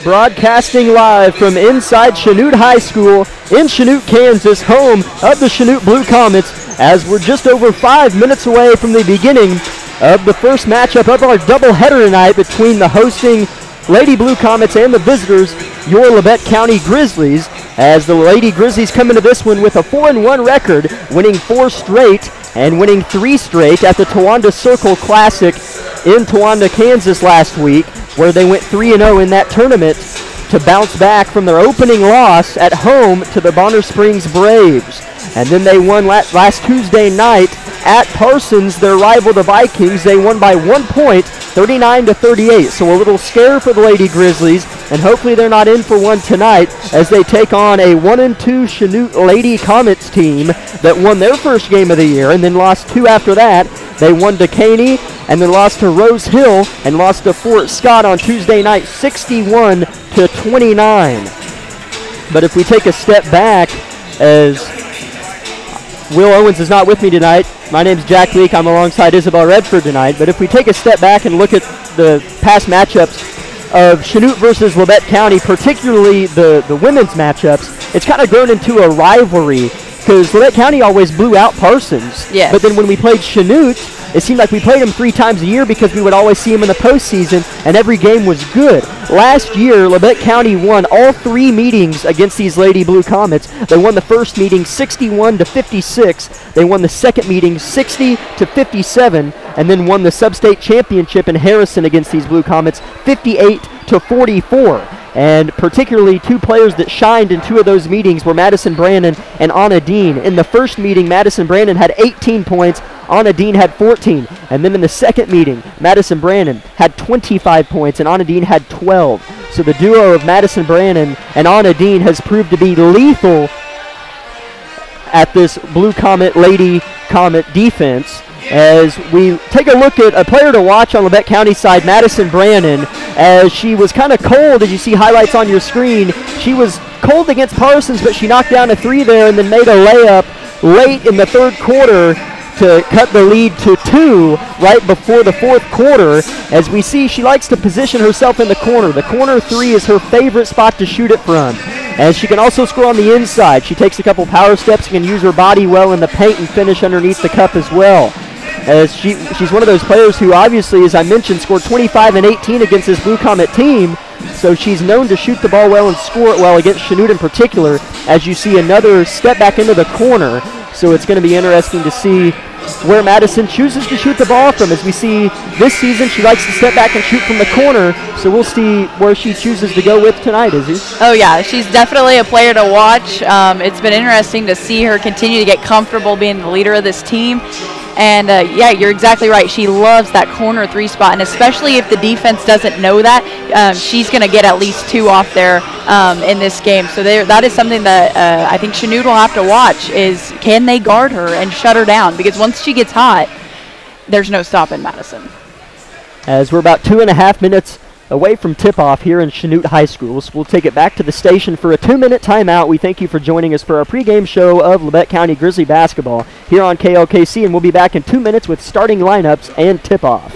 broadcasting live from inside Chanute High School in Chanute, Kansas, home of the Chanute Blue Comets, as we're just over 5 minutes away from the beginning of the first matchup of our doubleheader tonight between the hosting Lady Blue Comets and the visitors, your Labette County Grizzlies, as the Lady Grizzlies come into this one with a 4-1 record, winning 4 straight and winning 3 straight at the Towanda Circle Classic in Towanda, Kansas last week, where they went 3-0 in that tournament to bounce back from their opening loss at home to the Bonner Springs Braves. And then they won last Tuesday night at Parsons, their rival, the Vikings. They won by 1 point, 39-38. So a little scare for the Lady Grizzlies, and hopefully they're not in for one tonight as they take on a 1-2 Chanute Lady Comets team that won their first game of the year and then lost 2 after that. They won to Caney and then lost to Rose Hill and lost to Fort Scott on Tuesday night, 61-29. But if we take a step back, as Will Owens is not with me tonight. My name's Jack Leake. I'm alongside Isabel Redford tonight. But if we take a step back and look at the past matchups of Chanute versus Labette County, particularly the women's matchups, it's kind of grown into a rivalry because Labette County always blew out Parsons. Yes. But then when we played Chanute, it seemed like we played them 3 times a year because we would always see them in the postseason, and every game was good. Last year, Labette County won all 3 meetings against these Lady Blue Comets. They won the first meeting 61-56. They won the second meeting 60-57, and then won the sub-state championship in Harrison against these Blue Comets 58-44. And particularly 2 players that shined in 2 of those meetings were Madison Brannan and Anna Dean. In the first meeting, Madison Brannan had 18 points. Anna Dean had 14. And then in the second meeting, Madison Brannan had 25 points and Anna Dean had 12. So the duo of Madison Brannan and Anna Dean has proved to be lethal at this Blue Comet Lady Comet defense. As we take a look at a player to watch on Labette County side, Madison Brannan, as she was kind of cold, as you see highlights on your screen. She was cold against Parsons, but she knocked down a 3 there and then made a layup late in the third quarter to cut the lead to 2 right before the fourth quarter. As we see, she likes to position herself in the corner. The corner 3 is her favorite spot to shoot it from. As she can also score on the inside. She takes a couple power steps, can use her body well in the paint and finish underneath the cup as well. As she's one of those players who obviously, as I mentioned, scored 25 and 18 against this Blue Comet team. So she's known to shoot the ball well and score it well against Chanute in particular. As you see another step back into the corner. So it's going to be interesting to see where Madison chooses to shoot the ball from. As we see this season, she likes to step back and shoot from the corner. So we'll see where she chooses to go with tonight, Izzy. Oh, yeah. She's definitely a player to watch. It's been interesting to see her continue to get comfortable being the leader of this team. And, yeah, you're exactly right. She loves that corner 3 spot, and especially if the defense doesn't know that, she's going to get at least 2 off there in this game. So that is something that I think Chanute will have to watch is can they guard her and shut her down? Because once she gets hot, there's no stopping Madison. As we're about 2.5 minutes away from tip-off here in Chanute High School, so we'll take it back to the station for a 2-minute timeout. We thank you for joining us for our pregame show of Labette County Grizzly basketball here on KLKC, and we'll be back in 2 minutes with starting lineups and tip-off.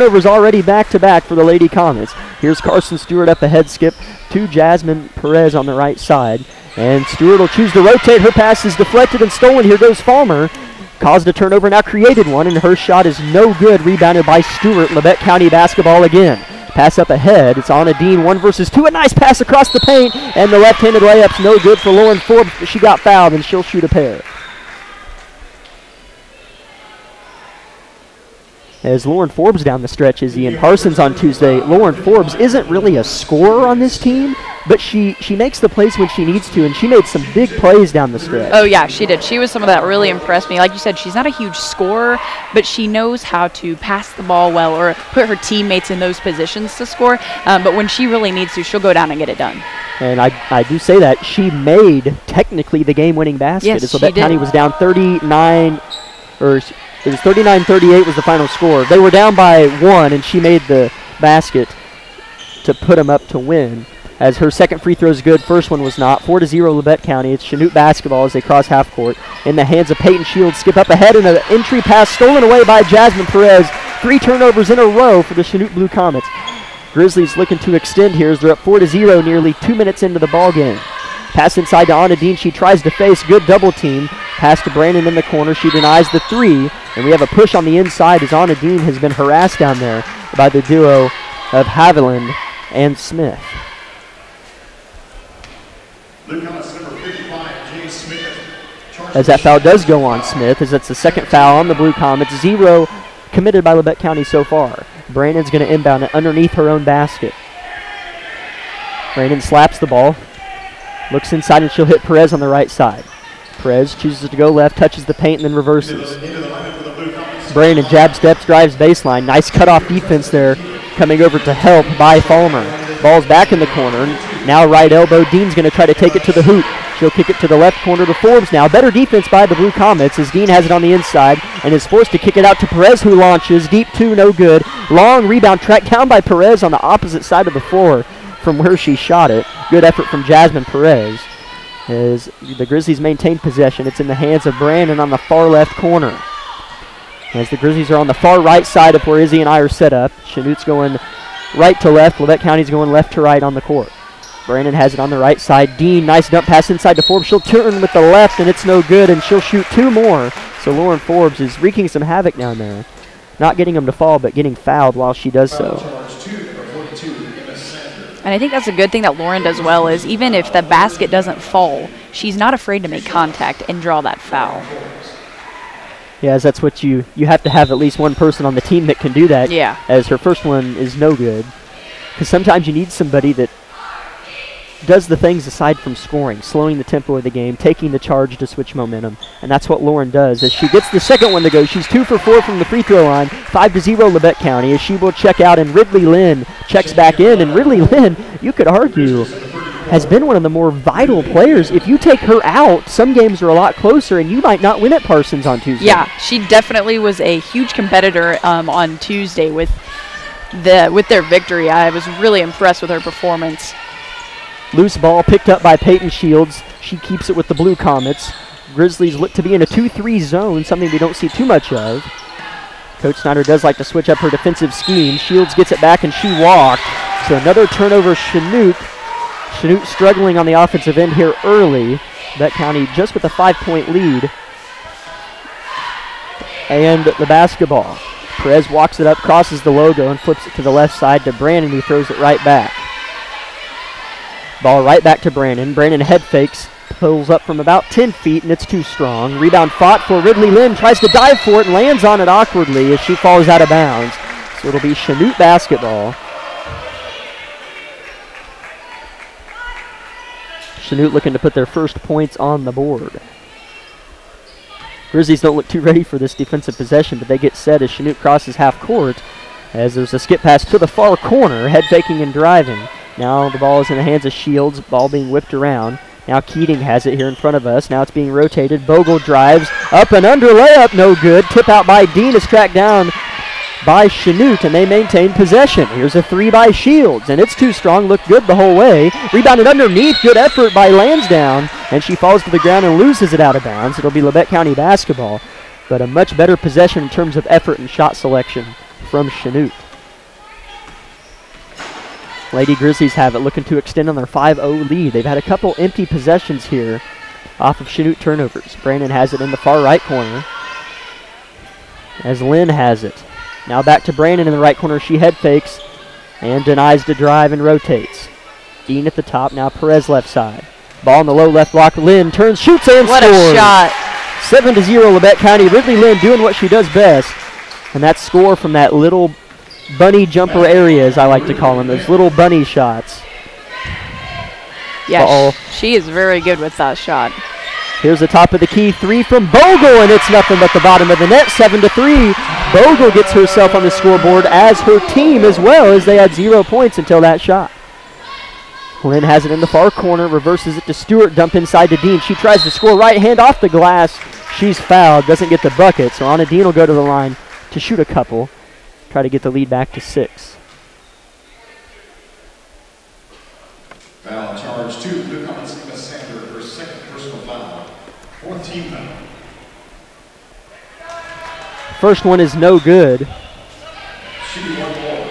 turnovers already back-to-back for the Lady Comets. Here's Carson Stewart up ahead skip to Jasmine Perez on the right side. And Stewart will choose to rotate. Her pass is deflected and stolen. Here goes Falmer. Caused a turnover, now created one, and her shot is no good. Rebounded by Stewart. Labette County basketball again. Pass up ahead. It's Anna Dean, 1 versus 2. A nice pass across the paint, and the left-handed layup's no good for Lauren Forbes, but she got fouled, and she'll shoot a pair. As Lauren Forbes down the stretch is Ian Parsons on Tuesday. Lauren Forbes isn't really a scorer on this team, but she makes the plays when she needs to, and she made some big plays down the stretch. Oh, yeah, she did. She was someone that really impressed me. Like you said, she's not a huge scorer, but she knows how to pass the ball well or put her teammates in those positions to score. But when she really needs to, she'll go down and get it done. And I do say that. She made, technically, the game-winning basket. Yes, as Labette County was down 39, or it was 39-38 was the final score. They were down by 1, and she made the basket to put them up to win. As her second free throw is good, first one was not. 4-0 Labette County. It's Chanute basketball as they cross half court. In the hands of Peyton Shields, skip up ahead, and an entry pass stolen away by Jasmine Perez. 3 turnovers in a row for the Chanute Blue Comets. Grizzlies looking to extend here as they're up 4-0 nearly 2 minutes into the ball game. Pass inside to Anna Dean. She tries to face. Good double team. Pass to Brannan in the corner. She denies the 3. And we have a push on the inside as Anna Dean has been harassed down there by the duo of Haviland and Smith. As that foul does go on Smith, as that's the second foul on the Blue Comets. 0 committed by Labette County so far. Brannan's going to inbound it underneath her own basket. Brannan slaps the ball. Looks inside and she'll hit Perez on the right side. Perez chooses to go left, touches the paint, and then reverses. Brannan jab steps, drives baseline. Nice cutoff defense there, coming over to help by Falmer. Ball's back in the corner. Now right elbow. Dean's going to try to take it to the hoop. She'll kick it to the left corner to Forbes now. Better defense by the Blue Comets as Dean has it on the inside and is forced to kick it out to Perez, who launches. Deep 2, no good. Long rebound tracked down by Perez on the opposite side of the floor from where she shot it. Good effort from Jasmine Perez as the Grizzlies maintain possession. It's in the hands of Brannan on the far left corner. As the Grizzlies are on the far right side of where Izzy and I are set up. Chanute's going right to left. Labette County's going left to right on the court. Brannan has it on the right side. Dean, nice dump pass inside to Forbes. She'll turn with the left, and it's no good, and she'll shoot 2 more. So Lauren Forbes is wreaking some havoc down there. Not getting them to fall, but getting fouled while she does so. And I think that's a good thing that Lauren does well is even if the basket doesn't fall, she's not afraid to make contact and draw that foul. Yeah, as that's what you have to have at least one person on the team that can do that. Yeah. As her first one is no good. Because sometimes you need somebody that does the things aside from scoring, slowing the tempo of the game, taking the charge to switch momentum. And that's what Lauren does. As she gets the second one to go, she's 2 for 4 from the free throw line. 5-0 Labette County as she will check out, and Ridley Lynn checks back in. And Ridley Lynn, you could argue, has been one of the more vital players. If you take her out, some games are a lot closer, and you might not win at Parsons on Tuesday. Yeah, she definitely was a huge competitor on Tuesday with their victory. I was really impressed with her performance. Loose ball picked up by Peyton Shields. She keeps it with the Blue Comets. Grizzlies look to be in a 2-3 zone, something we don't see too much of. Coach Snyder does like to switch up her defensive scheme. Shields gets it back, and she walked. So another turnover, Chanute. Chanute struggling on the offensive end here early. Labette County just with a 5-point lead. And the basketball. Perez walks it up, crosses the logo, and flips it to the left side to Brannan, who throws it right back. Ball right back to Brannan. Brannan head fakes, pulls up from about 10 feet, and it's too strong. Rebound fought for Ridley Lynn, tries to dive for it and lands on it awkwardly as she falls out of bounds. So it'll be Chanute basketball. Chanute looking to put their first points on the board. Grizzlies don't look too ready for this defensive possession, but they get set as Chanute crosses half court as there's a skip pass to the far corner, head faking and driving. Now the ball is in the hands of Shields, ball being whipped around. Now Keating has it here in front of us. Now it's being rotated. Bogle drives, up and under, layup, no good. Tip out by Dean is tracked down by Chanute, and they maintain possession. Here's a 3 by Shields, and it's too strong, looked good the whole way. Rebounded underneath, good effort by Lansdowne, and she falls to the ground and loses it out of bounds. It'll be Labette County basketball, but a much better possession in terms of effort and shot selection from Chanute. Lady Grizzlies have it, looking to extend on their 5-0 lead. They've had a couple empty possessions here off of Chanute turnovers. Brannan has it in the far right corner as Lynn has it. Now back to Brannan in the right corner. She head fakes and denies the drive and rotates. Dean at the top, now Perez left side. Ball in the low left block. Lynn turns, shoots, and what scores. What a shot. 7-0 Labette County. Ridley Lynn doing what she does best. And that score from that little bunny jumper area, as I like to call them, those little bunny shots. Yeah, she is very good with that shot. Here's the top of the key, 3 from Bogle, and it's nothing but the bottom of the net, 7-3. Bogle gets herself on the scoreboard, as her team as well, as they had 0 points until that shot. Lynn has it in the far corner, reverses it to Stewart, dump inside to Dean. She tries to score right hand off the glass. She's fouled, doesn't get the bucket, so Anna Dean will go to the line to shoot a couple, try to get the lead back to 6. Foul charge 2, Newcomer Sander, her second personal foul. 4th team foul. First one is no good. Shooting 1 ball.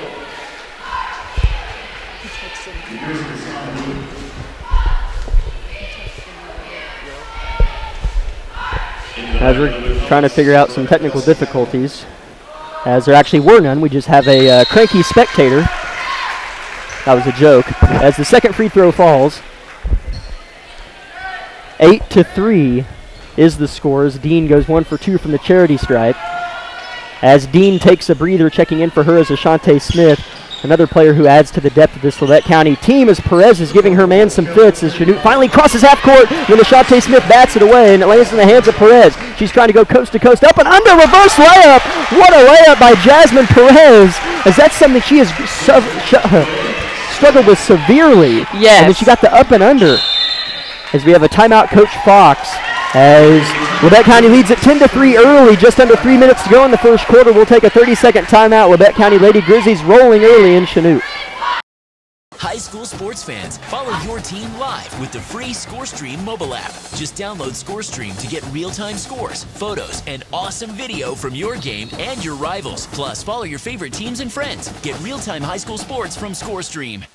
As we're trying to figure out some technical difficulties, as there actually were none, we just have a cranky spectator. That was a joke. As the second free throw falls, 8-3 is the score as Dean goes 1 for 2 from the charity stripe. As Dean takes a breather, checking in for her is Ashante Smith, another player who adds to the depth of this Labette County team, as Perez is giving her man some fits as Chanute finally crosses half court when Ashante Smith bats it away, and it lands in the hands of Perez. She's trying to go coast to coast, up and under, reverse layup. What a layup by Jasmine Perez, as that's something she has struggled with severely. Yes. And then she got the up and under. As we have a timeout, Coach Fox, as Labette County leads at 10-3 early, just under 3 minutes to go in the first quarter. We'll take a 30-second timeout. Labette County Lady Grizzlies rolling early in Chanute. High school sports fans, follow your team live with the free ScoreStream mobile app. Just download ScoreStream to get real-time scores, photos, and awesome video from your game and your rivals. Plus, follow your favorite teams and friends. Get real-time high school sports from ScoreStream.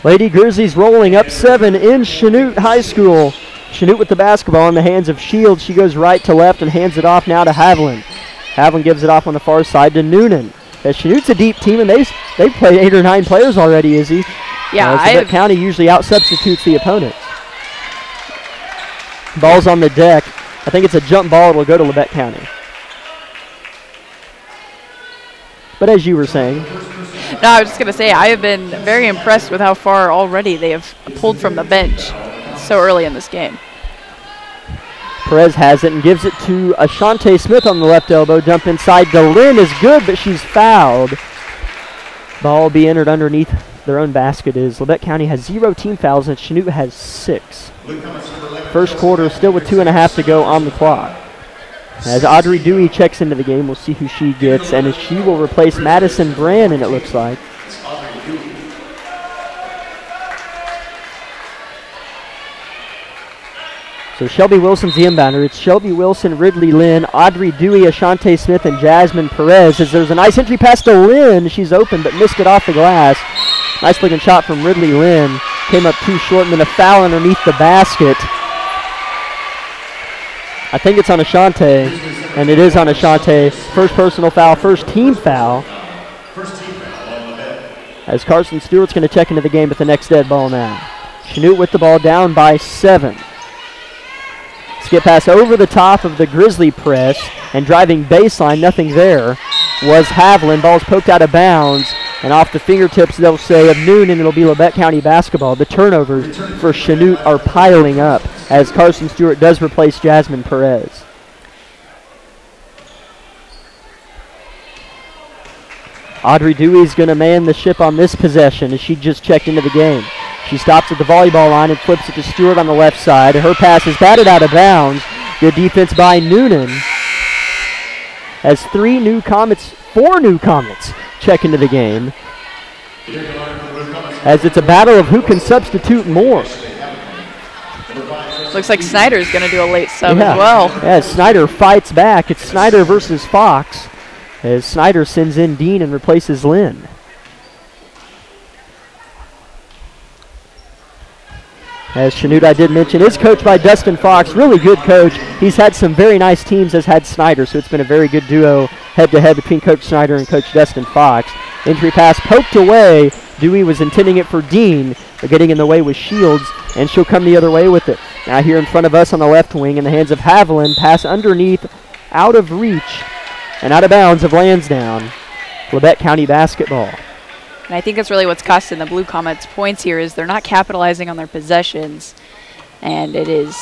Lady Grizzlies rolling up 7 in Chanute High School. Chanute with the basketball in the hands of Shields. She goes right to left and hands it off now to Haviland. Haviland gives it off on the far side to Noonan. As Chanute's a deep team, and they've played 8 or 9 players already, Izzy. Yeah, Labette County usually out-substitutes the opponents. Ball's on the deck. I think it's a jump ball. It'll go to Labette County. But as you were saying... No, I was just going to say, I have been very impressed with how far already they have pulled from the bench so early in this game. Perez has it and gives it to Ashante Smith on the left elbow. Jump inside to Lynn is good, but she's fouled. Ball will be entered underneath their own basket. Labette County has 0 team fouls and Chanute has 6. First quarter still with 2.5 to go on the clock. As Audrey Dewey checks into the game, we'll see who she gets, and as she will replace Madison Brannan, it looks like. So Shelby Wilson's the inbounder. It's Shelby Wilson, Ridley Lynn, Audrey Dewey, Ashante Smith, and Jasmine Perez. As there's a nice entry pass to Lynn. She's open, but missed it off the glass. Nice looking shot from Ridley Lynn. Came up too short, and then a foul underneath the basket. I think it's on Ashante, and it is on Ashante. First personal foul, first team foul. As Carson Stewart's going to check into the game with the next dead ball now. Chanute with the ball down by 7. Skip pass over the top of the Grizzly press, and driving baseline, nothing there, was Haviland. Ball's poked out of bounds, and off the fingertips, they'll say, of Noonan, it'll be Labette County basketball. The turnovers for Chanute are piling up as Carson Stewart does replace Jasmine Perez. Audrey Dewey's going to man the ship on this possession as she just checked into the game. She stops at the volleyball line and flips it to Stewart on the left side. Her pass is batted out of bounds. Good defense by Noonan. As 4 new Comets check into the game. As it's a battle of who can substitute more. Looks like Snyder's going to do a late sub as well. Yeah, Snyder fights back. It's Snyder versus Fox. As Snyder sends in Dean and replaces Lynn. As Chanute, I did mention, is coached by Dustin Fox. Really good coach. He's had some very nice teams, as had Snyder, so it's been a very good duo head-to-head between Coach Snyder and Coach Dustin Fox. Entry pass poked away. Dewey was intending it for Dean, but getting in the way was Shields, and she'll come the other way with it. Now here in front of us on the left wing in the hands of Haviland. Pass underneath, out of reach, and out of bounds of Lansdowne. Labette County basketball. And I think that's really what's costing the Blue Comets points here is they're not capitalizing on their possessions, and it is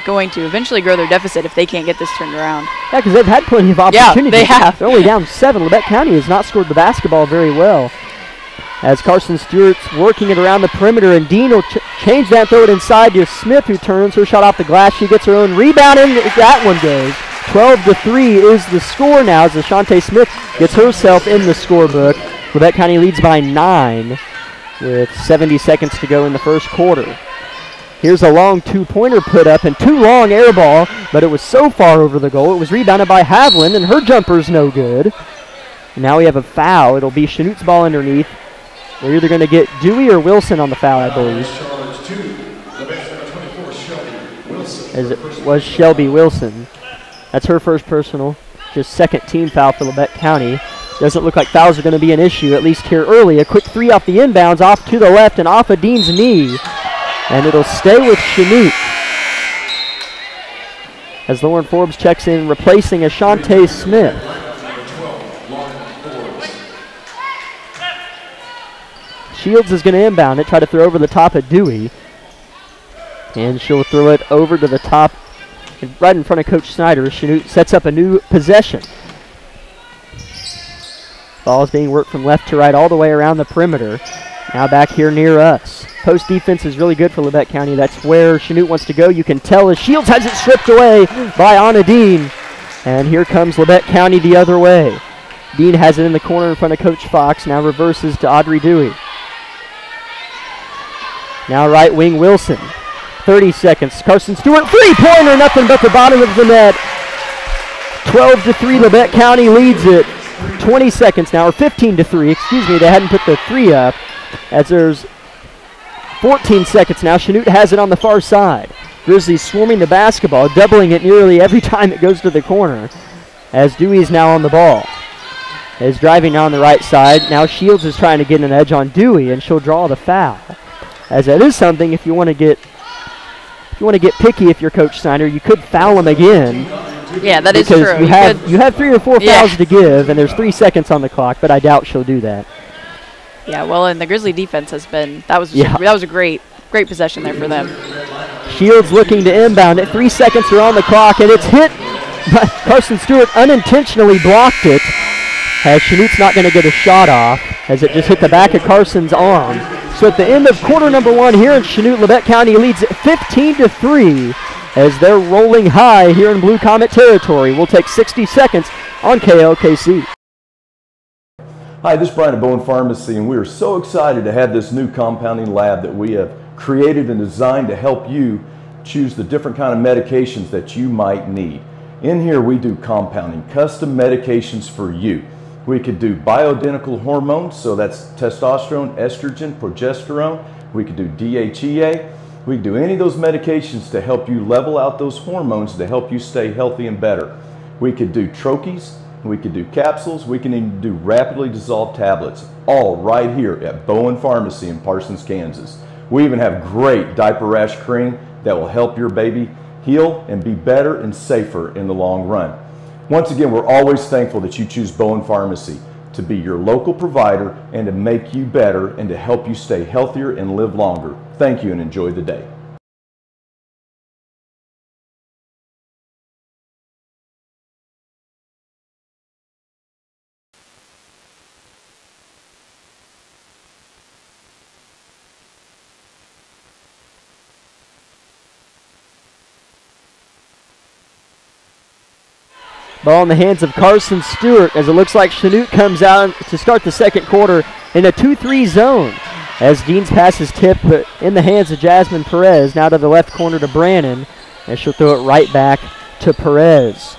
going to eventually grow their deficit if they can't get this turned around. Yeah, because they've had plenty of opportunities. Yeah, they have. They're only down 7. Labette County has not scored the basketball very well. As Carson Stewart's working it around the perimeter, and Dean will change that and throw it inside to Smith, who turns her shot off the glass. She gets her own rebound, and that one goes. 12-3 is the score now as Ashante Smith gets herself in the scorebook. Labette County leads by 9 with 70 seconds to go in the first quarter. Here's a long 2-pointer put up and too long air ball, but it was so far over the goal. It was rebounded by Haviland, and her jumper's no good. And now we have a foul. It'll be Chanute's ball underneath. We're either going to get Dewey or Wilson on the foul, I believe. As it was Shelby Wilson. That's her first personal. Just second team foul for Labette County. Doesn't look like fouls are going to be an issue, at least here early. A quick 3 off the inbounds, off to the left and off of Dean's knee. And it'll stay with Chanute. As Lauren Forbes checks in, replacing Ashante Smith. Shields is going to inbound it, try to throw over the top of Dewey. And she'll throw it over to the top, right in front of Coach Snyder. Chanute sets up a new possession. Ball is being worked from left to right all the way around the perimeter. Now back here near us. Post defense is really good for Labette County. That's where Chanute wants to go. You can tell as Shields has it stripped away by Anna Dean. And here comes Labette County the other way. Dean has it in the corner in front of Coach Fox. Now reverses to Audrey Dewey. Now right wing Wilson. 30 seconds. Carson Stewart, 3-pointer, nothing but the bottom of the net. 12-3, Labette County leads it. 20 seconds now, or 15-3, excuse me. They hadn't put the 3 up. As there's 14 seconds now. Chanute has it on the far side. Grizzlies swarming the basketball, doubling it nearly every time it goes to the corner. As Dewey's now on the ball. Is driving down the right side. Now Shields is trying to get an edge on Dewey, and she'll draw the foul. As that is something, if you want to get picky, if you're Coach Snyder, you could foul him again. Yeah, that is true. Because you have 3 or 4 fouls to give, and there's 3 seconds on the clock, but I doubt she'll do that. Yeah, well, and the Grizzly defense has been, that was a great possession there for them. Shields looking to inbound it. 3 seconds are on the clock, and it's hit. But Carson Stewart unintentionally blocked it. As Chanute's not going to get a shot off, as it just hit the back of Carson's arm. So at the end of quarter number 1 here in Chanute, Labette County leads it 15-3 as they're rolling high here in Blue Comet territory. We'll take 60 seconds on KLKC. Hi, this is Brian at Bowen Pharmacy, and we are so excited to have this new compounding lab that we have created and designed to help you choose the different kind of medications that you might need. In here we do compounding, custom medications for you. We could do bioidentical hormones, so that's testosterone, estrogen, progesterone. We could do DHEA. We could do any of those medications to help you level out those hormones to help you stay healthy and better. We could do troches, we could do capsules, we can even do rapidly dissolved tablets, all right here at Bowen Pharmacy in Parsons, Kansas. We even have great diaper rash cream that will help your baby heal and be better and safer in the long run. Once again, we're always thankful that you choose Bowen Pharmacy to be your local provider and to make you better and to help you stay healthier and live longer. Thank you and enjoy the day. Ball in the hands of Carson Stewart as it looks like Chanute comes out to start the second quarter in a 2-3 zone. As Dean's pass is tipped, but in the hands of Jasmine Perez. Now to the left corner to Brannan, and she'll throw it right back to Perez.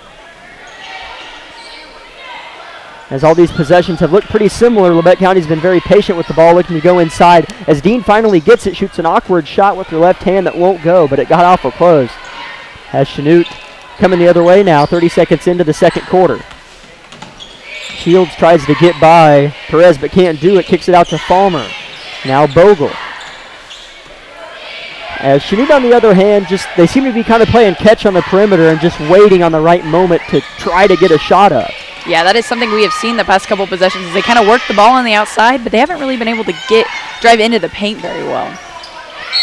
As all these possessions have looked pretty similar, Labette County's been very patient with the ball, looking to go inside. As Dean finally gets it, shoots an awkward shot with her left hand that won't go, but it got awful close. As Chanute coming the other way now, 30 seconds into the second quarter. Shields tries to get by Perez, but can't do it. Kicks it out to Falmer. Now Bogle. As Chanute, on the other hand, they seem to be kind of playing catch on the perimeter and just waiting on the right moment to try to get a shot up. Yeah, that is something we have seen the past couple possessions. Is they kind of work the ball on the outside, but they haven't really been able to drive into the paint very well.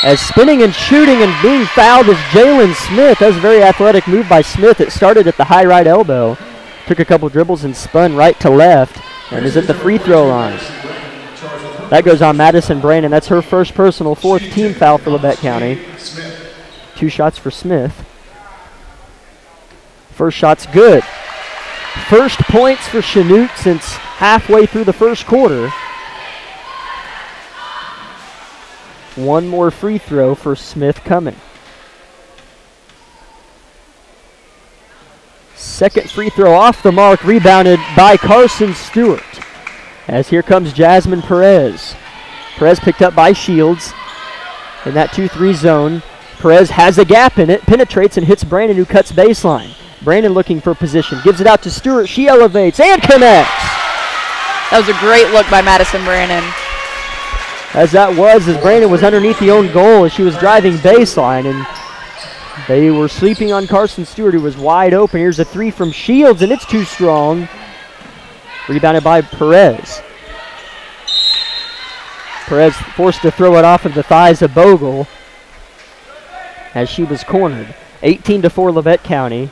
As spinning and shooting and being fouled is Jalen Smith. That was a very athletic move by Smith. It started at the high right elbow. Took a couple dribbles and spun right to left and is at the free throw line. That goes on Madison Brannan. That's her first personal, fourth team foul for Labette County. 2 shots for Smith. First shot's good. First points for Chanute since halfway through the first quarter. One more free throw for Smith coming. Second free throw off the mark, rebounded by Carson Stewart. As here comes Jasmine Perez. Perez picked up by Shields in that 2-3 zone. Perez has a gap in it, penetrates and hits Brannan, who cuts baseline. Brannan looking for position, gives it out to Stewart. She elevates and connects. That was a great look by Madison Brannan. As Brannan was underneath the own goal as she was driving baseline, and they were sleeping on Carson Stewart, who was wide open. Here's a 3 from Shields, and it's too strong. Rebounded by Perez. Perez forced to throw it off of the thighs of Bogle as she was cornered. 18-4 Labette County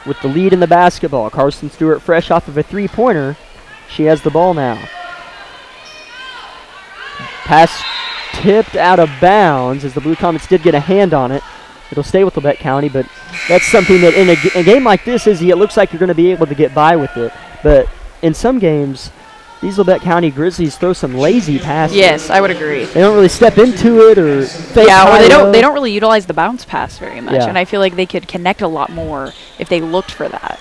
with the lead in the basketball. Carson Stewart fresh off of a three-pointer. She has the ball now. Pass tipped out of bounds as the Blue Comets did get a hand on it. It'll stay with Labette County, but that's something that in a game like this, Izzy, it looks like you're going to be able to get by with it. But in some games, these Labette County Grizzlies throw some lazy passes. Yes, I would agree. They don't really step into it or fake. Yeah, or they don't really utilize the bounce pass very much, Yeah. and I feel like they could connect a lot more if they looked for that.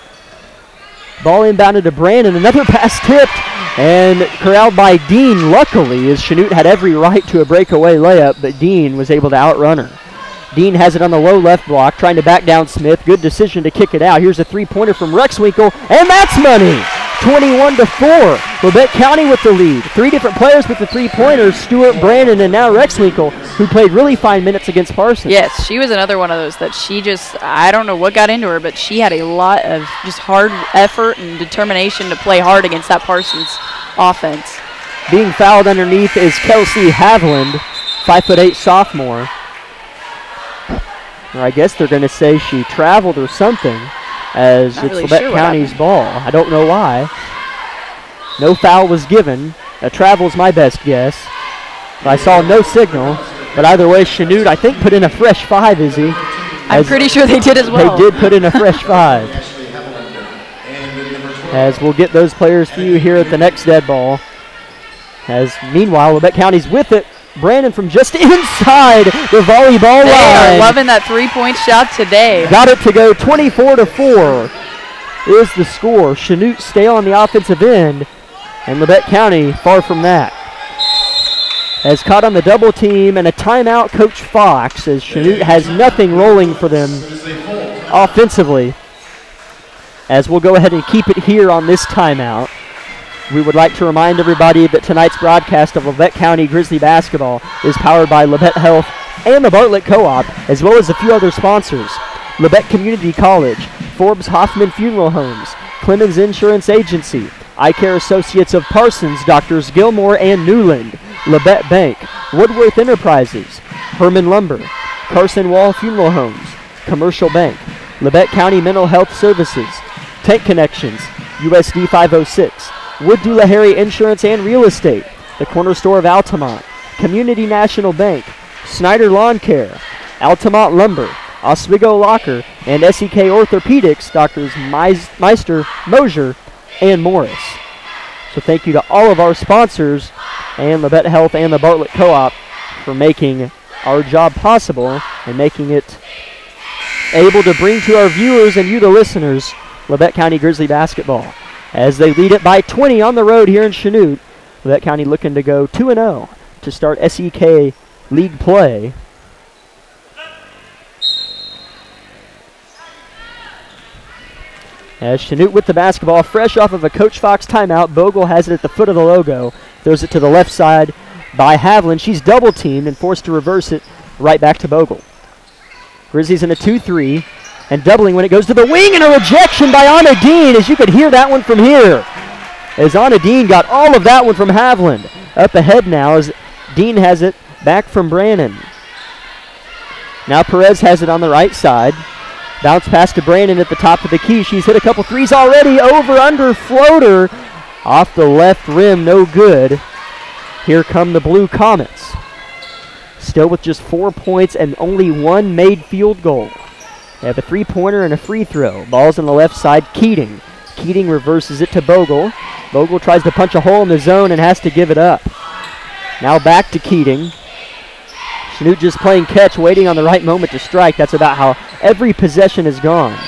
Ball inbounded to Brannan. Another pass tipped and corralled by Dean. Luckily, as Chanute had every right to a breakaway layup, but Dean was able to outrun her. Dean has it on the low left block, trying to back down Smith. Good decision to kick it out. Here's a three-pointer from Rexwinkle, and that's money! 21-4. Labette County with the lead. 3 different players with the three-pointers, Stewart, Brannan, and now Rexwinkle, who played really fine minutes against Parsons. Yes, she was another one of those that she just, I don't know what got into her, but she had a lot of just hard effort and determination to play hard against that Parsons offense. Being fouled underneath is Kelsey Haviland, 5'8" sophomore. Or I guess they're going to say she traveled or something, as Not it's really Labette sure what County's happened. ball. I don't know why. No foul was given. A travel's my best guess. I saw no signal, but either way, Chanute, I think, put in a fresh 5, Izzy. I'm pretty sure they did as well. They did put in a fresh 5. As we'll get those players for you here at the next dead ball. As meanwhile, Labette County's with it. Brannan from just inside the volleyball line. They are loving that three-point shot today. Got it to go 24-4 is the score. Chanute stale on the offensive end, and Labette County far from that. As caught on the double team and a timeout, Coach Fox, as Chanute has nothing rolling for them offensively. As we'll go ahead and keep it here on this timeout. We would like to remind everybody that tonight's broadcast of Labette County Grizzly basketball is powered by Labette Health and the Bartlett Co-op, as well as a few other sponsors. Labette Community College, Forbes Hoffman Funeral Homes, Clemens Insurance Agency, Eye Care Associates of Parsons, Doctors Gilmore and Newland, Labette Bank, Woodworth Enterprises, Herman Lumber, Carson Wall Funeral Homes, Commercial Bank, Labette County Mental Health Services, Tank Connections, USD 506, Wood Doolahary Insurance and Real Estate, the Corner Store of Altamont, Community National Bank, Snyder Lawn Care, Altamont Lumber, Oswego Locker, and SEK Orthopedics, Doctors Meister, Mosier, and Morris. So thank you to all of our sponsors and Labette Health and the Bartlett Co-op for making our job possible and making it able to bring to our viewers and you, the listeners, Labette County Grizzly basketball. As they lead it by 20 on the road here in Chanute, Labette County looking to go 2-0 to start SEK League play. As Chanute with the basketball, fresh off of a Coach Fox timeout, Bogle has it at the foot of the logo, throws it to the left side by Havlin. She's double-teamed and forced to reverse it right back to Bogle. Grizzlies in a 2-3, and doubling when it goes to the wing, and a rejection by Anna Dean, as you could hear that one from here. As Anna Dean got all of that one from Havlin. Up ahead now as Dean has it back from Brannan. Now Perez has it on the right side. Bounce pass to Brannan at the top of the key. She's hit a couple threes already. Over, under, floater. Off the left rim, no good. Here come the Blue Comets. Still with just 4 points and only one made field goal. They have a three-pointer and a free throw. Ball's on the left side, Keating. Keating reverses it to Bogle. Bogle tries to punch a hole in the zone and has to give it up. Now back to Keating. Chanute just playing catch, waiting on the right moment to strike. That's about how every possession has gone.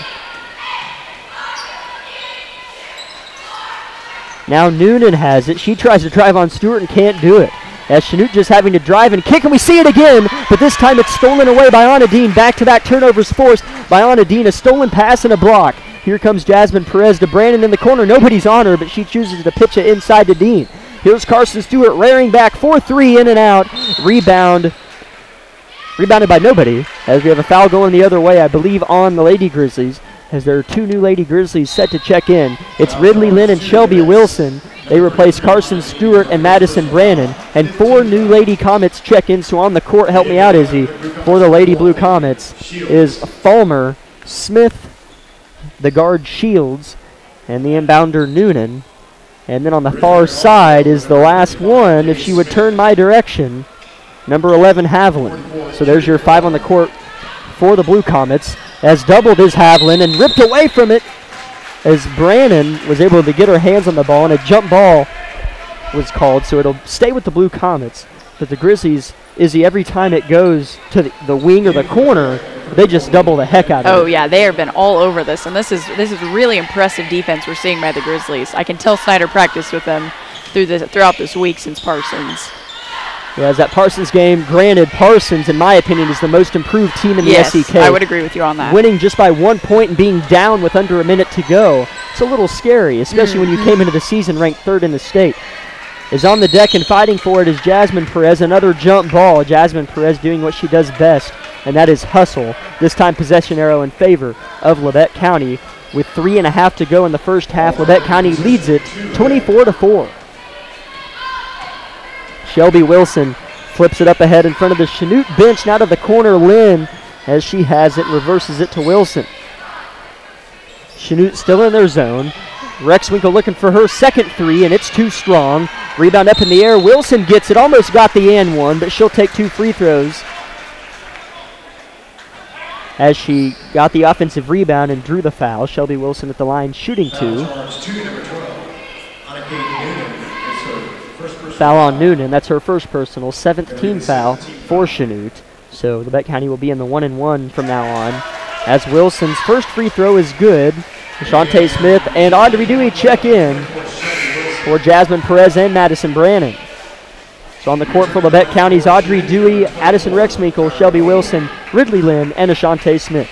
Now Noonan has it. She tries to drive on Stewart and can't do it. As Chanute just having to drive and kick, and we see it again, but this time it's stolen away by Anna Dean. Back-to-back turnovers forced by Anna Dean. A stolen pass and a block. Here comes Jasmine Perez to Brannan in the corner. Nobody's on her, but she chooses to pitch it inside to Dean. Here's Carson Stewart rearing back for three, in and out. Rebounded by nobody, as we have a foul going the other way, I believe, on the Lady Grizzlies, as there are two new Lady Grizzlies set to check in. It's Ridley Lynn and Shelby Wilson. They replace Carson Stewart and Madison Brannan, and four new Lady Comets check in. So on the court, help me out, Izzy, for the Lady Blue Comets is Falmer, Smith, the guard Shields, and the inbounder Noonan. And then on the far side is the last one, if she would turn my direction, number 11, Havlin. So there's your five on the court for the Blue Comets. As doubled is Havlin and ripped away from it as Brannan was able to get her hands on the ball, and a jump ball was called, so it'll stay with the Blue Comets. But the Grizzlies, Izzy, every time it goes to the wing or the corner, they just double the heck out of it. Oh, yeah, they have been all over this, and this is really impressive defense we're seeing by the Grizzlies. I can tell Snyder practiced with them throughout this week since Parsons. Yeah, as that Parsons game, granted, Parsons, in my opinion, is the most improved team in the SEK. I would agree with you on that. Winning just by 1 point and being down with under a minute to go. It's a little scary, especially when you came into the season ranked third in the state. Is on the deck and fighting for it is Jasmine Perez. Another jump ball. Jasmine Perez doing what she does best, and that is hustle. This time possession arrow in favor of Labette County. With 3.5 to go in the first half, Labette County leads it 24-4. Shelby Wilson flips it up ahead in front of the Chanute bench. Now to the corner, Lynn, as she has it, reverses it to Wilson. Chanute still in their zone. Rexwinkle looking for her second three, and it's too strong. Rebound up in the air. Wilson gets it. Almost got the and one, but she'll take 2 free throws as she got the offensive rebound and drew the foul. Shelby Wilson at the line shooting 2. Foul on Noonan. That's her first personal. 7th team foul for Chanute. So Labette County will be in the 1-and-1 from now on. As Wilson's first free throw is good. Ashante Smith and Audrey Dewey check in for Jasmine Perez and Madison Brannan. So on the court for Labette County's Audrey Dewey, Addison Rexminkle, Shelby Wilson, Ridley Lynn, and Ashante Smith.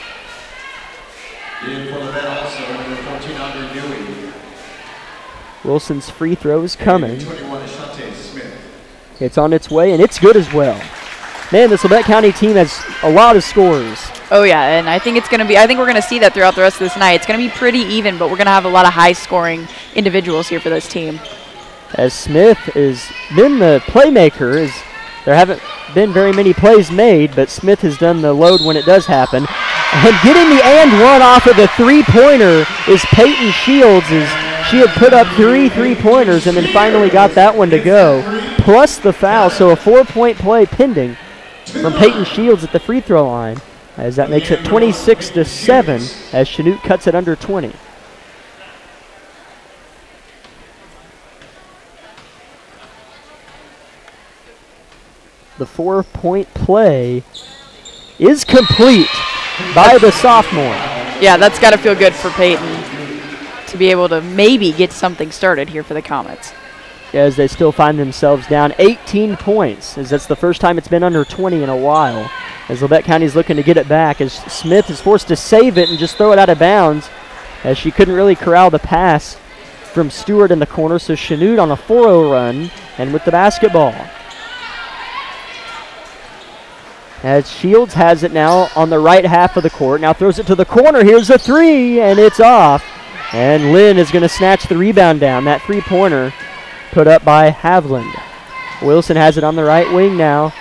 Wilson's free throw is coming. It's on its way, and it's good as well. Man, this Labette County team has a lot of scores. Oh, yeah, and I think we're going to see that throughout the rest of this night. It's going to be pretty even, but we're going to have a lot of high-scoring individuals here for this team. As Smith has been the playmaker, there haven't been very many plays made, but Smith has done the load when it does happen. And getting the and one off of the three-pointer is Peyton Shields, as she had put up 3 3-pointers and then finally got that one to go, plus the foul. So a 4-point play pending from Peyton Shields at the free throw line. as that makes it 26-7 as Chanute cuts it under 20. The 4-point play is complete by the sophomore. Yeah, that's got to feel good for Peyton to be able to maybe get something started here for the Comets. As they still find themselves down 18 points, as that's the first time it's been under 20 in a while. As Labette County is looking to get it back, as Smith is forced to save it and just throw it out of bounds, as she couldn't really corral the pass from Stewart in the corner. So Chanute on a 4-0 run and with the basketball. As Shields has it now on the right half of the court. Now throws it to the corner. Here's a three, and it's off. And Lynn is going to snatch the rebound down. That three-pointer put up by Havland. Wilson has it on the right wing now,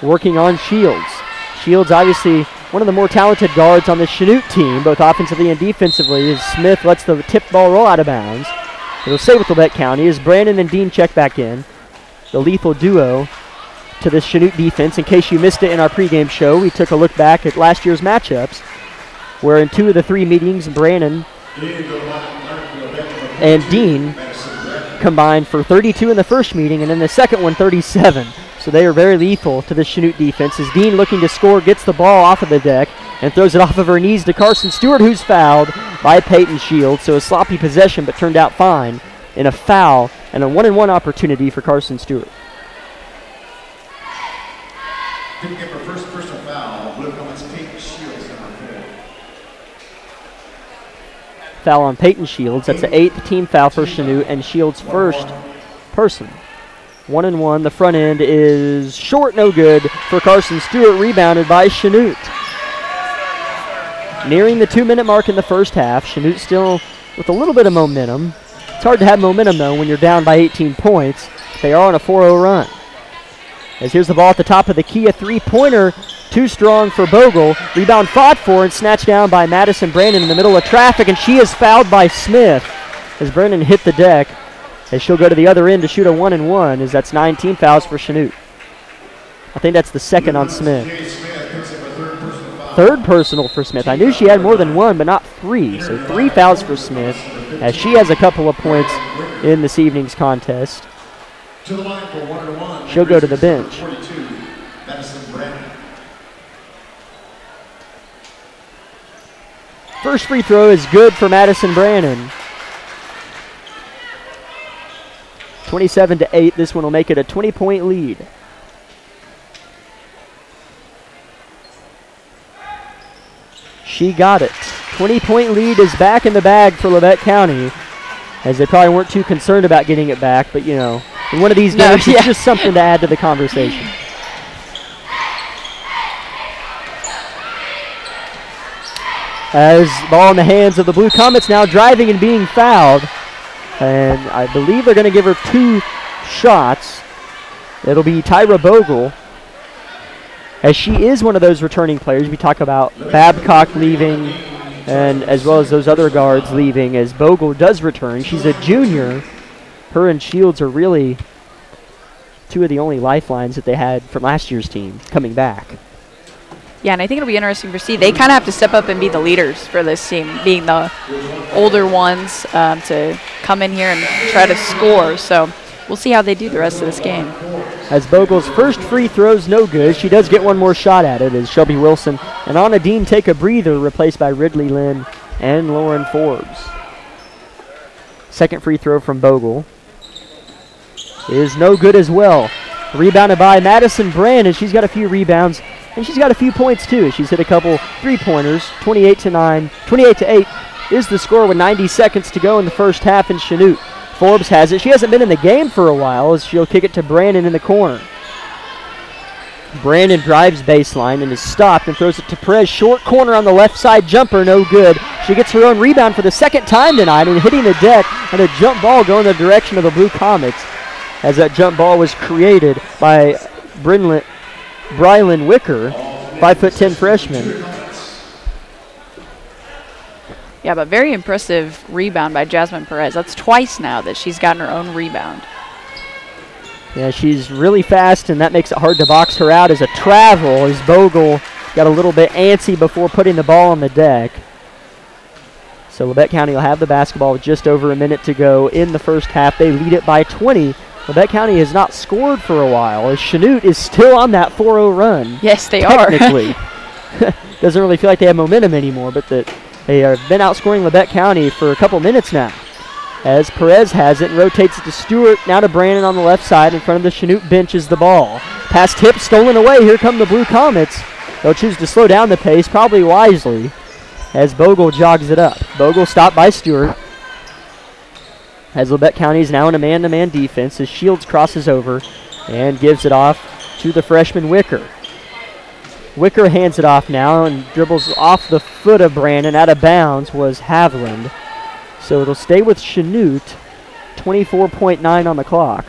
working on Shields. Shields obviously one of the more talented guards on the Chanute team, both offensively and defensively, as Smith lets the tip ball roll out of bounds. It'll stay with Labette County as Brannan and Dean check back in. The lethal duo to this Chanute defense. In case you missed it in our pregame show, we took a look back at last year's matchups, where in 2 of the 3 meetings, Brannan and Dean combined for 32 in the first meeting, and in the second one, 37. So they are very lethal to the Chanute defense. As Dean, looking to score, gets the ball off of the deck and throws it off of her knees to Carson Stewart, who's fouled by Peyton Shields. So a sloppy possession, but turned out fine in a foul and a 1-and-1 opportunity for Carson Stewart. Didn't give her first personal foul. Blue Comets Peyton Shields, number 4. Foul on Peyton Shields. That's the 8th team foul for Chanute and Shields' first person. 1-and-1. The front end is short, no good for Carson Stewart, rebounded by Chanute. Nearing the 2-minute mark in the first half. Chanute still with a little bit of momentum. It's hard to have momentum, though, when you're down by 18 points. They are on a 4-0 run. As here's the ball at the top of the key, a three-pointer, too strong for Bogle. Rebound fought for and snatched down by Madison Brannan in the middle of traffic, and she is fouled by Smith as Brannan hit the deck. As she'll go to the other end to shoot a 1-and-1, as that's 19 fouls for Chanute. I think that's the second on Smith. Third personal for Smith. I knew she had more than 1, but not 3. So 3 fouls for Smith, as she has a couple of points in this evening's contest. She'll go to the bench. First free throw is good for Madison Brannan. 27-8. This one will make it a 20-point lead. She got it. 20-point lead is back in the bag for Labette County, as they probably weren't too concerned about getting it back, but you know, in one of these games, it's just something to add to the conversation. As ball in the hands of the Blue Comets, now driving and being fouled. And I believe they're going to give her 2 shots. It'll be Tyra Bogle, as she is one of those returning players. We talk about Babcock leaving, and as well as those other guards leaving, as Bogle does return. She's a junior. Her and Shields are really 2 of the only lifelines that they had from last year's team coming back. Yeah, and I think it'll be interesting to see. They kind of have to step up and be the leaders for this team, being the older ones, to come in here and try to score. So we'll see how they do the rest of this game. As Bogle's first free throw's no good, she does get one more shot at it as Shelby Wilson and Anna Dean take a breather, replaced by Ridley Lynn and Lauren Forbes. Second free throw from Bogle is no good as well. Rebounded by Madison Brannan. She's got a few rebounds, and she's got a few points too. She's hit a couple three-pointers. 28-8 is the score with 90 seconds to go in the first half in Chanute. Forbes has it. She hasn't been in the game for a while, as she'll kick it to Brannan in the corner. Brannan drives baseline and is stopped and throws it to Perez. Short corner on the left side, jumper, no good. She gets her own rebound for the second time tonight and hitting the deck, and a jump ball going the direction of the Blue Comets, as that jump ball was created by Brylan Wicker, 5'10" freshman. Yeah, but very impressive rebound by Jasmine Perez. That's twice now that she's gotten her own rebound. Yeah, she's really fast, and that makes it hard to box her out as a travel, as Bogle got a little bit antsy before putting the ball on the deck. So Labette County will have the basketball with just over a minute to go in the first half. They lead it by 20. Labette County has not scored for a while, as Chanute is still on that 4-0 run. Yes, they technically. Doesn't really feel like they have momentum anymore, but they have been outscoring Labette County for a couple minutes now. As Perez has it and rotates it to Stewart, now to Brannan on the left side in front of the Chanute bench is the ball. Pass tip stolen away. Here come the Blue Comets. They'll choose to slow down the pace, probably wisely, as Bogle jogs it up. Bogle stopped by Stewart. As Labette County is now in a man-to-man defense, as Shields crosses over and gives it off to the freshman Wicker. Wicker hands it off now and dribbles off the foot of Brannan. Out of bounds was Haviland. So it'll stay with Chanute, 24.9 on the clock.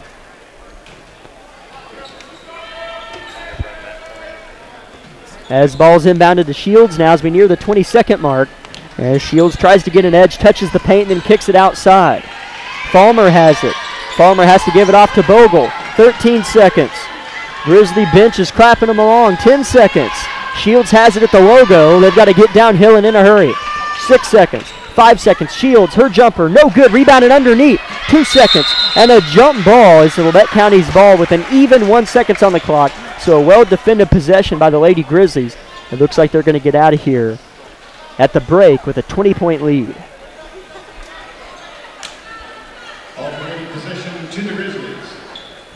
As ball's inbounded to Shields now as we near the 22nd mark. As Shields tries to get an edge, touches the paint, and then kicks it outside. Falmer has it. Falmer has to give it off to Bogle. 13 seconds. Grizzly bench is clapping them along. 10 seconds. Shields has it at the logo. They've got to get downhill and in a hurry. 6 seconds. 5 seconds. Shields, her jumper, no good. Rebounded underneath. 2 seconds. And a jump ball is the Labette County's ball with an even 1 second on the clock. So a well-defended possession by the Lady Grizzlies. It looks like they're going to get out of here at the break with a 20-point lead. Alternating possession to the Grizzlies.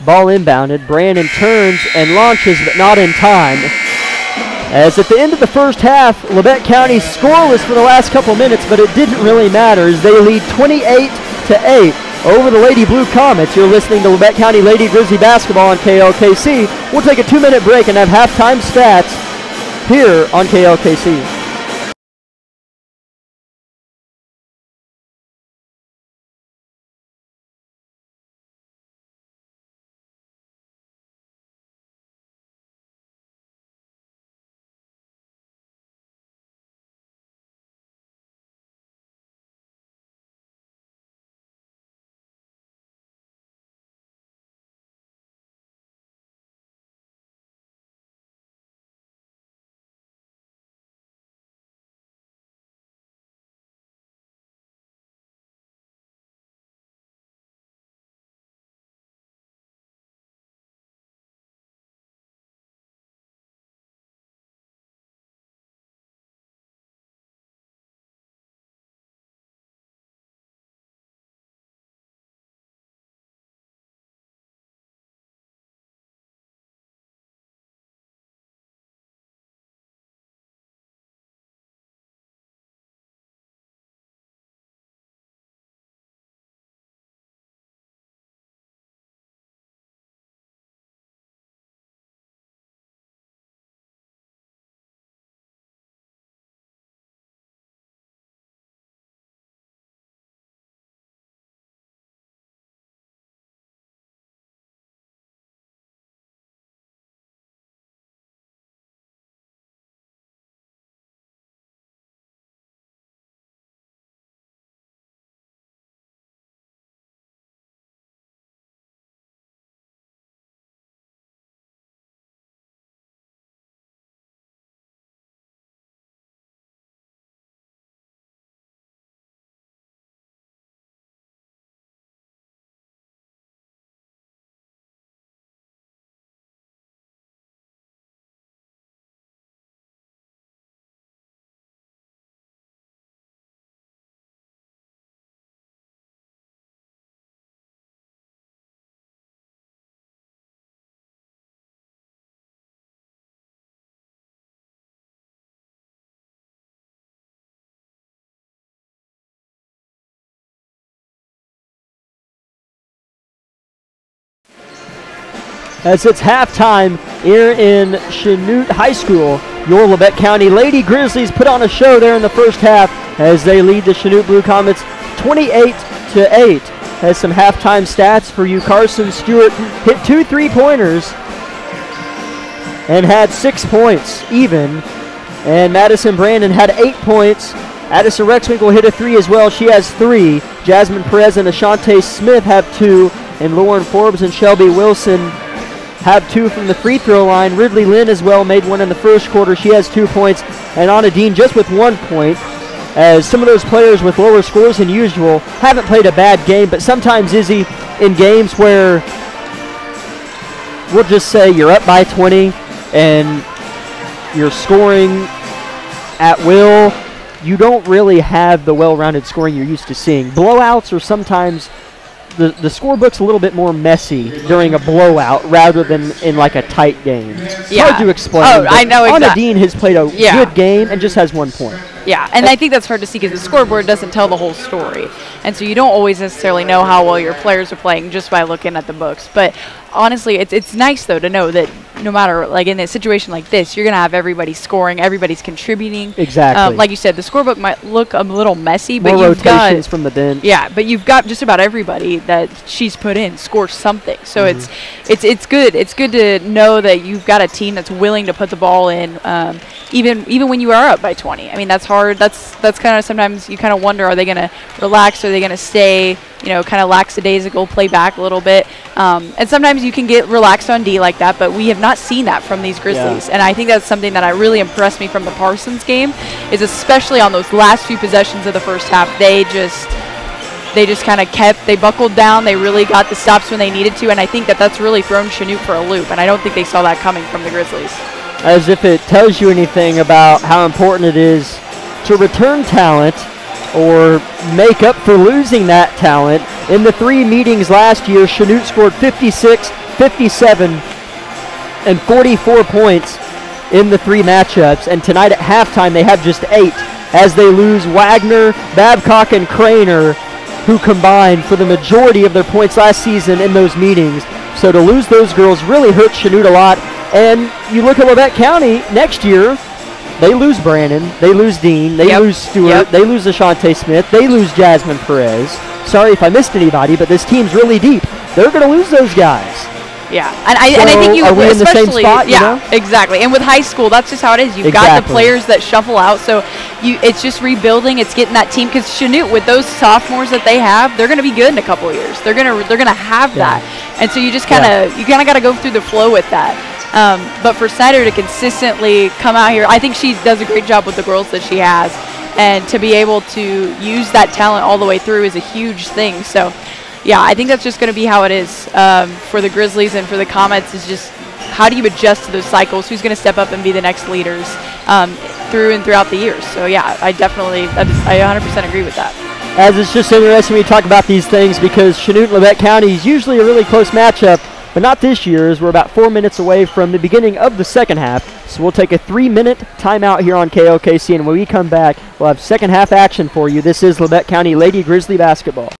Ball inbounded. Brannan turns and launches, but not in time. As at the end of the first half, Labette County scoreless for the last couple minutes, but it didn't really matter as they lead 28-8 over the Lady Blue Comets. You're listening to Labette County Lady Grizzly basketball on KLKC. We'll take a 2-minute break and have halftime stats here on KLKC. As it's halftime here in Chanute High School, your Labette County Lady Grizzlies put on a show there in the first half as they lead the Chanute Blue Comets 28-8. Has some halftime stats for you. Carson Stewart hit 2 3-pointers and had 6 points even. And Madison Brannan had 8 points. Addison Rexwinkle hit a 3 as well. She has 3. Jasmine Perez and Ashante Smith have 2. And Lauren Forbes and Shelby Wilson have 2 from the free throw line. Ridley Lynn as well made 1 in the first quarter. She has 2 points. And Anna Dean just with 1 point, as some of those players with lower scores than usual haven't played a bad game. But sometimes, Izzy, in games where we'll just say you're up by 20 and you're scoring at will, you don't really have the well-rounded scoring you're used to seeing. Blowouts are sometimes the scorebook's a little bit more messy during a blowout rather than in like a tight game. It's hard to explain. Oh, I know exactly. Anna Dean has played a good game and just has 1 point. Yeah, and I think that's hard to see because the scoreboard doesn't tell the whole story. And so you don't always necessarily know how well your players are playing just by looking at the books. But honestly, it's nice, though, to know that no matter, like in a situation like this, you're going to have everybody scoring, everybody's contributing. Exactly. Like you said, the scorebook might look a little messy, but more you've rotations got, from the bench. Yeah, but you've got just about everybody that she's put in score something. So it's good. It's good to know that you've got a team that's willing to put the ball in, even when you are up by 20. I mean, that's hard. That's kind of sometimes you kind of wonder, are they going to relax? Are they going to stay, kind of lackadaisical, play back a little bit? And sometimes you can get relaxed on D like that, but we have not seen that from these Grizzlies. Yeah. And I think that's something that really impressed me from the Parsons game, is especially on those last few possessions of the first half, they just kind of they buckled down. They really got the stops when they needed to, and I think that's really thrown Chanute for a loop, and I don't think they saw that coming from the Grizzlies. As if it tells you anything about how important it is to return talent or make up for losing that talent. In the 3 meetings last year, Chanute scored 56, 57, and 44 points in the 3 matchups, and tonight at halftime they have just 8 as they lose Wagner, Babcock, and Craner, who combined for the majority of their points last season in those meetings. So to lose those girls really hurt Chanute a lot. And you look at Labette County next year, they lose Brannan, they lose Dean, they lose Stewart, they lose Ashante Smith, they lose Jasmine Perez. Sorry if I missed anybody, but this team's really deep. They're going to lose those guys. Yeah, and I think you are we in the same spot? Exactly. And with high school, that's just how it is. You've got the players that shuffle out, so it's just rebuilding. It's getting that team, because Chanute, with those sophomores that they have, they're going to be good in a couple of years. They're going to have that, and so you just kind of got to go through the flow with that. But for Snyder to consistently come out here, I think she does a great job with the girls that she has, and to be able to use that talent all the way through is a huge thing. So. Yeah, I think that's just going to be how it is for the Grizzlies and for the Comets, is just how do you adjust to those cycles? Who's going to step up and be the next leaders throughout the years? So, yeah, I 100% agree with that. As it's just interesting when we talk about these things, because Chanute and Labette County is usually a really close matchup, but not this year, as we're about 4 minutes away from the beginning of the second half. So we'll take a 3-minute timeout here on KLKC, and when we come back, we'll have second half action for you. This is Labette County Lady Grizzly basketball.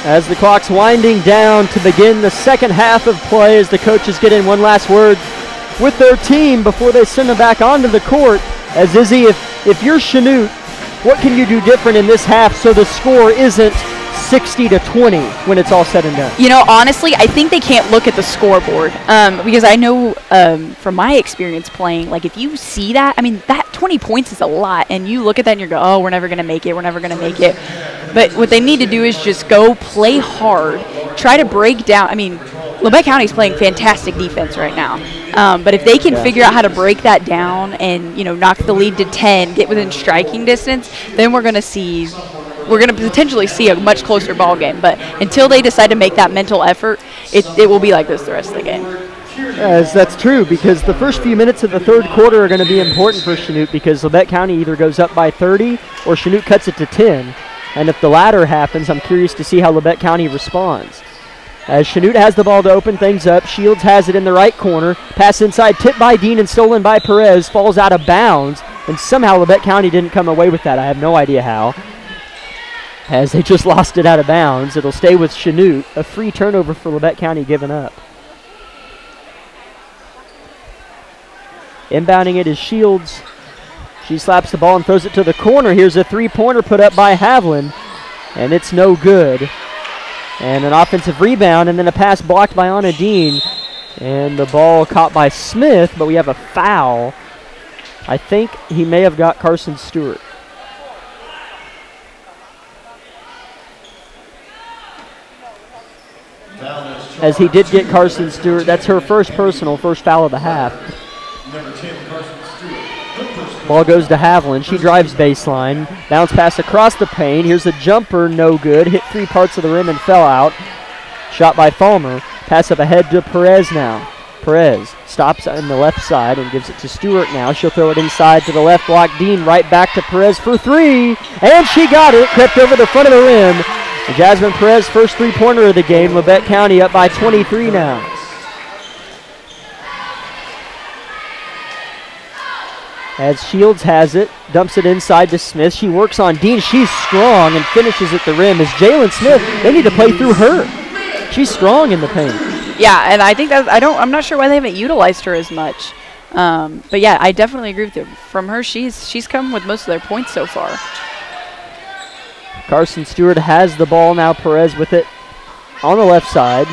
As the clock's winding down to begin the second half of play, as the coaches get in one last word with their team before they send them back onto the court. As Izzy, if you're Chanute, what can you do different in this half so the score isn't 60-20 when it's all said and done? You know, honestly, I think they can't look at the scoreboard because I know from my experience playing, like if you see that, I mean, that 20 points is a lot, and you look at that and you go, oh, we're never going to make it, we're never going to make it. But what they need to do is just go play hard, try to break down. I mean, Labette County's playing fantastic defense right now. But if they can figure out how to break that down and, you know, knock the lead to 10, get within striking distance, then we're going to potentially see a much closer ball game. But until they decide to make that mental effort, it will be like this the rest of the game. Yes, that's true, because the first few minutes of the third quarter are going to be important for Chanute, because Labette County either goes up by 30 or Chanute cuts it to 10. And if the latter happens, I'm curious to see how Labette County responds. As Chanute has the ball to open things up, Shields has it in the right corner. Pass inside, tipped by Dean and stolen by Perez, falls out of bounds. And somehow Labette County didn't come away with that. I have no idea how. As they just lost it out of bounds, it'll stay with Chanute. A free turnover for Labette County given up. Inbounding it is Shields. She slaps the ball and throws it to the corner. Here's a three-pointer put up by Havlin, and it's no good. And an offensive rebound, and then a pass blocked by Anna Dean. And the ball caught by Smith, but we have a foul. I think he may have got Carson Stewart. As he did get Carson Stewart. That's her first personal, first foul of the half. Number 10, Carson Stewart. Ball goes to Havlin. She drives baseline. Bounce pass across the paint. Here's a jumper, no good. Hit three parts of the rim and fell out. Shot by Fulmer. Pass up ahead to Perez now. Perez stops on the left side and gives it to Stewart now. She'll throw it inside to the left block. Dean right back to Perez for three. And she got it. Crept over the front of the rim. Jasmine Perez, first three-pointer of the game. Labette County up by 23 now. As Shields has it, dumps it inside to Smith. She works on Dean. She's strong and finishes at the rim. As Jalen Smith, they need to play through her. She's strong in the paint. Yeah, and I think that I'm not sure why they haven't utilized her as much. But yeah, I definitely agree with you. From her, she's come with most of their points so far. Carson Stewart has the ball now. Perez with it on the left side.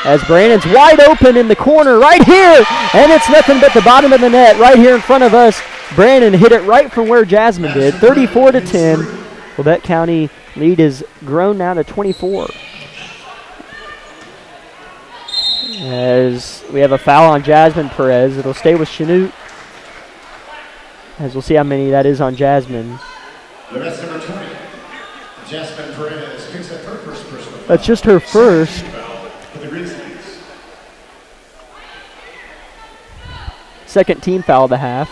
As Brannan's wide open in the corner right here. And it's nothing but the bottom of the net right here in front of us. Brannan hit it right from where Jasmine did. 34-10. Labette County lead is grown now to 24. As we have a foul on Jasmine Perez. It'll stay with Chanute. As we'll see how many that is on Jasmine. That's number 20. Jasmine Perez picks up her first personal foul. That's just her first. For the Grizzlies. Second team foul of the half.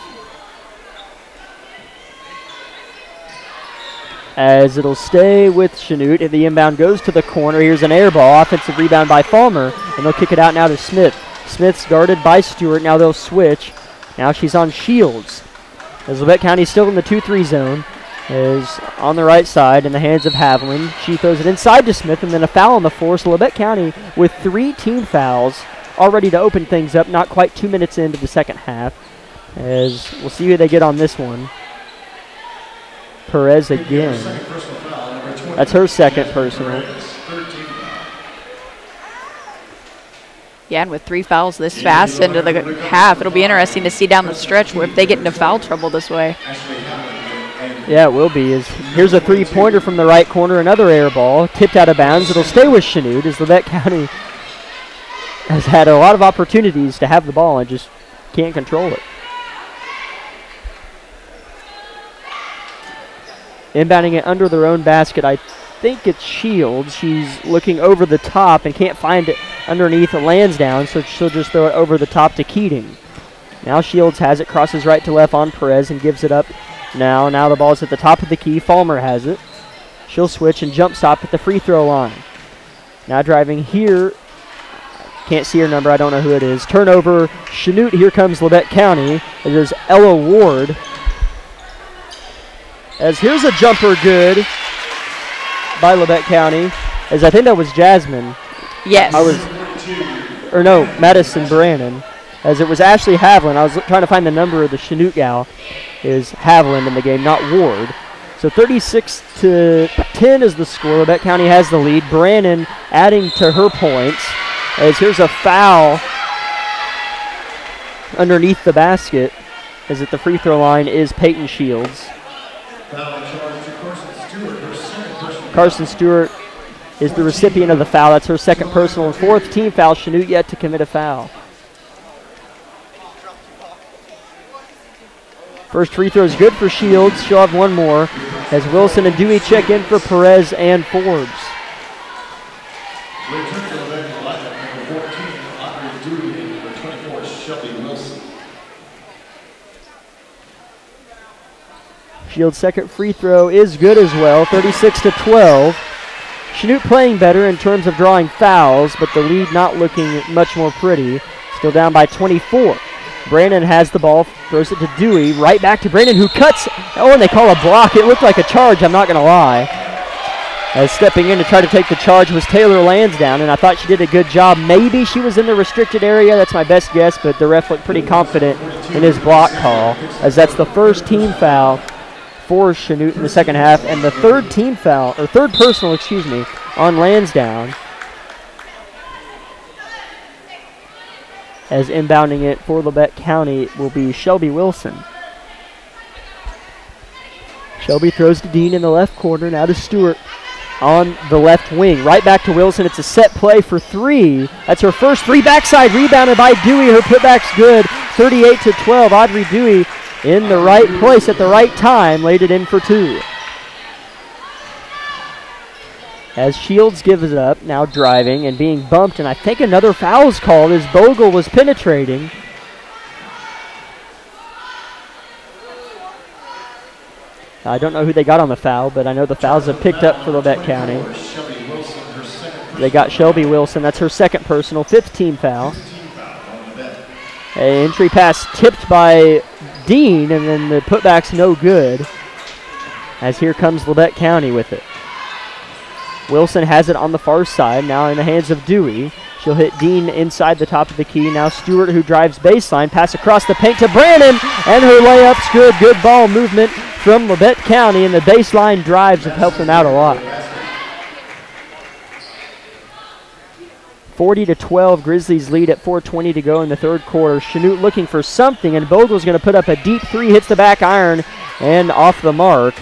As it'll stay with Chanute. The inbound goes to the corner. Here's an air ball. Offensive rebound by Fulmer. And they'll kick it out now to Smith. Smith's guarded by Stewart. Now they'll switch. Now she's on Shields. As Labette County still in the 2-3 zone. Is on the right side in the hands of Havlin. She throws it inside to Smith, and then a foul on the floor. So Labette County with 3 team fouls, all ready to open things up. Not quite 2 minutes into the second half. As we'll see who they get on this one. Perez again. That's her second personal. Yeah, and with 3 fouls this fast into the half, it'll be interesting to see down the stretch where if they get into foul trouble this way. Yeah, it will be. Here's a three-pointer from the right corner, another air ball, tipped out of bounds. It'll stay with Chanute as Labette County has had a lot of opportunities to have the ball and just can't control it. Inbounding it under their own basket, I think it's Shields. She's looking over the top and can't find it underneath Lansdowne, so she'll just throw it over the top to Keating. Now Shields has it, crosses right to left on Perez and gives it up. Now the ball's at the top of the key. Fulmer has it. She'll switch and jump stop at the free throw line. Now driving here. Can't see her number. I don't know who it is. Turnover. Chanute. Here comes Labette County. It is Ella Ward. As here's a jumper good by Labette County. as I think that was Jasmine. Yes. Madison Brannan. As it was Ashley Haviland. I was trying to find the number of the Chanute gal. Is Haviland in the game, not Ward. So 36-10 is the score. Labette County has the lead. Brannan adding to her points. As here's a foul underneath the basket. As at the free throw line is Peyton Shields. Carson Stewart is the recipient of the foul. That's her second personal and fourth team foul. Chanute yet to commit a foul. First free throw is good for Shields. She'll have one more as Wilson and Dewey check in for Perez and Forbes. Shields' second free throw is good as well, 36-12. Chanute playing better in terms of drawing fouls, but the lead not looking much more pretty. Still down by 24. Brannan has the ball, throws it to Dewey, right back to Brannan, who cuts. Oh, and they call a block. It looked like a charge, I'm not going to lie. As stepping in to try to take the charge was Taylor Lansdowne, and I thought she did a good job. Maybe she was in the restricted area. That's my best guess, but the ref looked pretty confident in his block call, as that's the first team foul for Chanute in the second half, and the third team foul, or third personal, excuse me, on Lansdowne. As inbounding it for Labette County will be Shelby Wilson. Shelby throws to Dean in the left corner, now to Stewart on the left wing. Right back to Wilson. It's a set play for three. That's her first three. Backside rebounded by Dewey. Her putback's good. 38-12. Audrey Dewey in the right place at the right time. Laid it in for two. As Shields gives it up, now driving and being bumped, and I think another foul's called as Bogle was penetrating. I don't know who they got on the foul, but I know the fouls have picked up for Labette County. They got Shelby Wilson. That's her second personal, fifth team foul. An entry pass tipped by Dean, and then the putback's no good. As here comes Labette County with it. Wilson has it on the far side, now in the hands of Dewey. She'll hit Dean inside the top of the key. Now Stewart, who drives baseline, pass across the paint to Brannan, and her layup's good. Good ball movement from Labette County, and the baseline drives have helped them out a lot. 40-12, Grizzlies lead at 4:20 to go in the third quarter. Chanute looking for something, and Bogle's going to put up a deep three, hits the back iron, and off the mark.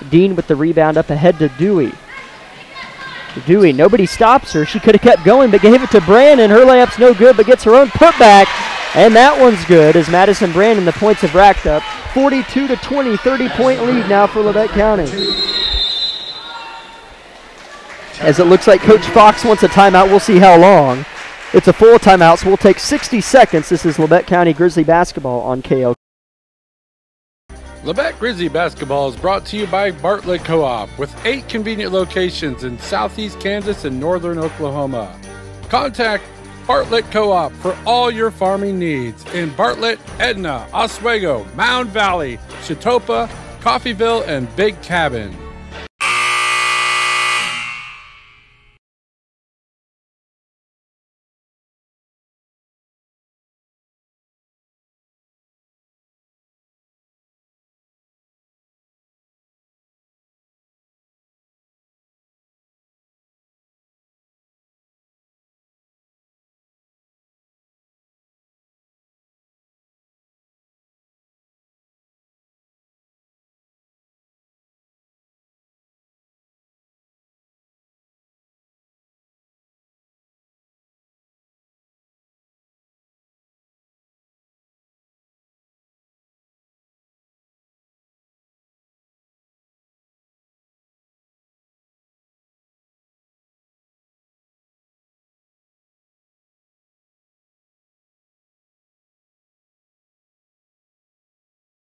Dean with the rebound up ahead to Dewey. Dewey, nobody stops her. She could have kept going, but gave it to Brannan. Her layup's no good, but gets her own putback, and that one's good as Madison Brannan, the points have racked up. 42-20, 30-point lead now for Labette County. As it looks like Coach Fox wants a timeout. We'll see how long. It's a full timeout, so we'll take 60 seconds. This is Labette County Grizzly basketball on KLKC. Labette Grizzly basketball is brought to you by Bartlett Co-op with 8 convenient locations in southeast Kansas and northern Oklahoma. Contact Bartlett Co-op for all your farming needs in Bartlett, Edna, Oswego, Mound Valley, Chitopa, Coffeyville, and Big Cabin.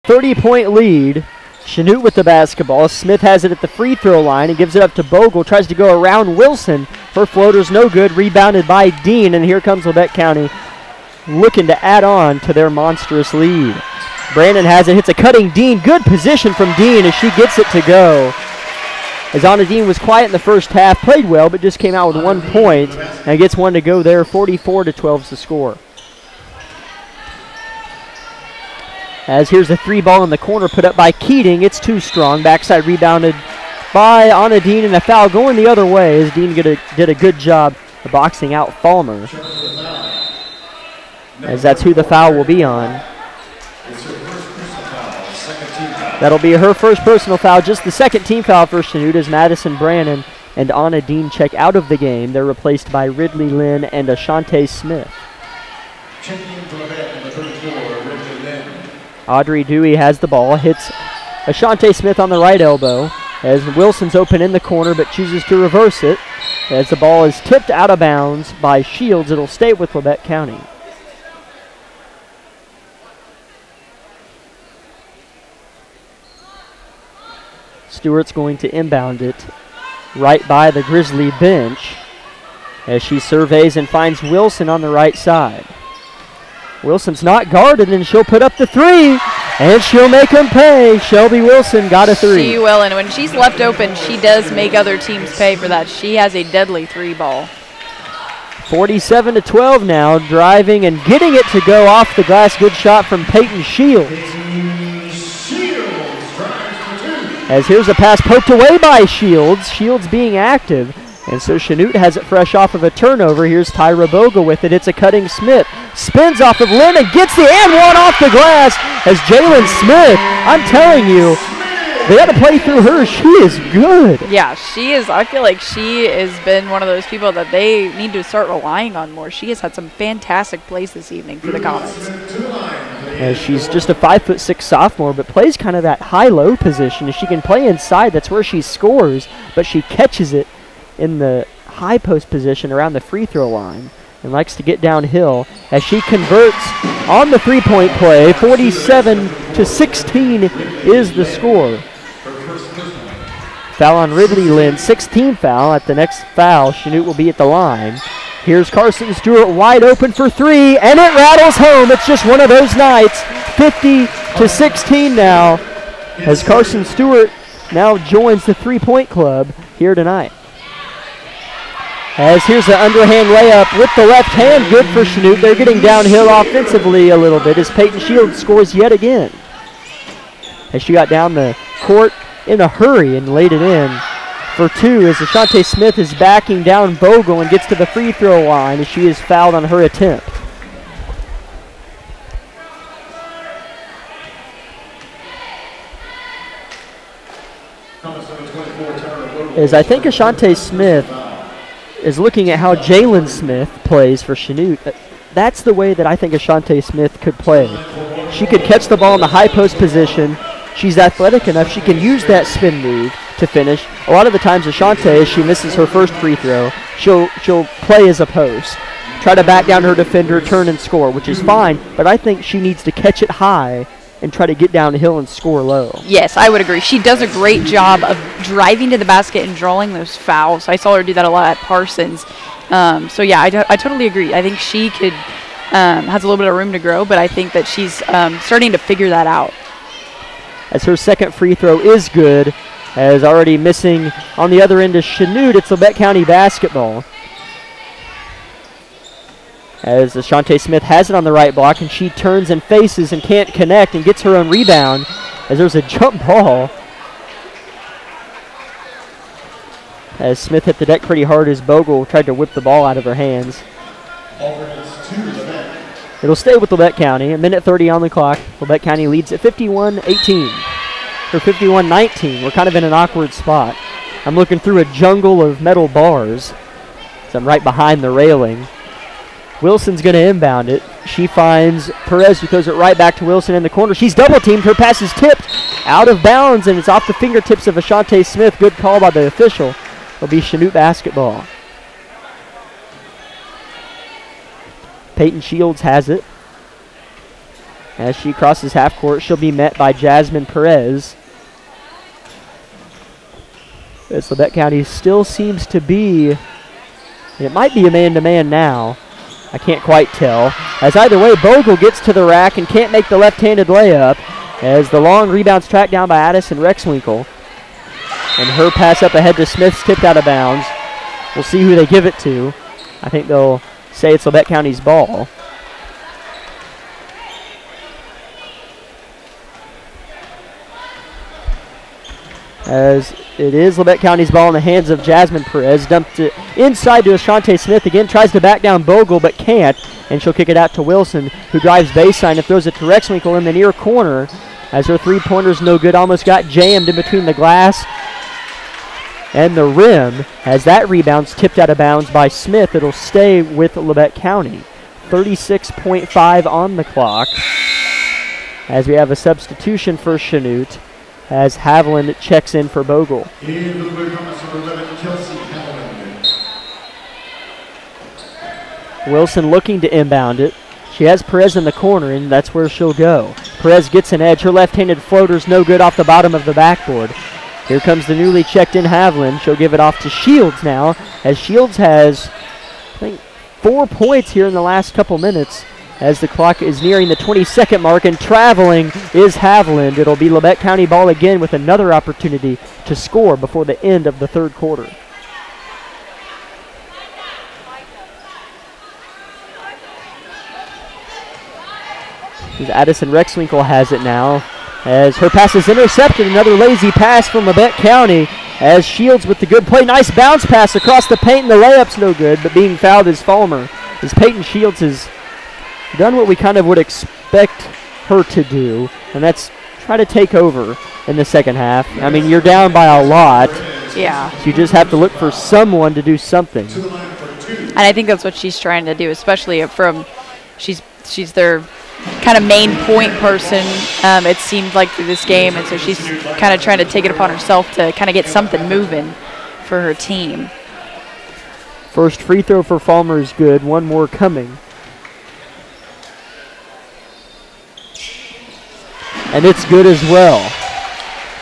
.30 lead. Chanute with the basketball. Smith has it at the free throw line and gives it up to Bogle. Tries to go around Wilson. Her floater's no good. Rebounded by Dean, and here comes Labette County looking to add on to their monstrous lead. Brannan has it. Hits a cutting Dean. Good position from Dean as she gets it to go. as Anna Dean was quiet in the first half, played well, but just came out with 1 point and gets one to go there. 44-12 is the score. As here's a 3 ball in the corner put up by Keating. It's too strong. Backside rebounded by Anna Dean, and a foul going the other way as Dean did a good job of boxing out Falmer. As that's who the foul will be on. That'll be her first personal foul, just the second team foul for Chanute as Madison Brannan and Anna Dean check out of the game. They're replaced by Ridley Lynn and Ashante Smith. Audrey Dewey has the ball, hits Ashante Smith on the right elbow as Wilson's open in the corner but chooses to reverse it. As the ball is tipped out of bounds by Shields, it'll stay with Labette County. Stewart's going to inbound it right by the Grizzly bench as she surveys and finds Wilson on the right side. Wilson's not guarded, and she'll put up the 3, and she'll make them pay. Shelby Wilson got a 3. She will, and when she's left open, she does make other teams pay for that. She has a deadly 3 ball. 47-12 now, driving and getting it to go off the glass. Good shot from Peyton Shields. As here's a pass poked away by Shields. Shields being active. And so Chanute has it fresh off of a turnover. Here's Tyra Bogle with it. It's a cutting Smith. Spins off of Lynn and gets the and one off the glass as Jalen Smith. I'm telling you, they got to play through her. She is good. Yeah, she is. I feel like she has been one of those people that they need to start relying on more. She has had some fantastic plays this evening for the Comets. As she's just a 5'6" sophomore, but plays kind of that high-low position. If she can play inside, that's where she scores, but she catches it in the high post position around the free throw line and likes to get downhill as she converts on the three-point play. 47-16 is the score. Foul on Ridley Lynn, 16 foul. At the next foul, Chanute will be at the line. Here's Carson Stewart wide open for 3, and it rattles home. It's just one of those nights. 50-16 now as Carson Stewart now joins the three-point club here tonight. As here's an underhand layup with the left hand, good for Chanute. They're getting downhill offensively a little bit as Peyton Shields scores yet again. As she got down the court in a hurry and laid it in for 2 as Ashante Smith is backing down Bogle and gets to the free throw line as she is fouled on her attempt. As I think Ashante Smith is looking at how Jalen Smith plays for Chanute. That's the way that I think Ashante Smith could play. She could catch the ball in the high post position. She's athletic enough. She can use that spin move to finish. A lot of the times Ashante, as she misses her first free throw, she'll play as a post, try to back down her defender, turn and score, which is fine, but I think she needs to catch it high and try to get downhill and score low. Yes, I would agree. She does a great job of driving to the basket and drawing those fouls. I saw her do that a lot at Parsons. So yeah, I totally agree. I think she could has a little bit of room to grow, but I think that she's starting to figure that out. As her second free throw is good, as already missing on the other end is Chanute. It's Labette County basketball. As Ashante Smith has it on the right block, and she turns and faces and can't connect and gets her own rebound as there's a jump ball. As Smith hit the deck pretty hard as Bogle tried to whip the ball out of her hands. It'll stay with Labette County. 1:30 on the clock. Labette County leads at 51-18. Or 51-19. We're kind of in an awkward spot. I'm looking through a jungle of metal bars. So I'm right behind the railing. Wilson's going to inbound it. She finds Perez, who throws it right back to Wilson in the corner. She's double-teamed. Her pass is tipped out of bounds, and it's off the fingertips of Ashante Smith. Good call by the official. It'll be Chanute basketball. Peyton Shields has it. As she crosses half court, she'll be met by Jasmine Perez. As Labette County still seems to be, it might be a man-to-man now. I can't quite tell. As either way, Bogle gets to the rack and can't make the left-handed layup as the long rebound's tracked down by Addison Rexwinkle. And her pass up ahead to Smith's tipped out of bounds. We'll see who they give it to. I think they'll say it's Labette County's ball. As it is Labette County's ball in the hands of Jasmine Perez. Dumped it inside to Ashante Smith. Again, tries to back down Bogle, but can't. And she'll kick it out to Wilson, who drives baseline and throws it to Rexwinkle in the near corner. As her three-pointer's no good, almost got jammed in between the glass and the rim. As that rebound's tipped out of bounds by Smith, it'll stay with Labette County. 36.5 on the clock. As we have a substitution for Chanute, as Haviland checks in for Bogle. Wilson looking to inbound it. She has Perez in the corner, and that's where she'll go. Perez gets an edge. Her left-handed floater's no good off the bottom of the backboard. Here comes the newly checked-in Haviland. She'll give it off to Shields now, as Shields has, I think, 4 points here in the last couple minutes, as the clock is nearing the 22nd mark, and traveling is Haviland. It'll be Labette County ball again with another opportunity to score before the end of the third quarter. Addison Rexwinkle has it now, as her pass is intercepted. Another lazy pass from Labette County, as Shields with the good play. Nice bounce pass across the paint, and the layup's no good, but being fouled is Falmer. As Peyton Shields has done what we kind of would expect her to do, and that's try to take over in the second half. I mean, you're down by a lot. Yeah. So you just have to look for someone to do something. And I think that's what she's trying to do, especially from she's their kind of main point person, it seemed like, through this game, and so she's kind of trying to take it upon herself to kind of get something moving for her team. First free throw for Falmer is good. One more coming. And it's good as well.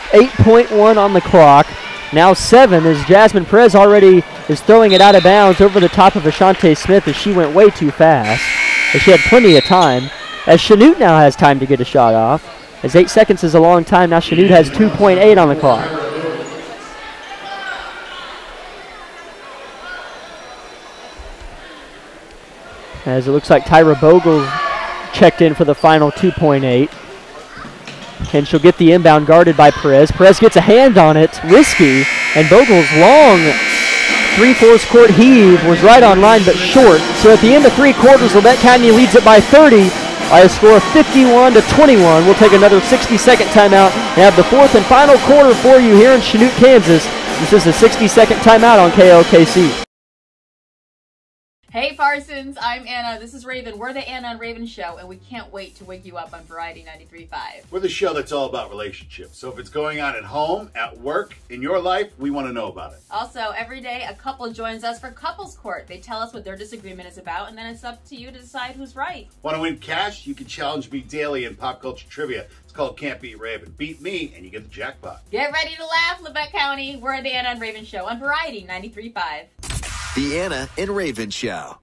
8.1 on the clock. Now 7 as Jasmine Perez already is throwing it out of bounds over the top of Ashante Smith, as she went way too fast. But she had plenty of time. As Chanute now has time to get a shot off. As 8 seconds is a long time, now Chanute has 2.8 on the clock. As it looks like Tyra Bogle checked in for the final 2.8. And she'll get the inbound guarded by Perez. Perez gets a hand on it, risky, and Bogle's long 3/4 court heave was right on line but short. So at the end of 3 quarters, Labette County leads it by 30 by a score of 51-21. We'll take another 60-second timeout and have the fourth and final quarter for you here in Chanute, Kansas. This is a 60-second timeout on KLKC. Hey Parsons, I'm Anna. This is Raven. We're the Anna and Raven Show, and we can't wait to wake you up on Variety 93.5. We're the show that's all about relationships. So if it's going on at home, at work, in your life, we want to know about it. Also, every day a couple joins us for Couples Court. They tell us what their disagreement is about, and then it's up to you to decide who's right. Want to win cash? You can challenge me daily in pop culture trivia. It's called Can't Beat Raven. Beat me, and you get the jackpot. Get ready to laugh, Labette County. We're the Anna and Raven Show on Variety 93.5. The Anna and Raven Show.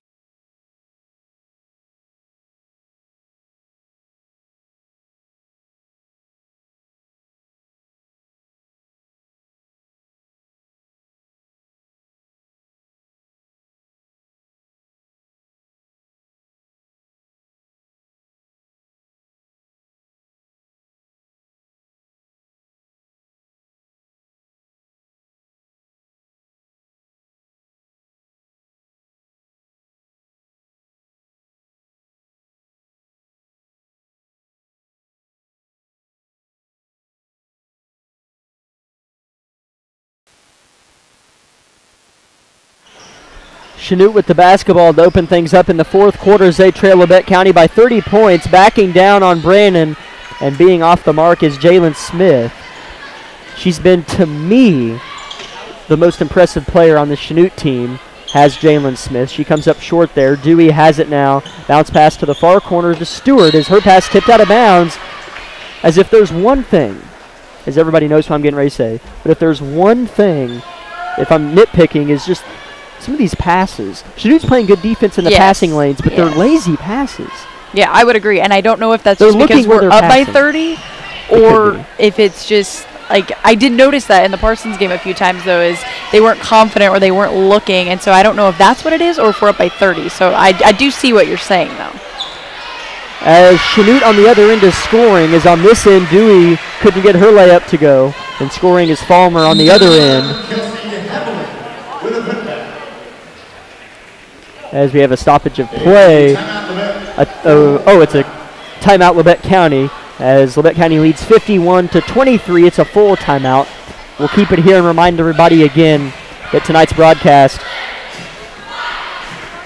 Chanute with the basketball to open things up in the fourth quarter as they trail Labette County by 30 points. Backing down on Brannan and being off the mark is Jalen Smith. She's been, to me, the most impressive player on the Chanute team, has Jalen Smith. She comes up short there. Dewey has it now. Bounce pass to the far corner to Stewart as her pass tipped out of bounds. As if there's one thing, as everybody knows what I'm getting ready to say, but if there's one thing, if I'm nitpicking, is just some of these passes. Chanute's playing good defense in the passing lanes, but they're lazy passes. Yeah, I would agree. And I don't know if that's just because we're up by 30 or if it's just like, I did notice that in the Parsons game a few times, though, is they weren't confident or they weren't looking. And so I don't know if that's what it is or if we're up by 30. So I do see what you're saying, though. As Chanute on the other end is scoring, as on this end, Dewey couldn't get her layup to go. And scoring is Falmer on the other end. As we have a stoppage of play. It's a timeout, Labette County. As Labette County leads 51-23. It's a full timeout. We'll keep it here and remind everybody again that tonight's broadcast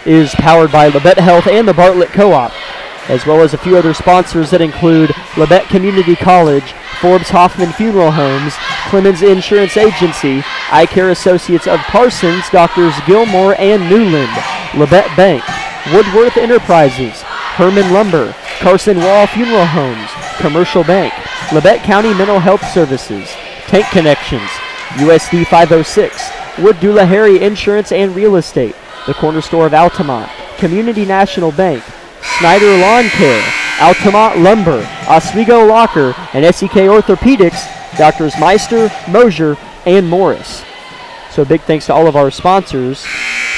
is powered by Labette Health and the Bartlett Co-op, as well as a few other sponsors that include Labette Community College, Forbes Hoffman Funeral Homes, Clemens Insurance Agency, Eye Care Associates of Parsons, Doctors Gilmore and Newland, Labette Bank, Woodworth Enterprises, Herman Lumber, Carson Wall Funeral Homes, Commercial Bank, Labette County Mental Health Services, Tank Connections, USD 506, Wood Doolahary Insurance and Real Estate, the Corner Store of Altamont, Community National Bank, Snyder Lawn Care, Altamont Lumber, Oswego Locker, and SEK Orthopedics, Doctors Meister, Mosier, and Morris. So big thanks to all of our sponsors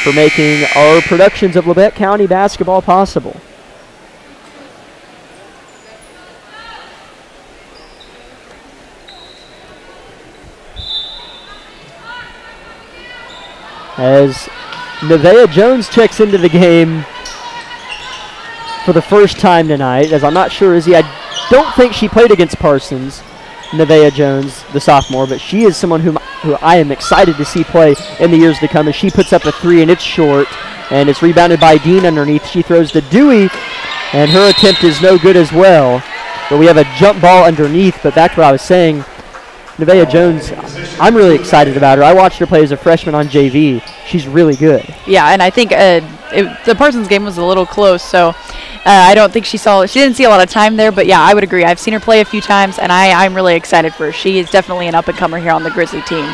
for making our productions of Labette County basketball possible. As Nevaeh Jones checks into the game for the first time tonight, as I'm not sure, I don't think she played against Parsons, Nevaeh Jones, the sophomore, but she is someone who I am excited to see play in the years to come, as she puts up a three and it's short, and it's rebounded by Dean underneath. She throws to Dewey, and her attempt is no good as well, but we have a jump ball underneath. But back to what I was saying, Nevaeh Jones, I'm really excited about her. I watched her play as a freshman on JV. She's really good. Yeah, and I think the Parsons game was a little close, so I don't think she didn't see a lot of time there, but yeah, I would agree. I've seen her play a few times, and I'm really excited for her. She is definitely an up-and-comer here on the Grizzly team.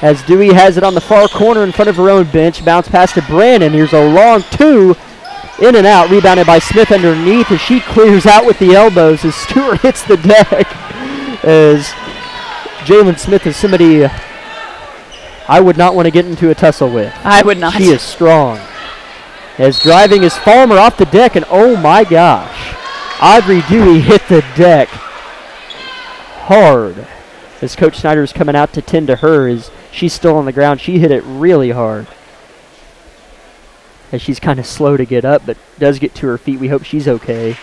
As Dewey has it on the far corner in front of her own bench, bounce pass to Brannan. Here's a long two, in and out, rebounded by Smith underneath as she clears out with the elbows as Stewart hits the deck. As Jalen Smith is somebody I would not want to get into a tussle with. I would not. She is strong. As driving is Falmer off the deck, and oh my gosh, Audrey Dewey hit the deck hard. As Coach Snyder is coming out to tend to her, as she's still on the ground, she hit it really hard. As she's kind of slow to get up, but does get to her feet. We hope she's okay.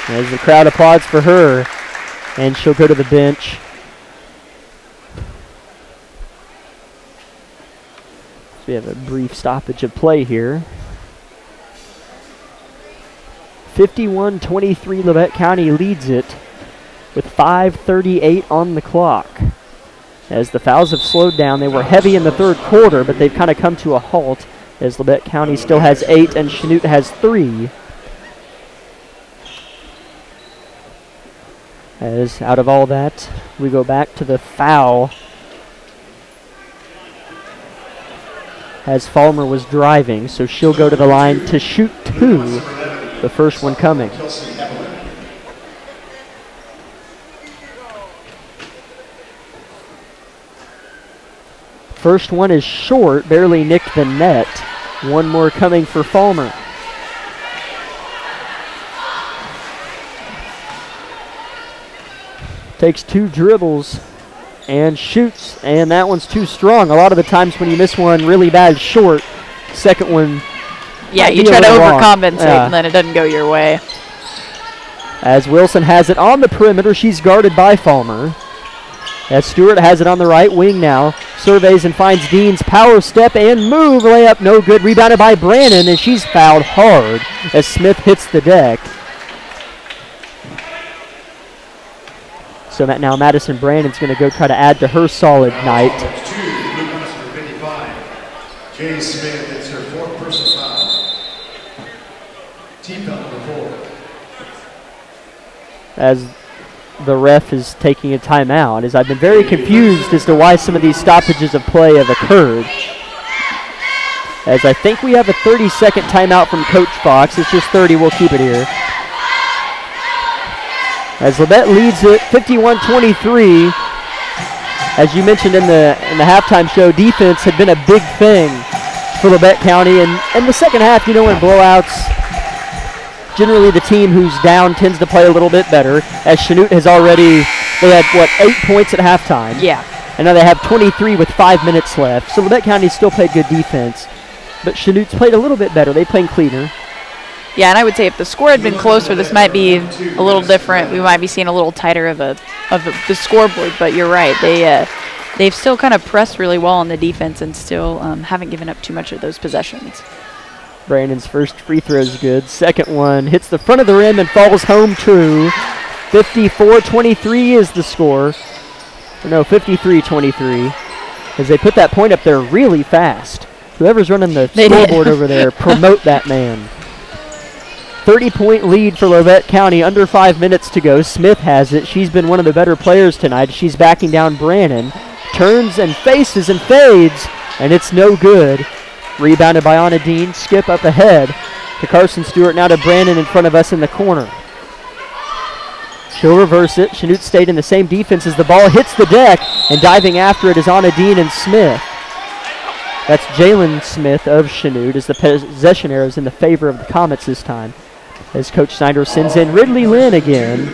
As the crowd applauds for her, and she'll go to the bench. So we have a brief stoppage of play here. 51-23, Labette County leads it with 5:38 on the clock. As the fouls have slowed down, they were heavy in the third quarter, but they've kind of come to a halt as Labette County still has 8 and Chanute has 3. As out of all that, we go back to the foul as Falmer was driving, so she'll go to the line to shoot 2, the first one coming. First one is short, barely nicked the net. One more coming for Falmer. Takes 2 dribbles and shoots, and that one's too strong. A lot of the times when you miss one really bad short, second one, yeah, you try to overcompensate and then it doesn't go your way. As Wilson has it on the perimeter, she's guarded by Falmer. As Stewart has it on the right wing now, surveys and finds Dean's power step and move, layup no good, rebounded by Brannan, and she's fouled hard as Smith hits the deck. So now Madison Brannan's going to go try to add to her solid night. Jay Smith, it's her 4th personal foul. Team foul number 4. As the ref is taking a timeout, as I've been very confused as to why some of these stoppages of play have occurred. As I think we have a 30-second timeout from Coach Fox. It's just 30, we'll keep it here. as Labette leads it 51-23. As you mentioned in the halftime show, defense had been a big thing for Labette County. And in the second half, you know, in blowouts, generally the team who's down tends to play a little bit better. As Chanute has already, they had, 8 points at halftime? Yeah. And now they have 23 with 5 minutes left. So Labette County still played good defense. But Chanute's played a little bit better. They played cleaner. Yeah, and I would say if the score had been closer, this might be a little different. We might be seeing a little tighter of the scoreboard. But you're right, they've still kind of pressed really well on the defense and still haven't given up too much of those possessions. Brandon's first free throw is good. Second one hits the front of the rim and falls home true. 54-23 is the score. Or no, 53-23. As they put that point up there really fast. Whoever's running the scoreboard over there, promote that man. 30-point lead for Labette County, under 5 minutes to go. Smith has it. She's been one of the better players tonight. She's backing down Brannan. Turns and faces and fades, and it's no good. Rebounded by Anna Dean. Skip up ahead to Carson Stewart. Now to Brannan in front of us in the corner. She'll reverse it. Chanute stayed in the same defense as the ball hits the deck, and diving after it is Anna Dean and Smith. That's Jalen Smith of Chanute as the possession arrow is in the favor of the Comets this time. As Coach Snyder sends in Ridley Lynn again,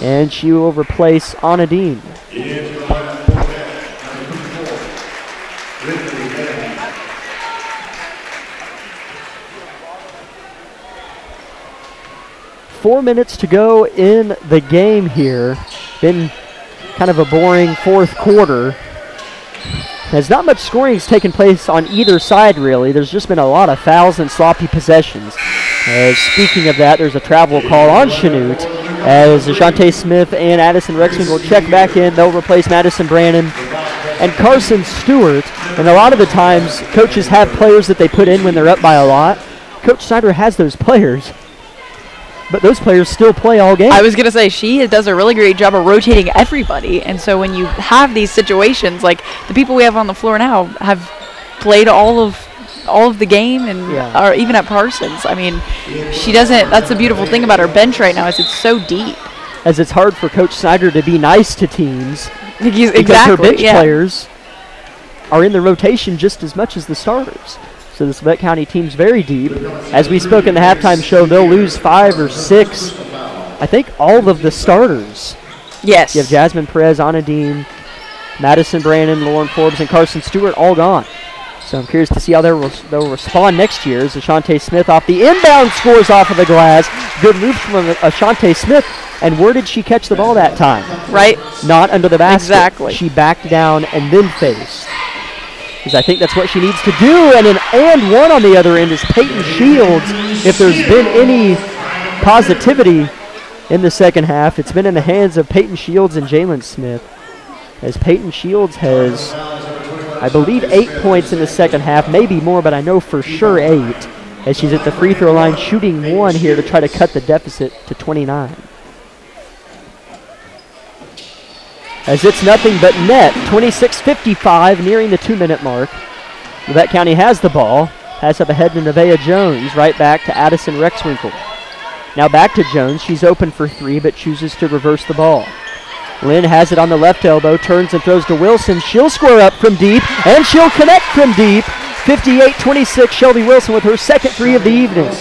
and she will replace Anna Dean. Four minutes to go in the game here. Been kind of a boring fourth quarter. As not much scoring has taken place on either side, really. There's just been a lot of fouls and sloppy possessions. Speaking of that, there's a travel call on Chanute as Ashante Smith and Addison Rexman will check back in. They'll replace Madison Brannan and Carson Stewart. And a lot of the times, coaches have players that they put in when they're up by a lot. Coach Snyder has those players, but those players still play all game. I was going to say, she does a really great job of rotating everybody. And so when you have these situations, like the people we have on the floor now have played all of the game and or even at Parsons. I mean, she doesn't, that's the beautiful thing about her bench right now is it's so deep. As it's hard for Coach Snyder to be nice to teams because her bench players are in the rotation just as much as the starters. So this Labette County team's very deep. As we spoke in the halftime show, they'll lose 5 or 6. I think all of the starters. Yes. You have Jasmine Perez, Anna Dean, Madison Brannan, Lauren Forbes, and Carson Stewart all gone. So I'm curious to see how they'll respond next year as Ashante Smith off the inbound scores off of the glass. Good move from Ashante Smith. And where did she catch the ball that time? Right. Not under the basket. Exactly. She backed down and then faced. Because I think that's what she needs to do. And an and one on the other end is Peyton Shields. If there's been any positivity in the second half, it's been in the hands of Peyton Shields and Jalen Smith. As Peyton Shields has, I believe, 8 points in the second half, maybe more, but I know for sure 8. As she's at the free throw line shooting 1 here to try to cut the deficit to 29. As it's nothing but net, 26:55, nearing the 2-minute mark. Labette County has the ball. Pass up ahead to Nevaeh Jones, right back to Addison Rexwinkle. Now back to Jones. She's open for 3, but chooses to reverse the ball. Lynn has it on the left elbow, turns and throws to Wilson. She'll square up from deep, and she'll connect from deep. 58-26, Shelby Wilson with her second 3 of the evening.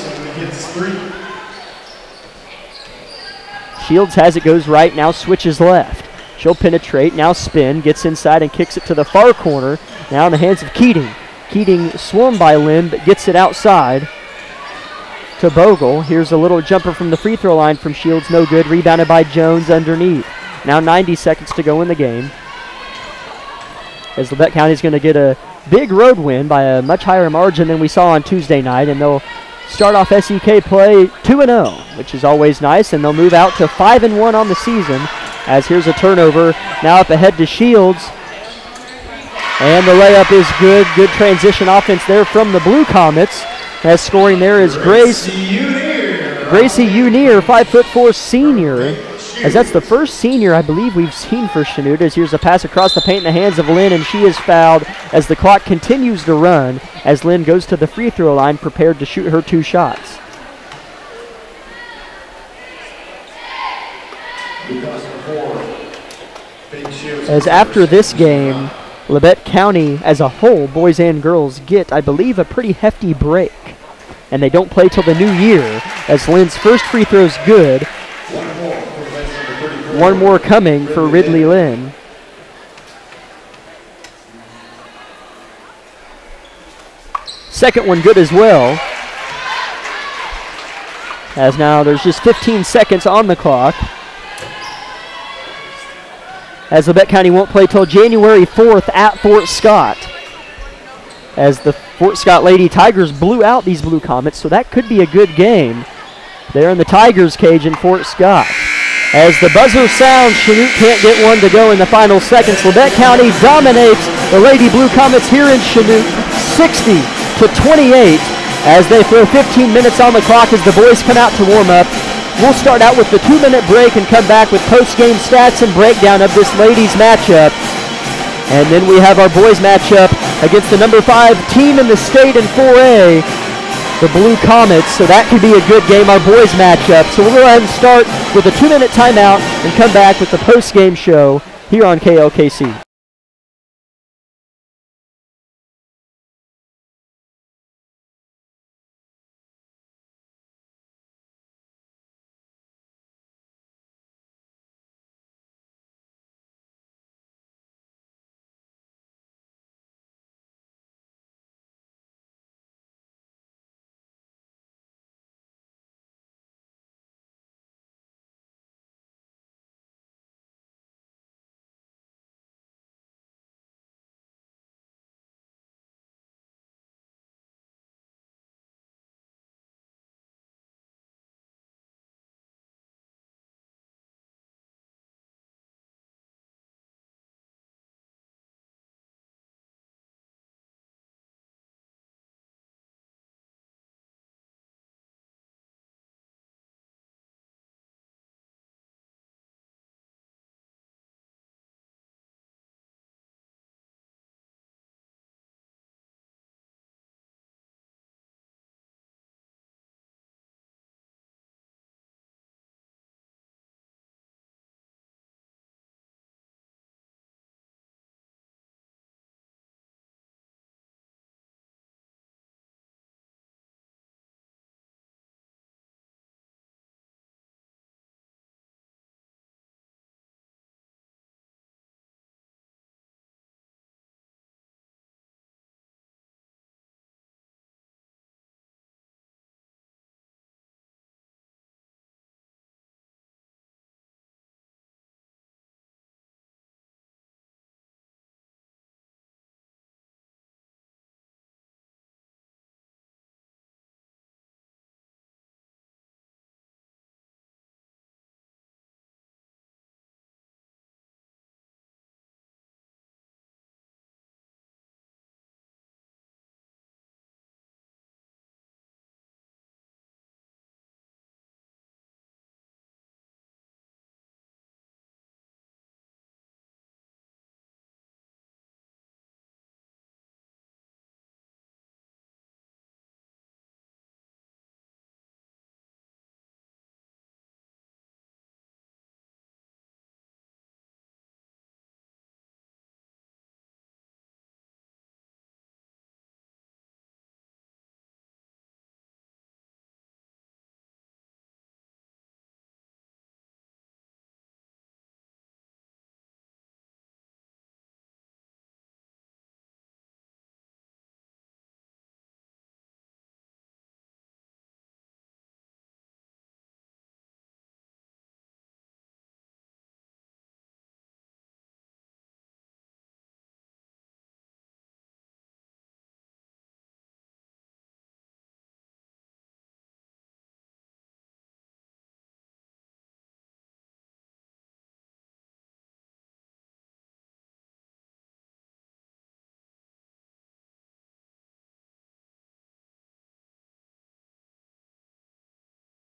Shields has it, goes right, now switches left. She'll penetrate, now spin, gets inside and kicks it to the far corner. Now in the hands of Keating. Keating swung by Lynn, but gets it outside to Bogle. Here's a little jumper from the free throw line from Shields, no good. Rebounded by Jones underneath. Now 90 seconds to go in the game. As Labette County's going to get a big road win by a much higher margin than we saw on Tuesday night, and they'll start off SEK play 2-0, which is always nice, and they'll move out to 5-1 on the season. As here's a turnover, now up ahead to Shields. And the layup is good. Good transition offense there from the Blue Comets. As scoring there is Gracie Unier, 5'4" senior. As that's the first senior I believe we've seen for Chanute. As here's a pass across the paint in the hands of Lynn, and she is fouled as the clock continues to run. As Lynn goes to the free throw line, prepared to shoot her 2 shots. as after this game, Labette County as a whole, boys and girls, get, I believe, a pretty hefty break. And they don't play till the new year, as Lynn's first free throw's good. One more coming for Ridley Lynn. Second one good as well. As now there's just 15 seconds on the clock. As Labette County won't play till January 4th at Fort Scott. As the Fort Scott Lady Tigers blew out these Blue Comets, so that could be a good game. They're in the Tigers' cage in Fort Scott. As the buzzer sounds, Chanute can't get one to go in the final seconds. Labette County dominates the Lady Blue Comets here in Chanute, 60-28, as they throw 15 minutes on the clock as the boys come out to warm up. We'll start out with the 2-minute break and come back with post-game stats and breakdown of this ladies matchup. And then we have our boys matchup against the number 5 team in the state in 4A, the Blue Comets. So that could be a good game, our boys matchup. So we'll go ahead and start with a 2-minute timeout and come back with the post-game show here on KLKC.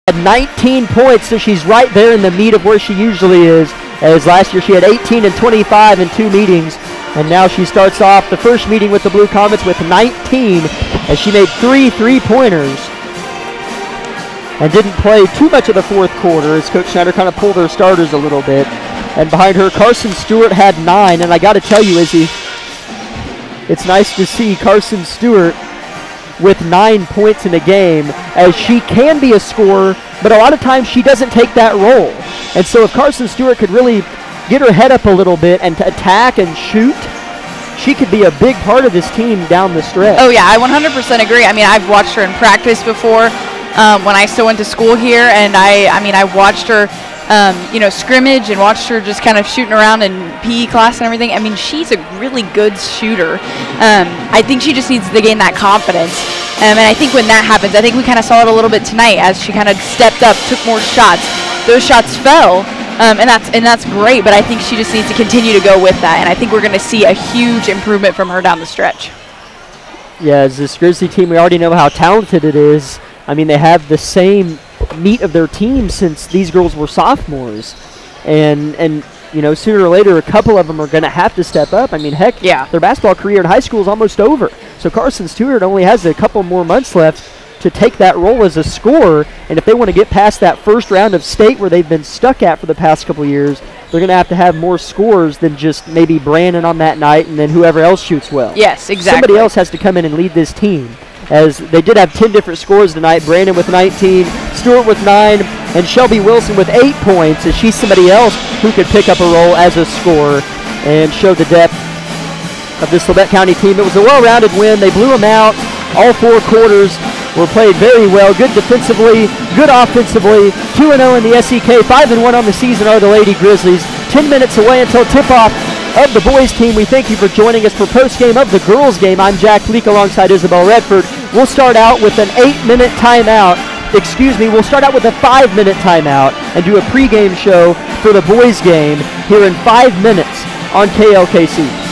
Had 19 points, so she's right there in the meat of where she usually is, as last year she had 18 and 25 in 2 meetings, and now she starts off the first meeting with the Blue Comets with 19, as she made 3 3-pointers and didn't play too much of the fourth quarter as Coach Schneider kind of pulled her starters a little bit. And behind her, Carson Stewart had 9. And I got to tell you, Izzy, it's nice to see Carson Stewart with 9 points in a game, as she can be a scorer, but a lot of times she doesn't take that role. And so if Carson Stewart could really get her head up a little bit and to attack and shoot, she could be a big part of this team down the stretch. Oh, yeah, I 100% agree. I mean, I've watched her in practice before when I still went to school here, and I watched her scrimmage and watched her just kind of shooting around in PE class and everything. I mean, she's a really good shooter. I think she just needs to gain that confidence. And I think when that happens, I think we kind of saw it a little bit tonight as she kind of stepped up, took more shots. Those shots fell, and that's great, but I think she just needs to continue to go with that. And I think we're going to see a huge improvement from her down the stretch. Yeah, as this Grizzly team, we already know how talented it is. I mean, they have the same meat of their team since these girls were sophomores, and sooner or later a couple of them are going to have to step up. I mean, heck, yeah, their basketball career in high school is almost over, so Carson Stewart only has a couple more months left to take that role as a scorer, and if they want to get past that first round of state where they've been stuck at for the past couple years, they're going to have more scores than just maybe Brannan on that night and then whoever else shoots well. Yes, exactly. Somebody else has to come in and lead this team, as they did have 10 different scores tonight. Brannan with 19, Stewart with 9, and Shelby Wilson with 8 points, as she's somebody else who could pick up a role as a scorer and show the depth of this Labette County team. It was a well-rounded win. They blew them out. All 4 quarters were played very well. Good defensively, good offensively. 2-0 in the SEK, 5-1 on the season are the Lady Grizzlies. 10 minutes away until tip-off of the boys team. We thank you for joining us for post-game of the girls game. I'm Jack Leake alongside Isabel Redford. We'll start out with an 8-minute timeout. We'll start out with a 5-minute timeout and do a pregame show for the boys game here in 5 minutes on KLKC.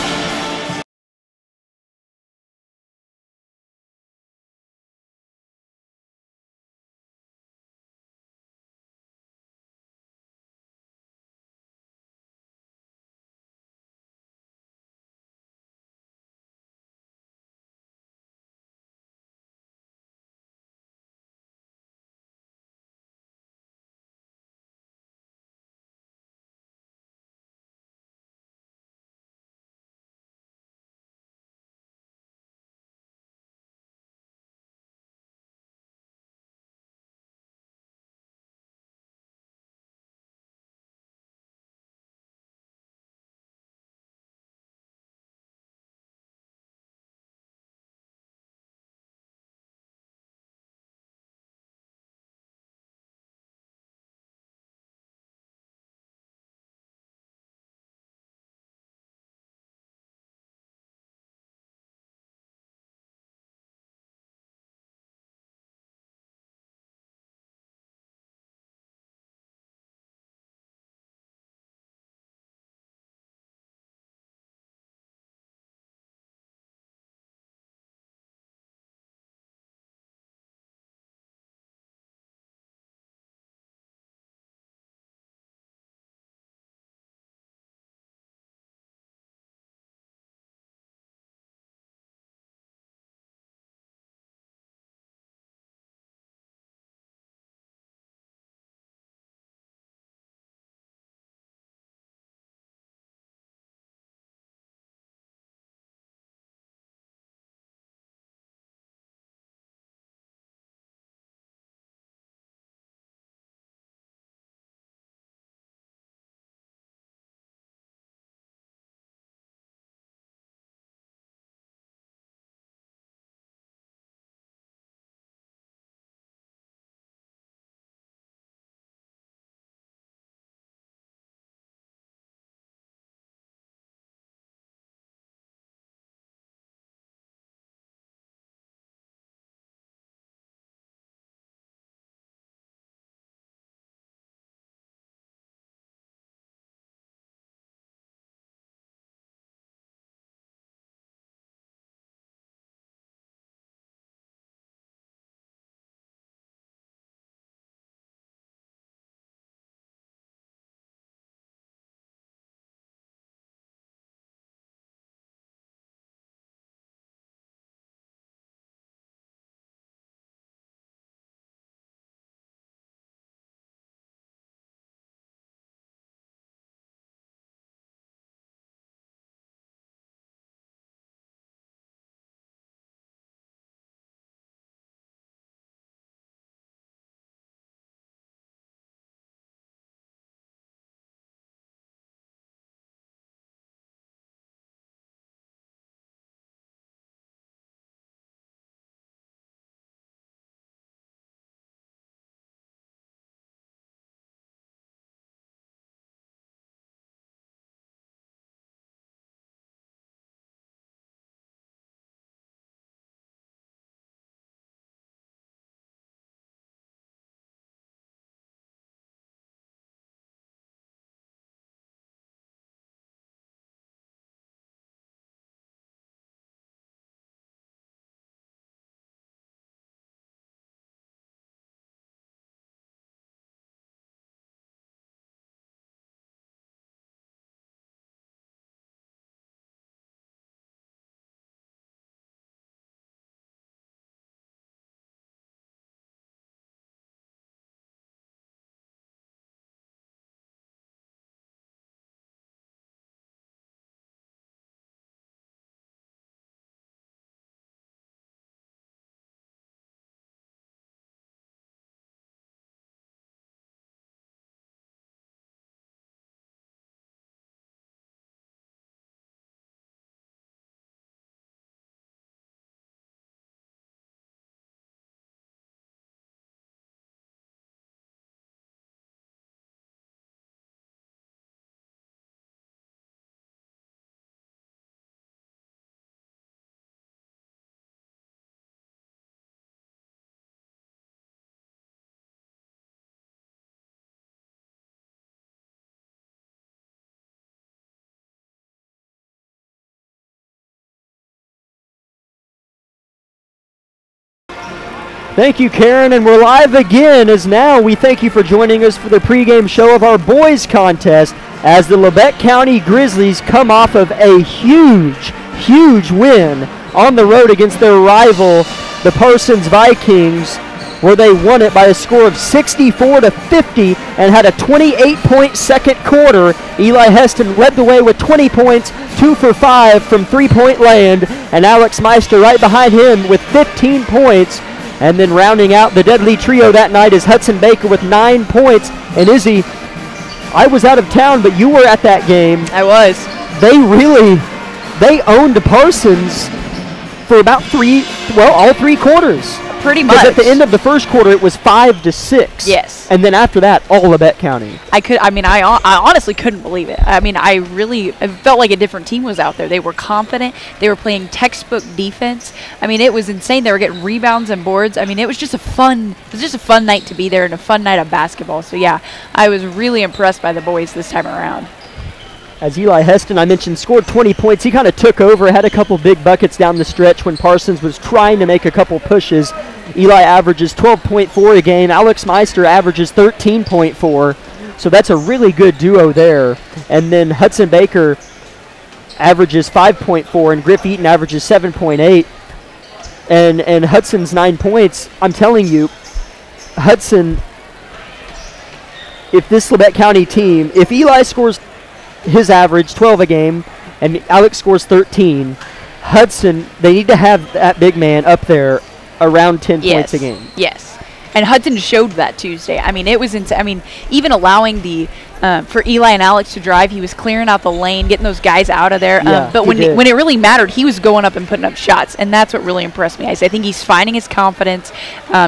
Thank you, Karen, and we're live again as now we thank you for joining us for the pregame show of our boys contest as the Labette County Grizzlies come off of a huge win on the road against their rival, the Parsons Vikings, where they won it by a score of 64-50 and had a 28-point second quarter. Eli Heston led the way with 20 points, 2 for 5 from three-point land, and Alex Meister right behind him with 15 points. And then rounding out the deadly trio that night is Hudson Baker with 9 points. And Izzy, I was out of town, but you were at that game. I was. They owned Parsons for about all three quarters. Pretty much. Because at the end of the first quarter, it was 5-6. Yes. And then after that, all Labette County. I honestly couldn't believe it. I felt like a different team was out there. They were confident. They were playing textbook defense. It was insane. They were getting rebounds and boards. It was just a fun night to be there and a fun night of basketball. So yeah, I was really impressed by the boys this time around. As Eli Heston, I mentioned, scored 20 points. He kind of took over, had a couple big buckets down the stretch when Parsons was trying to make a couple pushes. Eli averages 12.4 a game. Alex Meister averages 13.4. So that's a really good duo there. And then Hudson Baker averages 5.4, and Griff Eaton averages 7.8. And Hudson's 9 points, I'm telling you, Hudson, if this Labette County team, if Eli scores his average 12 a game and Alex scores 13, Hudson, they need to have that big man up there around 10 points a game. Yes. And Hudson showed that Tuesday. It was even allowing for Eli and Alex to drive, he was clearing out the lane, getting those guys out of there. But when it really mattered, he was going up and putting up shots, and that's what really impressed me. I think he's finding his confidence.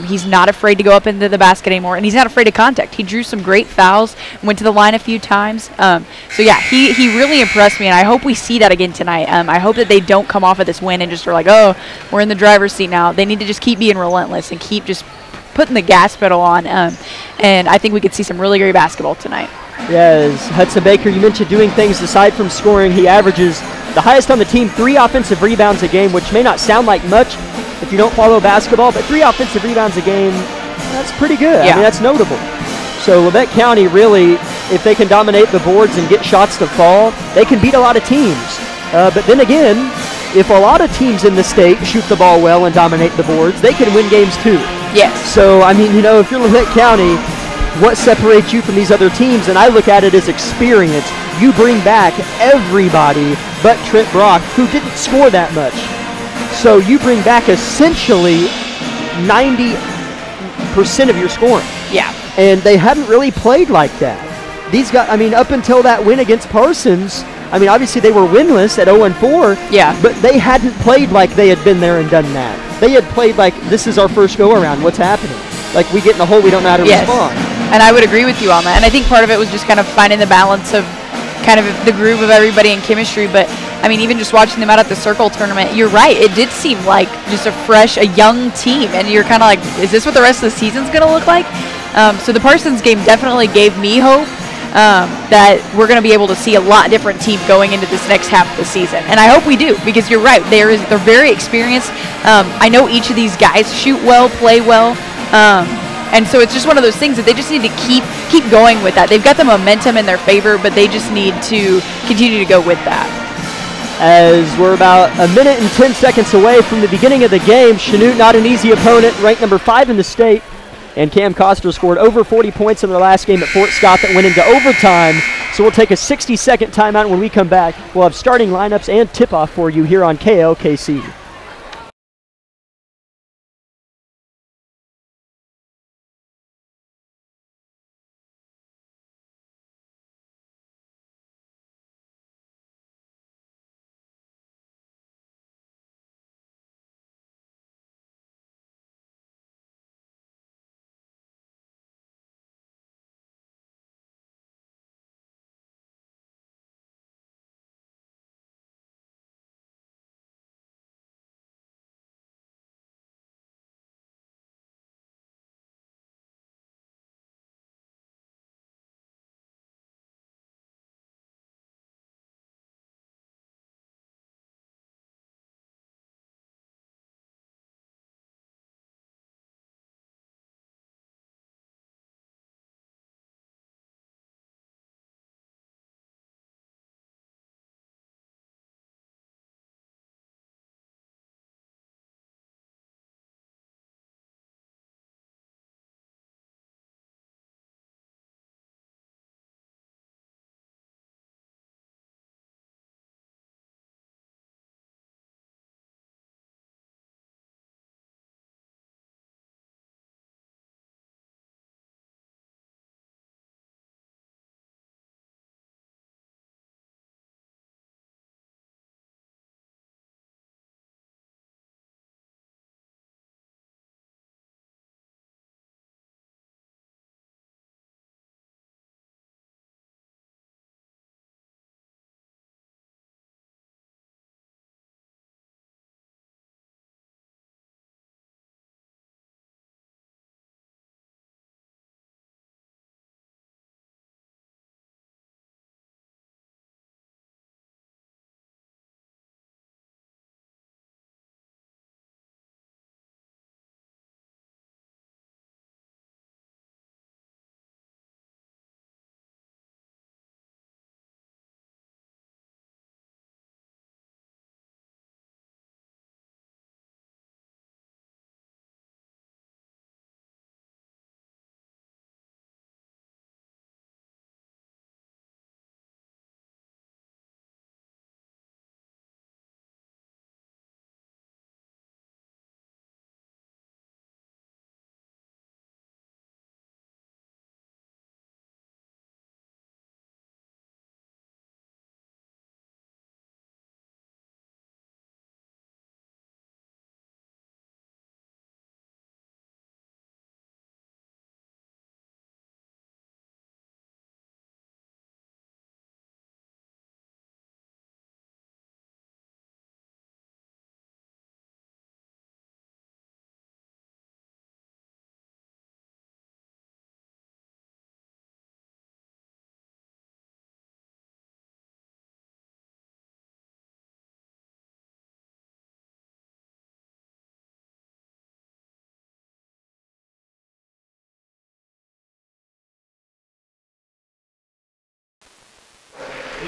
He's not afraid to go up into the basket anymore, and he's not afraid of contact. He drew some great fouls, went to the line a few times. So yeah, he really impressed me, and I hope we see that again tonight. I hope that they don't come off of this win and just are like, oh, we're in the driver's seat now. They need to just keep being relentless and keep just putting the gas pedal on, and I think we could see some really great basketball tonight. Yes, Hudson Baker, you mentioned doing things aside from scoring. He averages the highest on the team, 3 offensive rebounds a game, which may not sound like much if you don't follow basketball, but 3 offensive rebounds a game, that's pretty good. Yeah. That's notable. So Labette County really, if they can dominate the boards and get shots to fall, they can beat a lot of teams. But then again, if a lot of teams in the state shoot the ball well and dominate the boards, they can win games too. Yes. So, if you're Labette County, what separates you from these other teams? And I look at it as experience. You bring back everybody but Trent Brock, who didn't score that much. So you bring back essentially 90% of your scoring. Yeah. And they hadn't really played like that. These guys, up until that win against Parsons, obviously they were winless at 0-4. Yeah. But they hadn't played like they had been there and done that. They had played like, this is our first go-around. What's happening? Like, we get in the hole, we don't know how to respond. And I would agree with you on that. And I think part of it was just kind of finding the balance of kind of the groove of everybody in chemistry. But, even just watching them out at the Circle tournament, you're right. It did seem like just a young team. And you're kind of like, is this what the rest of the season's going to look like? So the Parsons game definitely gave me hope that we're going to be able to see a lot different team going into this next half of the season. And I hope we do, because you're right. They're very experienced. I know each of these guys shoot well, play well. And so it's just one of those things that they just need to keep going with that. They've got the momentum in their favor, but they just need to continue to go with that. As we're about a minute and 10 seconds away from the beginning of the game, Chanute, not an easy opponent, ranked number 5 in the state. And Cam Koster scored over 40 points in their last game at Fort Scott that went into overtime. So we'll take a 60-second timeout. When we come back, we'll have starting lineups and tip-off for you here on KLKC.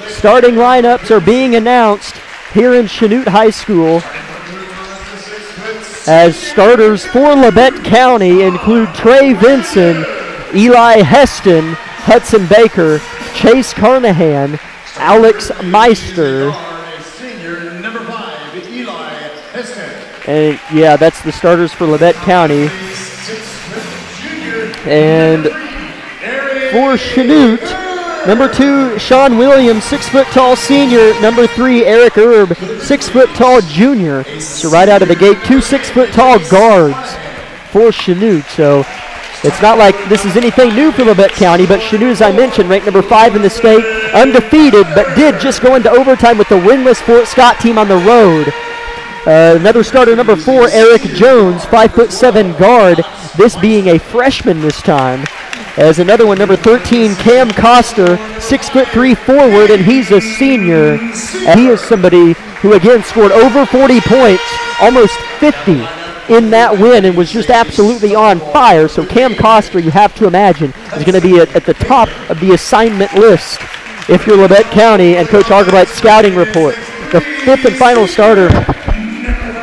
starting lineups are being announced here in Chanute High School. As starters for Labette County include Trey Vinson, Eli Heston, Hudson Baker, Chase Carnahan, Alex Meister. And yeah, that's the starters for Labette County. And for Chanute, number 2, Sean Williams, 6-foot-tall senior. Number 3, Eric Erb, 6-foot-tall junior. So right out of the gate, 2 6-foot-tall guards for Chanute. So it's not like this is anything new for Labette County, but Chanute, as I mentioned, ranked number 5 in the state, undefeated, but did just go into overtime with the winless Fort Scott team on the road. Another starter, number 4, Eric Jones, 5'7" guard, this being a freshman this time. As another one, number 13, Cam Koster, 6'3" forward, and he's a senior. And he is somebody who, again, scored over 40 points, almost 50 in that win, and was just absolutely on fire. So Cam Koster, you have to imagine, is going to be at the top of the assignment list if you're Labette County and Coach Argalight's scouting report. The 5th and final starter,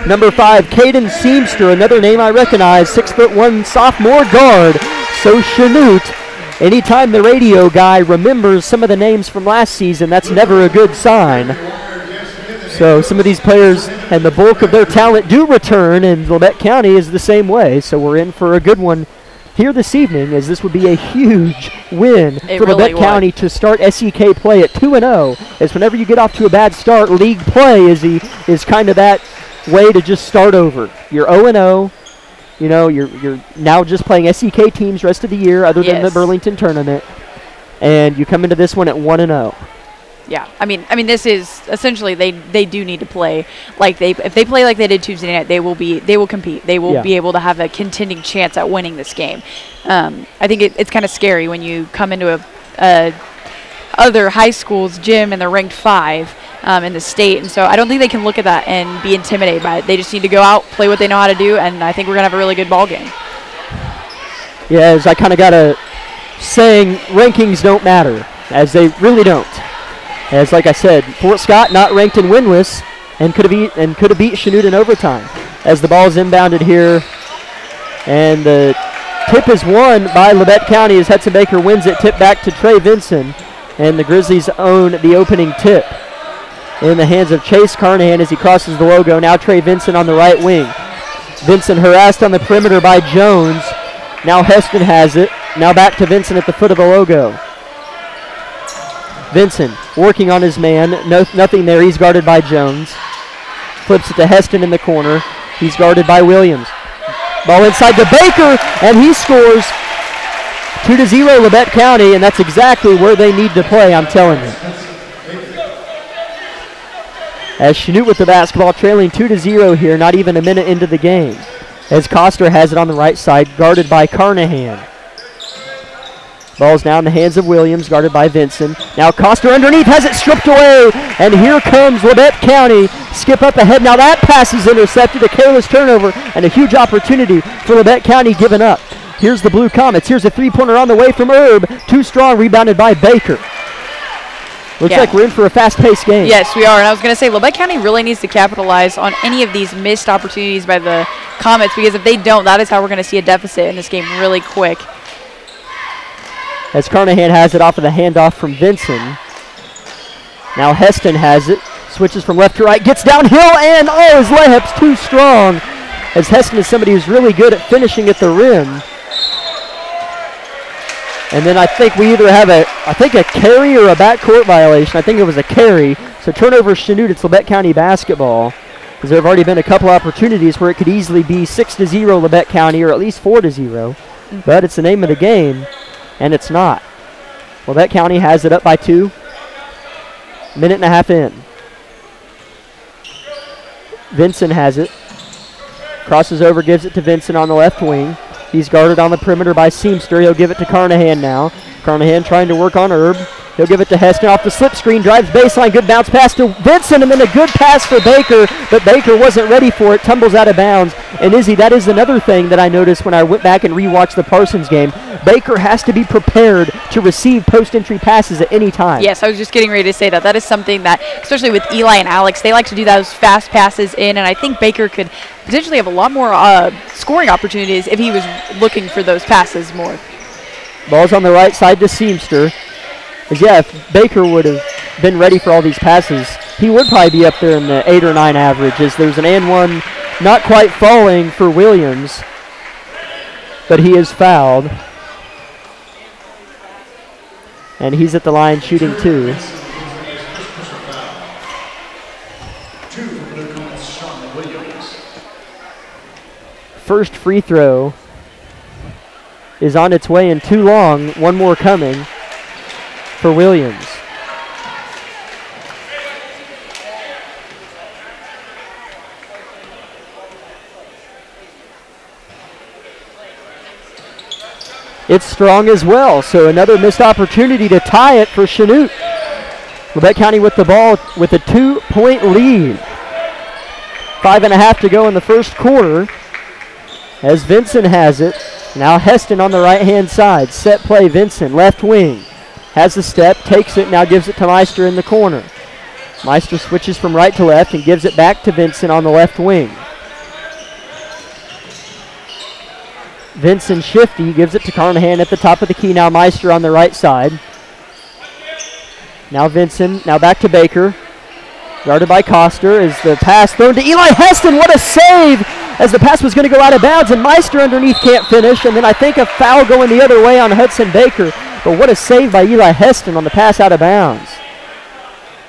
number 5, Caden Seamster, another name I recognize, 6'1" sophomore guard. So Chanute, anytime the radio guy remembers some of the names from last season, that's never a good sign. So some of these players and the bulk of their talent do return, and Labette County is the same way. So we're in for a good one here this evening, as this would be a huge win for Labette County to start SEK play at 2-0. As whenever you get off to a bad start, league play is kind of that way to just start over. You're 0-0. You know, you're now just playing SEK teams rest of the year, other than the Burlington tournament, and you come into this one at 1-0. Yeah, I mean, this is essentially they do need to play like if they play like they did Tuesday night, they will compete. They will be able to have a contending chance at winning this game. I think it's kind of scary when you come into a other high school's gym and they're ranked 5. In the state, and so I don't think they can look at that and be intimidated by it. They just need to go out, play what they know how to do, and I think we're going to have a really good ball game. Yeah, as I kind of got a saying, rankings don't matter, as they really don't. As like I said, Fort Scott not ranked in winless and could have beat Chanute in overtime. As the ball is inbounded here, and the tip is won by Labette County as Hudson Baker wins it, tip back to Trey Vinson, and the Grizzlies own the opening tip in the hands of Chase Carnahan as he crosses the logo. Now Trey Vinson on the right wing. Vinson harassed on the perimeter by Jones. Now Heston has it. Now back to Vinson at the foot of the logo. Vinson working on his man. Nothing there. He's guarded by Jones. Flips it to Heston in the corner. He's guarded by Williams. Ball inside to Baker, and he scores. 2-0 Labette County, and that's exactly where they need to play, I'm telling you. As Chanute with the basketball, trailing 2-0 here, not even a minute into the game. As Koster has it on the right side, guarded by Carnahan. Ball's now in the hands of Williams, guarded by Vinson. Now Koster underneath, has it stripped away, and here comes Labette County. Skip up ahead, now that pass is intercepted, a careless turnover, and a huge opportunity for Labette County given up. Here's the Blue Comets, here's a three-pointer on the way from Erb, too strong, rebounded by Baker. Looks like we're in for a fast-paced game. Yes, we are. And I was going to say, Labette County really needs to capitalize on any of these missed opportunities by the Comets, because if they don't, that is how we're going to see a deficit in this game really quick. As Carnahan has it off of the handoff from Vinson. Now Heston has it. Switches from left to right. Gets downhill, and his layup's too strong. As Heston is somebody who's really good at finishing at the rim. And then I think we either have a carry or a backcourt violation. I think it was a carry. So turnover Chanute, it's Labette County basketball. Because there have already been a couple opportunities where it could easily be 6-0 Labette County, or at least 4-0. But it's the name of the game, and it's not. Labette County has it up by 2. Minute and a half in. Vinson has it. Crosses over, gives it to Vinson on the left wing. He's guarded on the perimeter by Seamster. He'll give it to Carnahan now. Carnahan trying to work on Erb. He'll give it to Heston off the slip screen, drives baseline, good bounce pass to Vincent, and then a good pass for Baker, but Baker wasn't ready for it, tumbles out of bounds. And Izzy, that is another thing that I noticed when I went back and rewatched the Parsons game. Baker has to be prepared to receive post-entry passes at any time. Yes, I was just getting ready to say that. That is something that, especially with Eli and Alex, they like to do those fast passes in, and I think Baker could potentially have a lot more scoring opportunities if he was looking for those passes more. Ball's on the right side to Seamster. If Baker would have been ready for all these passes, he would probably be up there in the 8 or 9 averages. There's an and one not quite falling for Williams, but he is fouled. And he's at the line shooting 2. First free throw is on its way and too long. One more coming for Williams. It's strong as well, so another missed opportunity to tie it for Chanute. Labette County with the ball with a 2-point lead. 5.5 to go in the first quarter as Vincent has it. Now Heston on the right-hand side. Set play, Vincent, left wing. Has the step, takes it, now gives it to Meister in the corner. Meister switches from right to left and gives it back to Vincent on the left wing. Vincent shifty, gives it to Carnahan at the top of the key. Now Meister on the right side. Now Vincent, now back to Baker. Guarded by Koster as the pass thrown to Eli Heston. What a save as the pass was going to go out of bounds and Meister underneath can't finish. And then I think a foul going the other way on Hudson Baker. But what a save by Eli Heston on the pass out of bounds.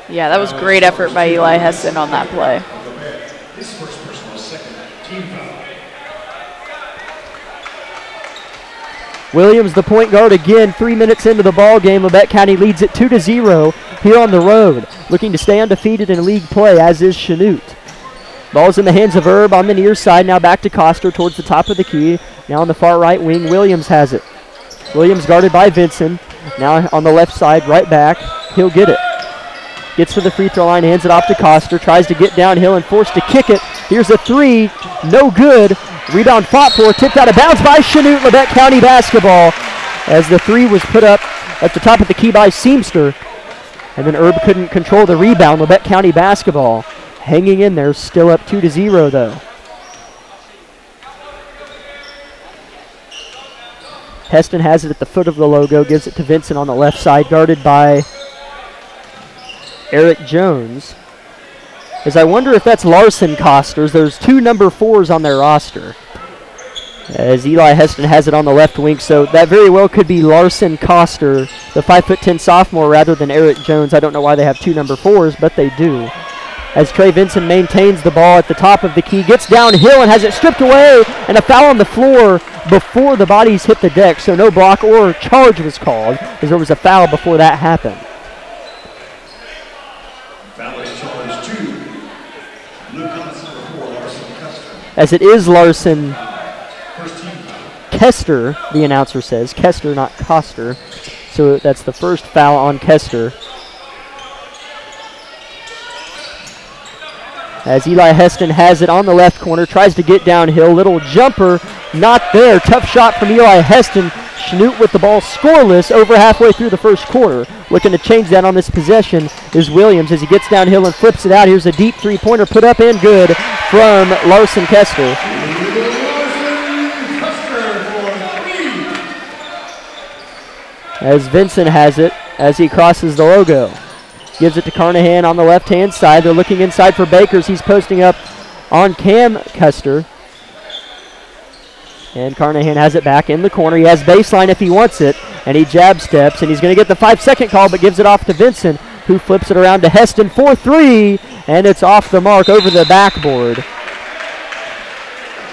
Yeah, that was great effort by Eli Heston on that play. His first personal second team foul. Williams, the point guard again, 3 minutes into the ball game. Labette County leads it 2-0 here on the road. Looking to stay undefeated in league play, as is Chanute. Ball's in the hands of Erb on the near side. Now back to Koster towards the top of the key. Now on the far right wing, Williams has it. Williams guarded by Vincent. Now on the left side, right back. He'll get it. Gets to the free throw line, hands it off to Koster. Tries to get downhill and forced to kick it. Here's a three. No good. Rebound fought for, tipped out of bounds by Chanute. Labette County basketball as the three was put up at the top of the key by Seamster. And then Erb couldn't control the rebound. Labette County basketball hanging in there, still up 2-0 though. Heston has it at the foot of the logo, gives it to Vincent on the left side, guarded by Eric Jones. As I wonder if that's Larson Costers. There's 2 number 4s on their roster. As Eli Heston has it on the left wing, so that very well could be Larson Koster, the 5'10" sophomore, rather than Eric Jones. I don't know why they have 2 number 4s, but they do. As Trey Vincent maintains the ball at the top of the key, gets downhill and has it stripped away, and a foul on the floor before the bodies hit the deck, so no block or charge was called, as there was a foul before that happened. Foul is charged to blue comments number 4, Larson Koster. As it is Larson First team foul. Kester, the announcer says. Kester, not Koster. So that's the first foul on Kester. As Eli Heston has it on the left corner, tries to get downhill. Little jumper, not there. Tough shot from Eli Heston. Chanute with the ball scoreless over halfway through the first quarter. Looking to change that on this possession is Williams as he gets downhill and flips it out. Here's a deep three-pointer put up and good from Larson Kester. As Vincent has it as he crosses the logo. Gives it to Carnahan on the left-hand side. They're looking inside for Bakers. He's posting up on Cam Koster. And Carnahan has it back in the corner. He has baseline if he wants it. And he jab steps. And he's going to get the 5-second call, but gives it off to Vincent, who flips it around to Heston for 3. And it's off the mark over the backboard.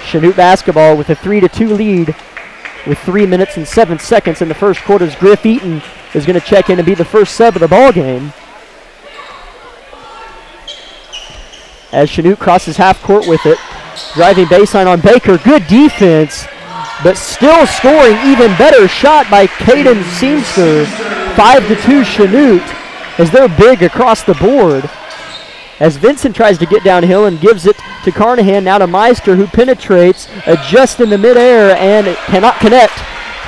Chanute basketball with a 3-2 lead with 3 minutes and 7 seconds in the first quarter. Griff Eaton is going to check in and be the first sub of the ball game. As Chanute crosses half court with it. Driving baseline on Baker. Good defense, but still scoring. Even better shot by Caden Seamster 5-2 Chanute as they're big across the board. As Vincent tries to get downhill and gives it to Carnahan, now to Meister, who penetrates, adjusts in the midair, and cannot connect.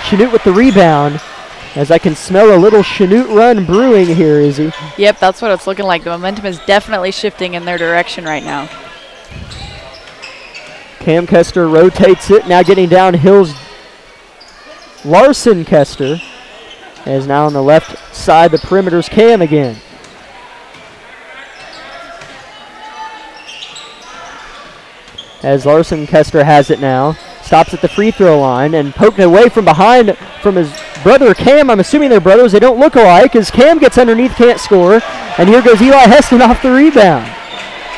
Chanute with the rebound. As I can smell a little Chanute run brewing here, Izzy. Yep, that's what it's looking like. The momentum is definitely shifting in their direction right now. Cam Koster rotates it, now getting downhill's Larson Koster. As now on the left side, the perimeter's Cam again. As Larson Koster has it now. Stops at the free throw line and poked away from behind from his brother Cam. I'm assuming they're brothers. They don't look alike as Cam gets underneath, can't score. And here goes Eli Heston off the rebound.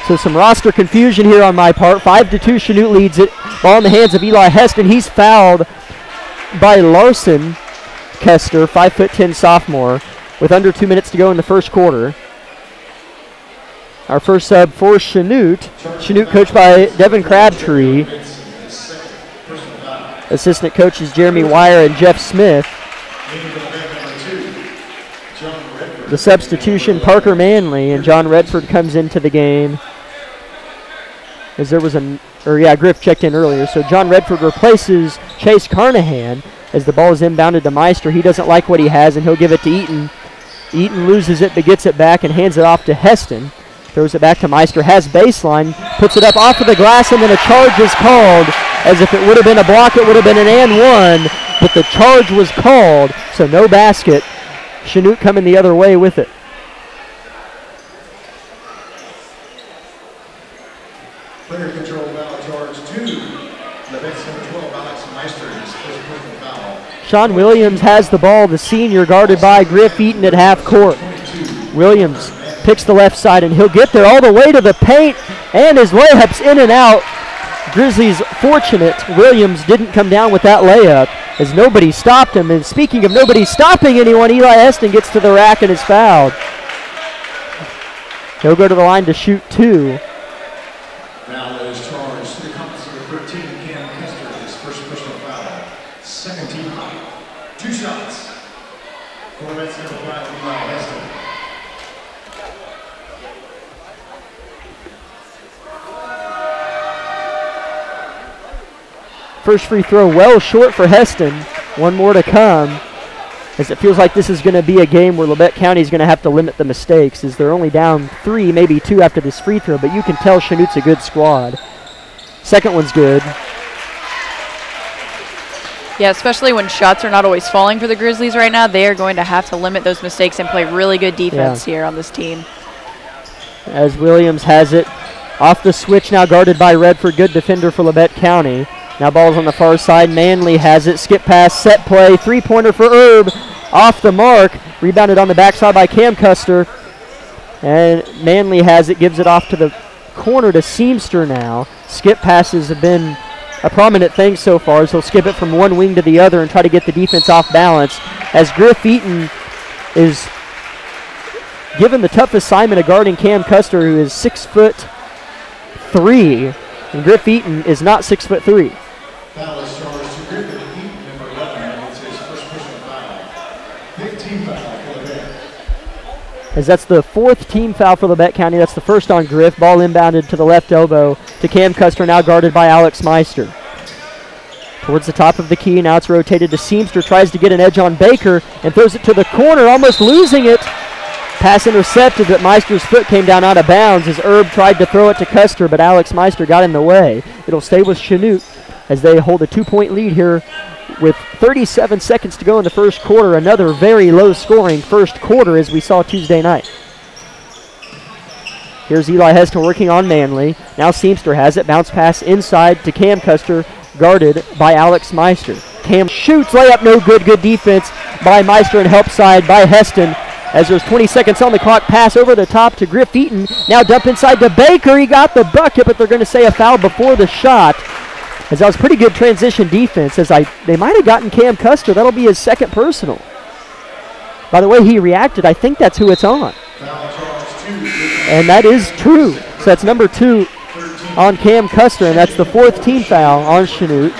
So some roster confusion here on my part. 5-2 Chanute leads it. Ball in the hands of Eli Heston. He's fouled by Larson Koster, 5'10" sophomore, with under 2 minutes to go in the first quarter. Our first sub for Chanute. Chanute coached by Devin Crabtree. Assistant coaches Jeremy Wire and Jeff Smith. The substitution, Parker Manley, and John Redford comes into the game. As there was Griff checked in earlier. So John Redford replaces Chase Carnahan as the ball is inbounded to Meister. He doesn't like what he has, and he'll give it to Eaton. Eaton loses it, but gets it back and hands it off to Heston. Throws it back to Meister, has baseline, puts it up off of the glass, and then a charge is called. As if it would have been a block, it would have been an and one, but the charge was called, so no basket. Chanute coming the other way with it. Player control foul charge 2. Labette number 12, Alex Meister, his first personal foul. Sean Williams has the ball, the senior, guarded by Griff Eaton at half court. Williams picks the left side, and he'll get there all the way to the paint, and his layup's in and out. Grizzlies fortunate Williams didn't come down with that layup as nobody stopped him. And speaking of nobody stopping anyone, Eli Heston gets to the rack and is fouled. He'll go to the line to shoot 2. Foul is charged to the accomplice number 13, Cam Koster, his first personal foul. Second team foul. 2 shots. Corvettes number 5, Eli Heston. First free throw well short for Heston. One more to come, as it feels like this is going to be a game where Labette County is going to have to limit the mistakes, as they're only down 3, maybe 2 after this free throw, but you can tell Chanute's a good squad. Second one's good. Yeah, especially when shots are not always falling for the Grizzlies right now, they are going to have to limit those mistakes and play really good defense here on this team. As Williams has it off the switch, now guarded by Redford, good defender for Labette County. Now ball's on the far side. Manley has it. Skip pass, set play. Three-pointer for Erb. Off the mark. Rebounded on the backside by Cam Koster. And Manley has it. Gives it off to the corner to Seamster now. Skip passes have been a prominent thing so far, so he'll skip it from one wing to the other and try to get the defense off balance. As Griff Eaton is given the tough assignment of guarding Cam Koster, who is 6'3", and Griff Eaton is not 6'3". Foul is charged to Griff Eaton, number 11. It's his first personal foul. 15 foul for Labette. As that's the 4th team foul for Labette County. That's the first on Griff. Ball inbounded to the left elbow to Cam Koster, now guarded by Alex Meister. Towards the top of the key, now it's rotated to Seamster, tries to get an edge on Baker and throws it to the corner, almost losing it. Pass intercepted, but Meister's foot came down out of bounds as Erb tried to throw it to Koster, but Alex Meister got in the way. It'll stay with Chanute as they hold a 2-point lead here with 37 seconds to go in the first quarter. Another very low-scoring first quarter as we saw Tuesday night. Here's Eli Heston working on Manley. Now Seamster has it. Bounce pass inside to Cam Koster, guarded by Alex Meister. Cam shoots, layup, no good. Good defense by Meister and help side by Heston. As there's 20 seconds on the clock, pass over the top to Griff Eaton. Now dump inside to Baker. He got the bucket, but they're going to say a foul before the shot. As that was pretty good transition defense. As they might have gotten Cam Koster. That'll be his second personal. By the way he reacted, I think that's who it's on. And that is true. So that's number 2 on Cam Koster, and that's the 4th team foul on Chanute.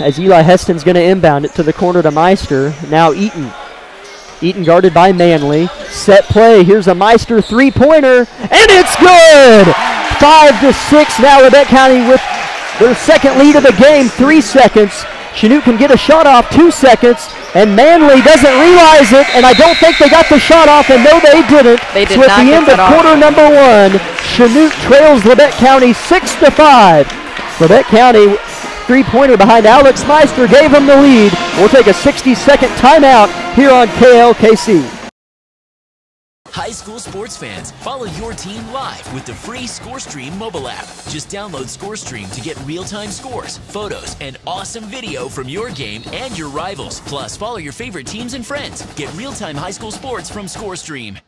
As Eli Heston's going to inbound it to the corner to Meister. Now Eaton Eaton guarded by Manley. Set play. Here's a Meister three-pointer, and it's good! 5-6 now. Labette County with their second lead of the game. 3 seconds. Chanute can get a shot off. 2 seconds, and Manley doesn't realize it, and I don't think they got the shot off, and no, they didn't. They did so at not the get end of that quarter off. number 1, Chanute trails Labette County 6-5. Labette County three-pointer behind Alex Meister gave them the lead. We'll take a 60-second timeout here on KLKC. High school sports fans, follow your team live with the free ScoreStream mobile app. Just download ScoreStream to get real-time scores, photos, and awesome video from your game and your rivals. Plus, follow your favorite teams and friends. Get real-time high school sports from ScoreStream.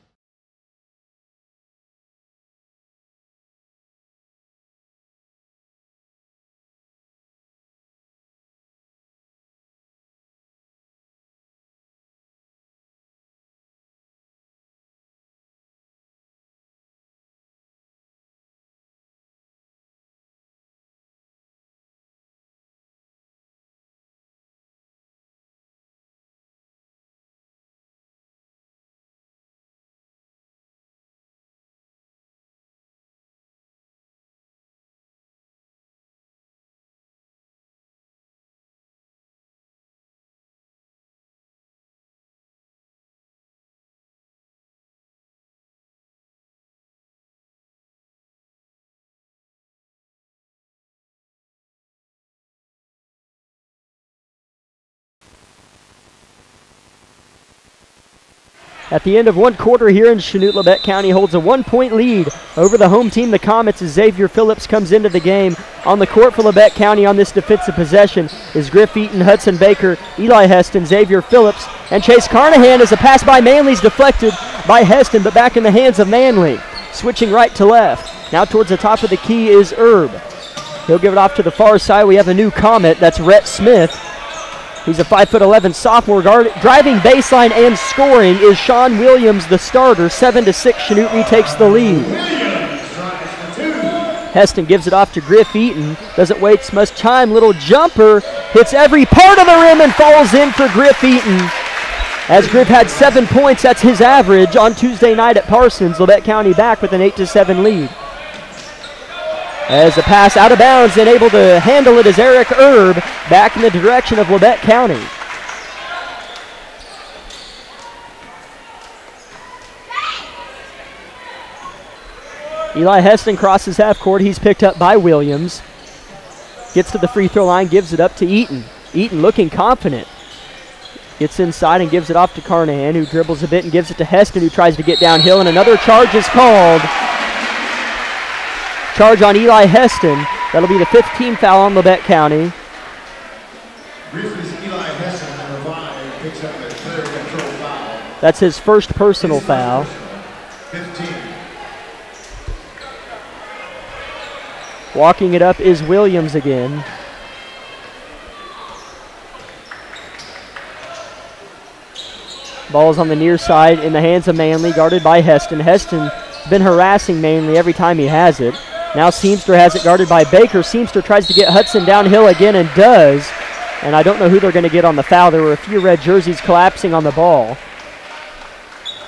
At the end of one quarter here in Chanute, Labette County holds a 1-point lead over the home team, the Comets, as Xavier Phillips comes into the game. On the court for Labette County on this defensive possession is Griff, Eaton, Hudson Baker, Eli Heston, Xavier Phillips, and Chase Carnahan as a pass by Manley's deflected by Heston, but back in the hands of Manley. Switching right to left. Now towards the top of the key is Erb. He'll give it off to the far side. We have a new Comet. That's Rhett Smith. He's a 5'11" sophomore guard. Driving baseline and scoring is Sean Williams, the starter. 7-6, Chanute retakes the lead. Heston gives it off to Griff. Eaton doesn't waste much time. Little jumper, hits every part of the rim and falls in for Griff Eaton. As Griff had 7 points, that's his average on Tuesday night at Parsons. Labette County back with an 8-7 lead. As a pass out of bounds and able to handle it is Eric Erb back in the direction of Labette County. Eli Heston crosses half court. He's picked up by Williams. Gets to the free throw line, gives it up to Eaton. Eaton looking confident. Gets inside and gives it off to Carnahan, who dribbles a bit and gives it to Heston, who tries to get downhill, and another charge is called. Charge on Eli Heston. That'll be the 15th foul on Labette County. Grizzlies Eli Heston, number 5, picks up a clear control foul. That's his first personal foul. 15. Walking it up is Williams again. Ball's on the near side in the hands of Manley, guarded by Heston. Heston's been harassing Manley every time he has it. Now Seamster has it guarded by Baker. Seamster tries to get Hudson downhill again and does. And I don't know who they're going to get on the foul. There were a few red jerseys collapsing on the ball.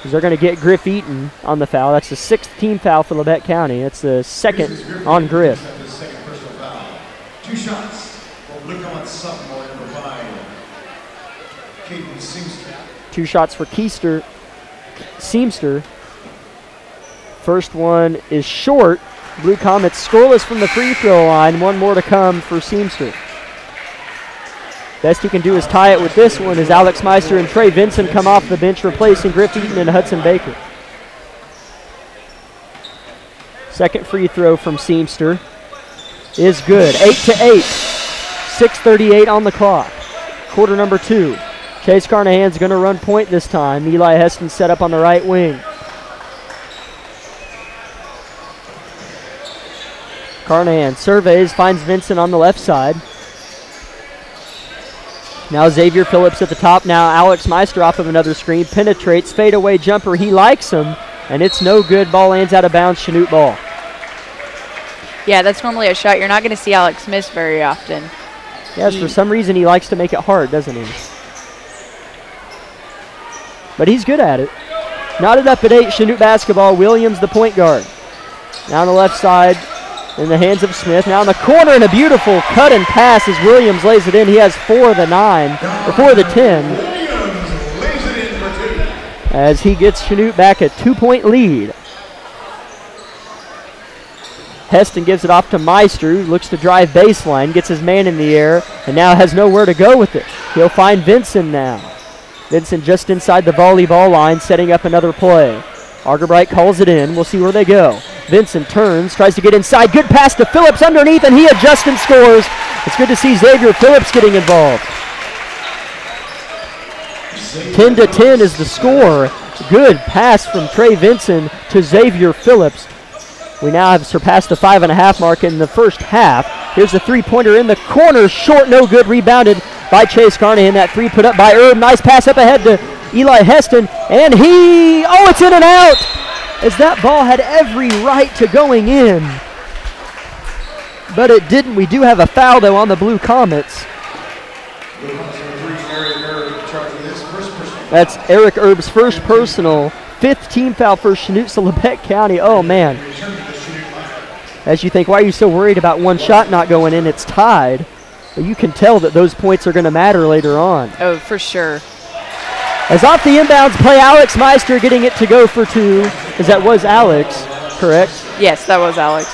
They're going to get Griff Eaton on the foul. That's the 6th team foul for Labette County. That's the second on Griff. Second personal foul. 2 shots for Blue Comet sophomore number 5, Caden Seamster. 2 shots for Seamster. First one is short. Blue Comets scoreless from the free throw line. 1 more to come for Seamster. Best he can do is tie it with this one as Alex Meister and Trey Vinson come off the bench, replacing Griff Eaton and Hudson Baker. Second free throw from Seamster is good. 8-8. 6:38 on the clock. Quarter number 2. Chase Carnahan's going to run point this time. Eli Heston set up on the right wing. Carnahan surveys, finds Vincent on the left side. Now Xavier Phillips at the top. Now Alex Meister off of another screen. Penetrates, fadeaway jumper. He likes him, and it's no good. Ball lands out of bounds. Chanute ball. Yeah, that's normally a shot you're not going to see Alex miss very often. Yes, for some reason he likes to make it hard, doesn't he? but he's good at it. Knotted up at 8, Chanute basketball. Williams, the point guard. Now on the left side in the hands of Smith. Now in the corner, and a beautiful cut and pass as Williams lays it in. He has 4 of the 9, or 4 of the 10. As he gets Chanute back a 2-point lead. Heston gives it off to Meister, who looks to drive baseline, gets his man in the air, and now has nowhere to go with it. He'll find Vincent now. Vincent just inside the volleyball line, setting up another play. Argerbright calls it in. We'll see where they go. Vincent turns, tries to get inside. Good pass to Phillips underneath, and he adjusts and scores. It's good to see Xavier Phillips getting involved. 10-10 is the score. Good pass from Trey Vincent to Xavier Phillips. We now have surpassed the 5.5 mark in the first half. Here's a three-pointer in the corner. Short, no good. Rebounded by Chase Carnahan. That three put up by Herb. Nice pass up ahead to Eli Heston. And it's in and out. As that ball had every right to going in. But it didn't. We do have a foul, though, on the Blue Comets. That's Eric Erb's first personal. 5th team foul for Chanute, so Labette County. Oh, man. As you think, why are you so worried about one shot not going in? It's tied. But you can tell that those points are going to matter later on. Oh, for sure. As off the inbounds play, Alex Meister getting it to go for 2. As that was Alex, correct? Yes, that was Alex.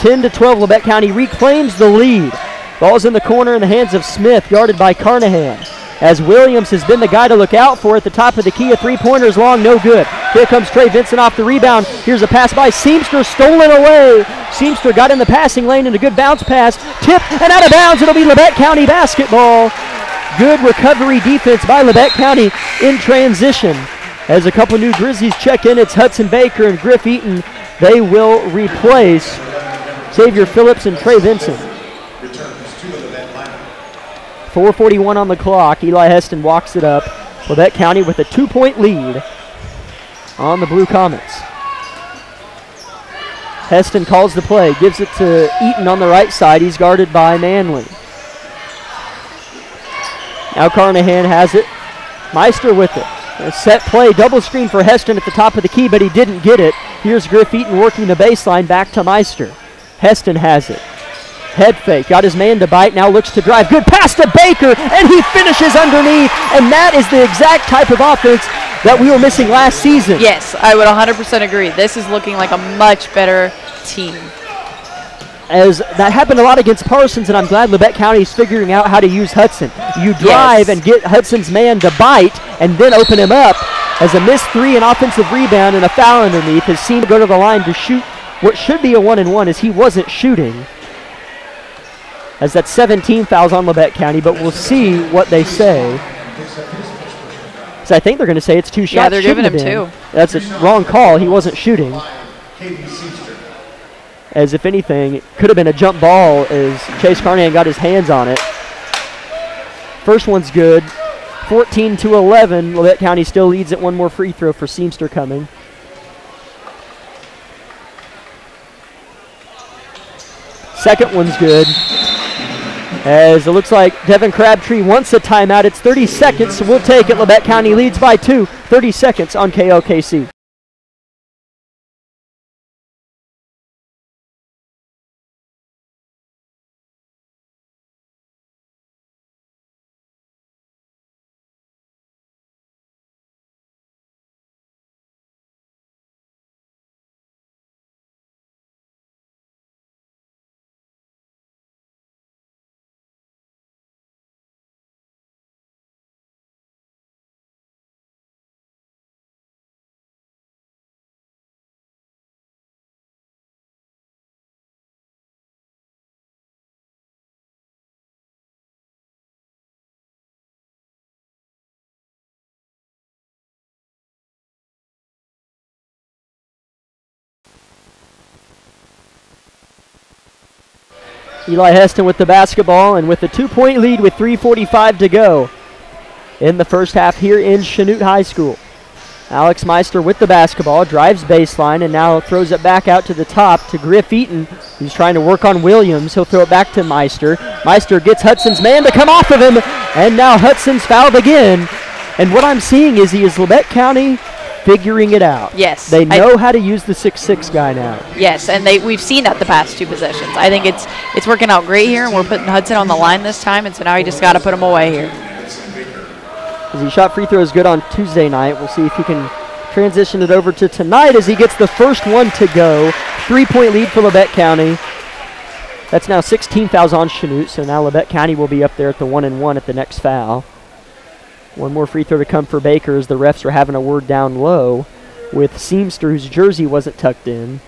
10-12, Labette County reclaims the lead. Ball's in the corner in the hands of Smith, guarded by Carnahan. As Williams has been the guy to look out for at the top of the key. A three-pointer is long, no good. Here comes Trey Vincent off the rebound. Here's a pass by Seamster, stolen away. Seamster got in the passing lane and a good bounce pass. Tip and out of bounds. It'll be Labette County basketball. Good recovery defense by Labette County in transition. As a couple new Grizzlies check in, it's Hudson Baker and Griff Eaton. They will replace Xavier Phillips and Trey Vincent. 4:41 on the clock. Eli Heston walks it up. Labette County with a 2-point lead on the Blue Comets. Heston calls the play, gives it to Eaton on the right side. He's guarded by Manley. Now Carnahan has it. Meister with it. A set play, double screen for Heston at the top of the key, but he didn't get it. Here's Griff Eaton working the baseline back to Meister. Heston has it. Head fake, got his man to bite, now looks to drive. Good pass to Baker, and he finishes underneath. And that is the exact type of offense that we were missing last season. Yes, I would 100% agree. This is looking like a much better team. As that happened a lot against Parsons, and I'm glad Labette County is figuring out how to use Hudson. You drive and get Hudson's man to bite, and then open him up. As a missed 3, an offensive rebound, and a foul underneath. Has seemed to go to the line to shoot what should be a 1-and-1, as he wasn't shooting. As that's 17 fouls on Labette County, but we'll see what they say. So I think they're going to say it's 2 shots. Yeah, they're giving him 2. That's a wrong call. He wasn't shooting. As if anything, it could have been a jump ball as Chase Carnahan got his hands on it. First one's good. 14-11. Labette County still leads at one more free throw for Seamster coming. Second one's good. As it looks like Devin Crabtree wants a timeout. It's 30 seconds, so we'll take it. Labette County leads by 2. 30 seconds on KLKC. Eli Heston with the basketball and with a 2-point lead with 3:45 to go in the first half here in Chanute High School. Alex Meister with the basketball, drives baseline, and now throws it back out to the top to Griff Eaton. He's trying to work on Williams. He'll throw it back to Meister. Meister gets Hudson's man to come off of him, and now Hudson's fouled again. And what I'm seeing is Labette County figuring it out. Yes. They know how to use the 6'6" guy now. Yes, and we've seen that the past 2 possessions. I think it's working out great here, and we're putting Hudson on the line this time, and so now he just got to put him away here. As he shot free throws good on Tuesday night, we'll see if he can transition it over to tonight as he gets the first one to go. 3-point lead for Labette County. That's now 16 fouls on Chanute, so now Labette County will be up there at the 1-and-1 at the next foul. One more free throw to come for Baker as the refs are having a word down low with Seamster, whose jersey wasn't tucked in.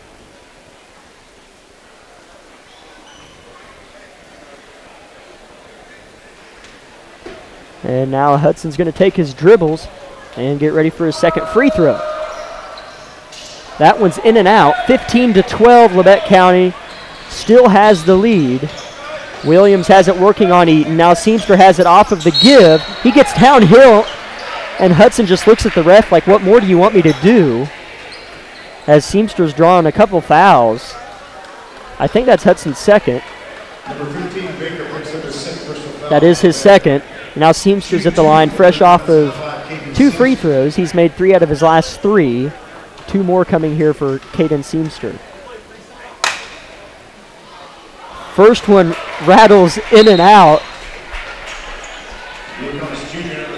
And now Hudson's going to take his dribbles and get ready for his second free throw. That one's in and out. 15-12, Labette County still has the lead. Williams has it working on Eaton. Now Seamster has it off of the give. He gets downhill, and Hudson just looks at the ref like, what more do you want me to do? As Seamster's drawing a couple fouls. I think that's Hudson's second. Number 15, Baker picks up his second personal foul. That is his second. Now Seamster's at the line, fresh off of 2 free throws. He's made 3 out of his last 3. 2 more coming here for Caden Seamster. First one rattles in and out.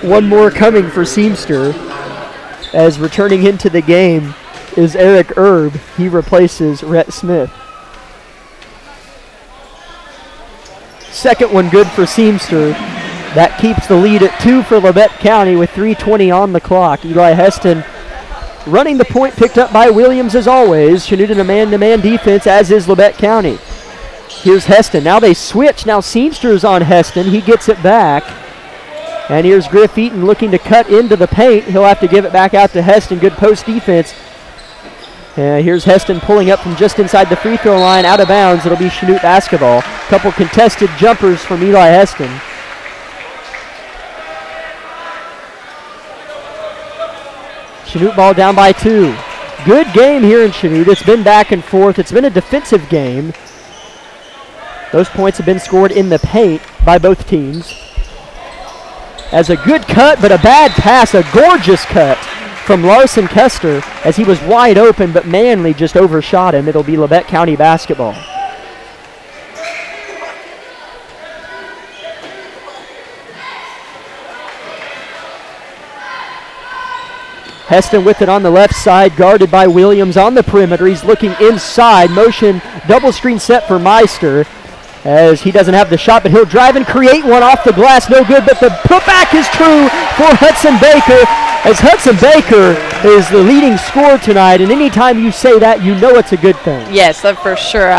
One more coming for Seamster. As returning into the game is Eric Erb. He replaces Rhett Smith. Second one good for Seamster. That keeps the lead at 2 for Labette County with 3:20 on the clock. Eli Heston running the point, picked up by Williams as always. Chanute in a man-to-man defense, as is Labette County. Here's Heston. Now they switch. Now Seamster's on Heston. He gets it back. And here's Griff Eaton looking to cut into the paint. He'll have to give it back out to Heston. Good post defense. Here's Heston pulling up from just inside the free throw line, out of bounds. It'll be Chanute basketball. Couple contested jumpers from Eli Heston. Chanute ball down by 2. Good game here in Chanute. It's been back and forth. It's been a defensive game. Those points have been scored in the paint by both teams. As a good cut, but a bad pass, a gorgeous cut from Larson Koster as he was wide open, but Manley just overshot him. It'll be Labette County basketball. Heston with it on the left side, guarded by Williams on the perimeter. He's looking inside. Motion double screen set for Meister as he doesn't have the shot, but he'll drive and create one off the glass. No good, but the putback is true for Hudson Baker, as Hudson Baker is the leading scorer tonight, and anytime you say that, you know it's a good thing. Yes, for sure.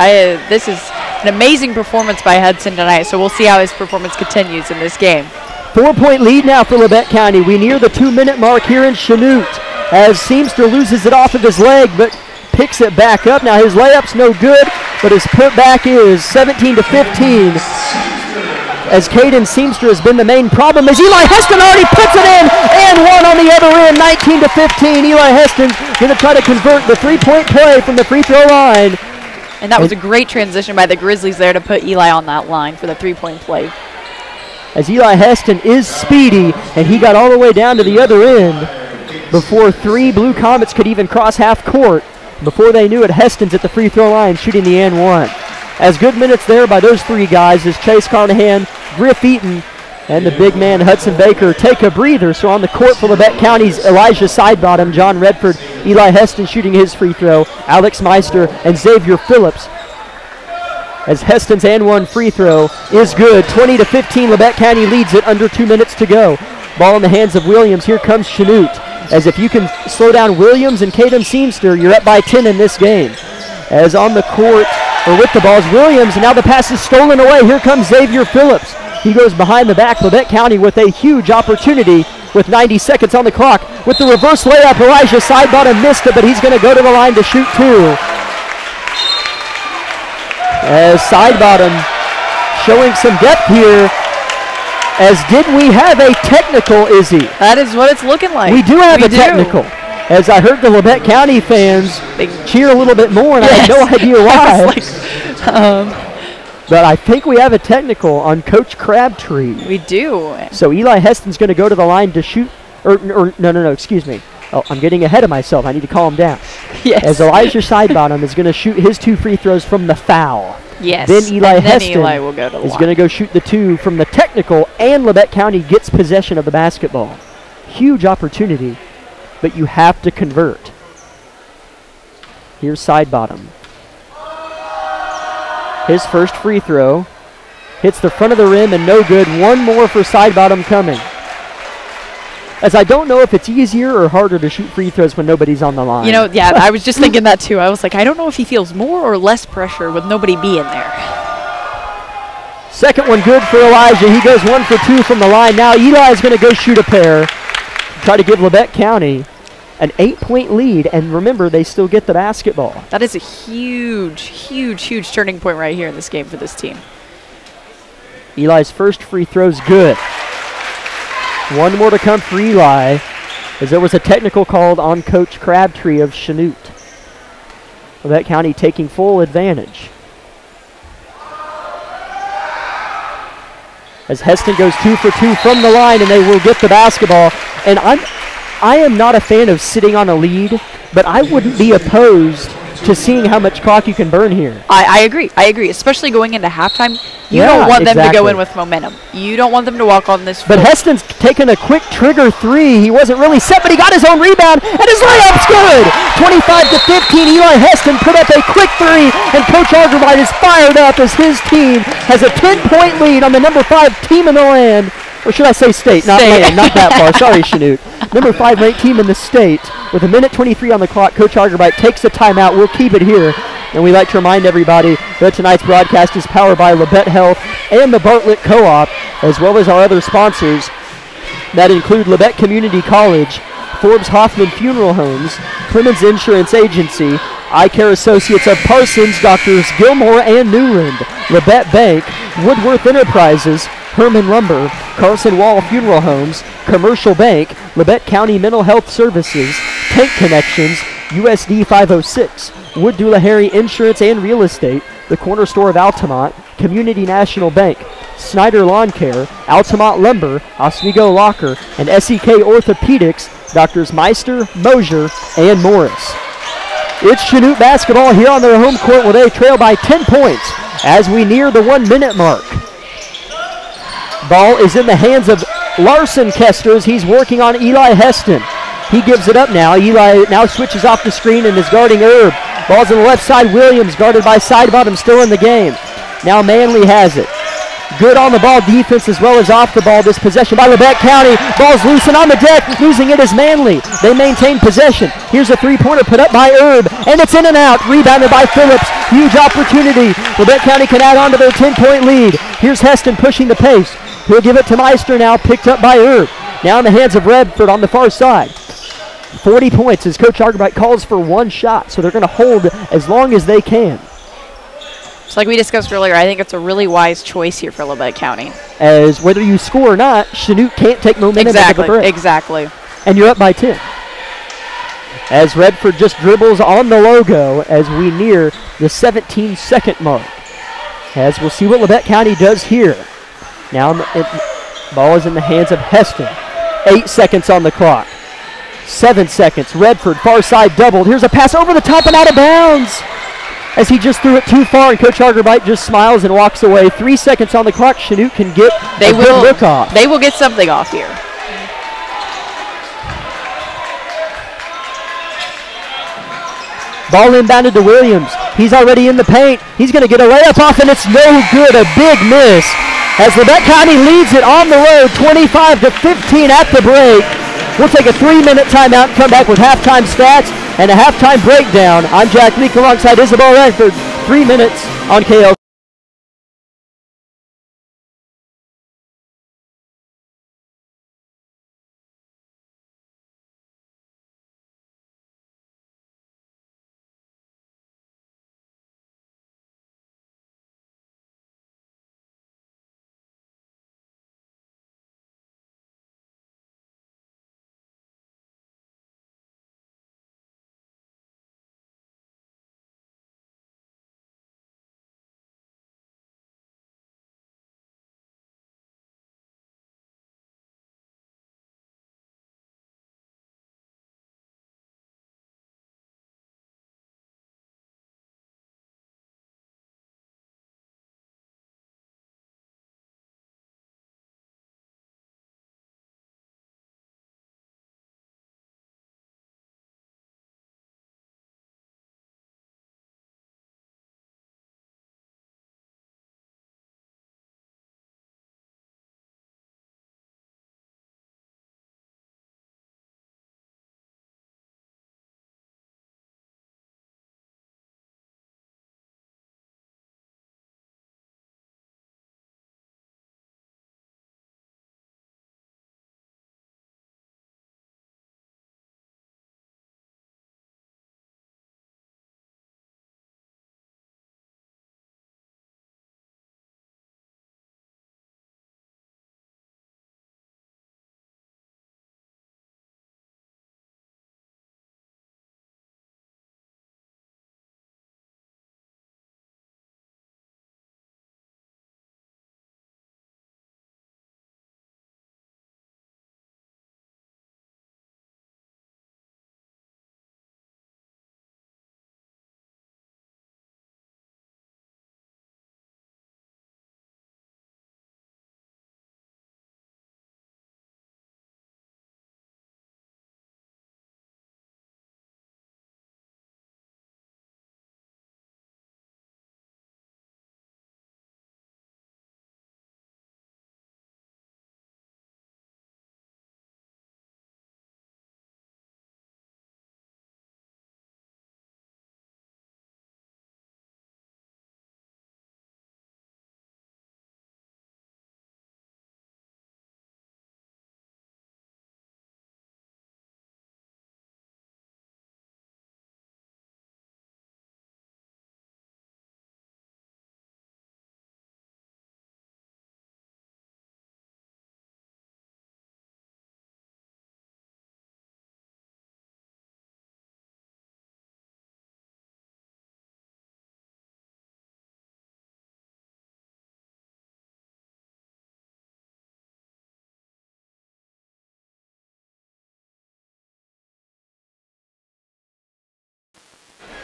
This is an amazing performance by Hudson tonight, so we'll see how his performance continues in this game. 4-point lead now for Labette County. We near the 2-minute mark here in Chanute as Seamster loses it off of his leg, but picks it back up. Now his layup's no good, but his putback is 17-15. As Caden Seamster has been the main problem, as Eli Heston already puts it in, and one on the other end, 19-15. Eli Heston's going to try to convert the 3-point play from the free throw line. And that was a great transition by the Grizzlies there to put Eli on that line for the 3-point play. As Eli Heston is speedy, and he got all the way down to the other end before 3 Blue Comets could even cross half court. Before they knew it, Heston's at the free throw line shooting the and one. As good minutes there by those 3 guys as Chase Carnahan, Griff Eaton, and the big man Hudson Baker take a breather. So on the court for Labette County's Elijah Sidebottom, John Redford, Eli Heston shooting his free throw, Alex Meister, and Xavier Phillips. As Heston's and one free throw is good. 20-15, Labette County leads it, under 2 minutes to go. Ball in the hands of Williams. Here comes Chanute. As if you can slow down Williams and Caden Seamster, you're up by 10 in this game. As on the court, or with the ball, is Williams, and now the pass is stolen away. Here comes Xavier Phillips. He goes behind the back. Labette County with a huge opportunity with 90 seconds on the clock. With the reverse layup, Elijah Sidebottom missed it, but he's going to go to the line to shoot 2. As Sidebottom showing some depth here. As did we have a technical, Izzy? That is what it's looking like. We do have a technical. As I heard the Labette County fans cheer a little bit more, and yes. I had no idea why. But I think we have a technical on Coach Crabtree. We do. So Eli Heston's going to go to the line to shoot No, excuse me. Oh, I'm getting ahead of myself. I need to calm down. Yes. As Elijah Sidebottom is going to shoot his 2 free throws from the foul. Yes. Then Eli Heston Eli will go to the is line. going to go shoot the 2 from the technical, and Labette County gets possession of the basketball. Huge opportunity, but you have to convert. Here's Sidebottom. His first free throw hits the front of the rim and no good. One more for Sidebottom coming. As I don't know if it's easier or harder to shoot free throws when nobody's on the line. You know, yeah, I was just thinking that too. I was like, I don't know if he feels more or less pressure with nobody being there. Second one good for Elijah. He goes 1 for 2 from the line. Now Eli is going to go shoot a pair. Try to give Labette County an 8-point lead. And remember, they still get the basketball. That is a huge turning point right here in this game for this team. Eli's first free throw's good. One more to come for Eli, as there was a technical called on Coach Crabtree of Chanute. Labette County taking full advantage. As Heston goes 2 for 2 from the line, and they will get the basketball. And I am not a fan of sitting on a lead, but I wouldn't be opposed to seeing how much clock you can burn here. I agree, especially going into halftime. You don't want them to go in with momentum. You don't want them to walk on this But floor. Heston's taking a quick trigger 3. He wasn't really set, but he got his own rebound, and his layup's good. 25-15, Eli Heston put up a quick 3, and Coach Argerwright is fired up as his team has a 10-point lead on the number 5 team in the land. Or should I say state? Not land, not that far. Sorry, Chanute. Number 5 ranked team in the state. With 1:23 on the clock, Coach Argerwright takes a timeout. We'll keep it here. And we'd like to remind everybody that tonight's broadcast is powered by Labette Health and the Bartlett Co-op, as well as our other sponsors that include Labette Community College, Forbes Hoffman Funeral Homes, Clemens Insurance Agency, Eye Care Associates of Parsons, Doctors Gilmore and Newland, Labette Bank, Woodworth Enterprises, Herman Lumber, Carson Wall Funeral Homes, Commercial Bank, Labette County Mental Health Services, Tank Connections, USD 506, Wood Doolahary Insurance and Real Estate, the Corner Store of Altamont, Community National Bank, Snyder Lawn Care, Altamont Lumber, Oswego Locker, and SEK Orthopedics, Doctors Meister, Mosier, and Morris. It's Chanute basketball here on their home court where they trail by 10 points as we near the 1-minute mark. Ball is in the hands of Larson Kester as he's working on Eli Heston. He gives it up now. Eli now switches off the screen and is guarding Erb. Ball's on the left side. Williams guarded by Sidebottom, still in the game. Now Manley has it. Good on the ball defense as well as off the ball. This possession by Labette County. Ball's loose and on the deck. Losing it is Manley. They maintain possession. Here's a three-pointer put up by Erb, and it's in and out. Rebounded by Phillips. Huge opportunity. Labette County can add on to their 10-point lead. Here's Heston pushing the pace. He'll give it to Meister now, picked up by Erb. Now in the hands of Redford on the far side. 40 points as Coach Argerwright calls for one shot, so they're going to hold as long as they can. Just like we discussed earlier, I think it's a really wise choice here for Labette County. As whether you score or not, Chanute can't take momentum out of the break. Exactly. And you're up by 10. As Redford just dribbles on the logo as we near the 17-second mark. As we'll see what Labette County does here. Now ball is in the hands of Heston. 8 seconds on the clock. 7 seconds. Redford, far side doubled. Here's a pass over the top and out of bounds. As he just threw it too far, and Coach Argerwright just smiles and walks away. 3 seconds on the clock. Chanute can get a good look off. They will get something off here. Ball inbounded to Williams. He's already in the paint. He's going to get a layup off, and it's no good. A big miss. As Labette County leads it on the road, 25-15 at the break. We'll take a 3-minute timeout and come back with halftime stats and a halftime breakdown. I'm Jack Leake alongside Isabel Redford. 3 minutes on KLKC.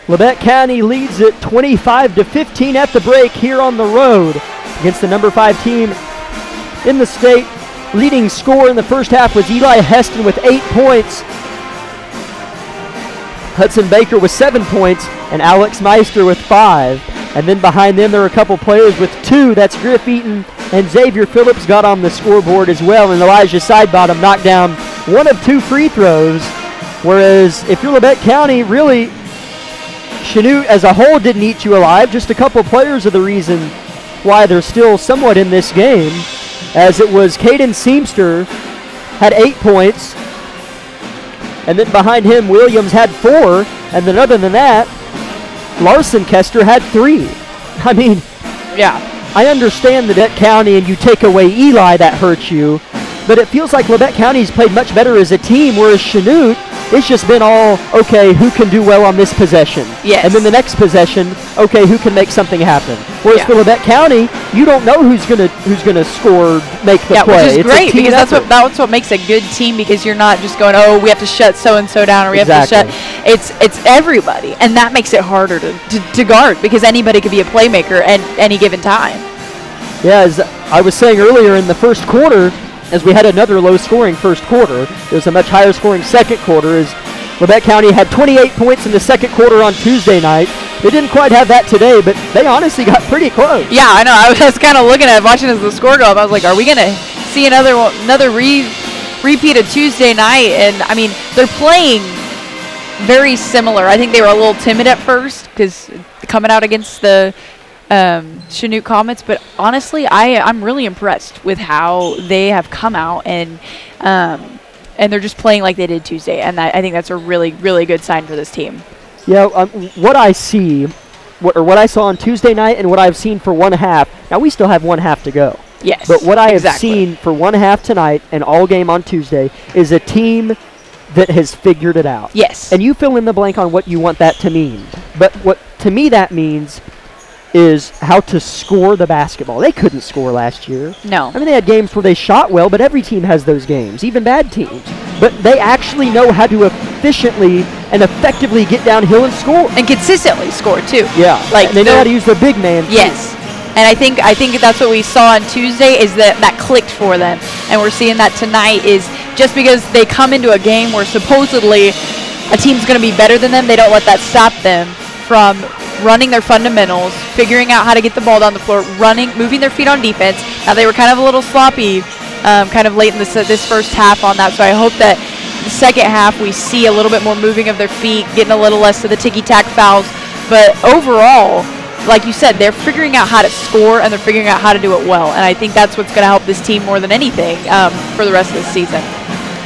Labette County leads it 25-15 at the break here on the road against the number 5 team in the state. Leading scorer in the first half was Eli Heston with 8 points. Hudson Baker with 7 points, and Alex Meister with 5. And then behind them, there are a couple players with 2. That's Griff, Eaton, and Xavier Phillips got on the scoreboard as well. And Elijah Sidebottom knocked down 1 of 2 free throws. Whereas if you're Labette County, really, Chanute as a whole didn't eat you alive. Just a couple players are the reason why they're still somewhat in this game. As it was Caden Seamster had 8 points. And then behind him, Williams had 4. And then other than that, Larson Kester had 3. I mean, yeah, I understand that at County and you take away Eli, that hurts you. But it feels like Labette County's played much better as a team, whereas Chanute, it's just been all, okay, who can do well on this possession? Yes. And then the next possession, okay, who can make something happen? Whereas for Labette County, you don't know who's gonna score, make the play. Which is great because effort. that's what makes a good team, because you're not just going, oh, we have to shut so and so down, or we have to shut. It's everybody, and that makes it harder to guard, because anybody could be a playmaker at any given time. Yeah, as I was saying earlier, in the first quarter, as we had another low-scoring first quarter, there was a much higher-scoring second quarter, as Labette County had 28 points in the second quarter on Tuesday night. They didn't quite have that today, but they honestly got pretty close. Yeah, I know. I was kind of looking at it, watching as the score go up. I was like, are we going to see another repeat of Tuesday night? And, I mean, they're playing very similar. I think they were a little timid at first because coming out against the Chanute Comets, but honestly, I'm really impressed with how they have come out, and they're just playing like they did Tuesday, and I think that's a really, really good sign for this team. Yeah, what I see, what I saw on Tuesday night and what I've seen for one half, now we still have one half to go. Yes, but what I have seen for one half tonight and all game on Tuesday is a team that has figured it out. Yes. And you fill in the blank on what you want that to mean. But what to me that means is how to score the basketball. They couldn't score last year. No. I mean, they had games where they shot well, but every team has those games, even bad teams. But they actually know how to efficiently and effectively get downhill and score. And consistently score, too. Yeah. Like, and they know how to use their big man, too. Yes. And I think that's what we saw on Tuesday, is that clicked for them. And we're seeing that tonight, is just because they come into a game where supposedly a team's going to be better than them, they don't let that stop them from running their fundamentals, figuring out how to get the ball down the floor, moving their feet on defense. Now, they were kind of a little sloppy kind of late in this first half on that, so I hope that the second half we see a little bit more moving of their feet, getting a little less of the ticky-tack fouls. But overall, like you said, they're figuring out how to score, and they're figuring out how to do it well. And I think that's what's going to help this team more than anything for the rest of the season.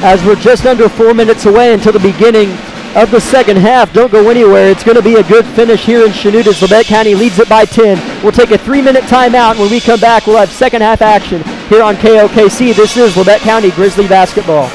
As we're just under 4 minutes away until the beginning of the second half, don't go anywhere. It's going to be a good finish here in Chanute as Labette County leads it by 10. We'll take a 3-minute timeout. When we come back, we'll have second half action here on KLKC. This is Labette County Grizzly basketball.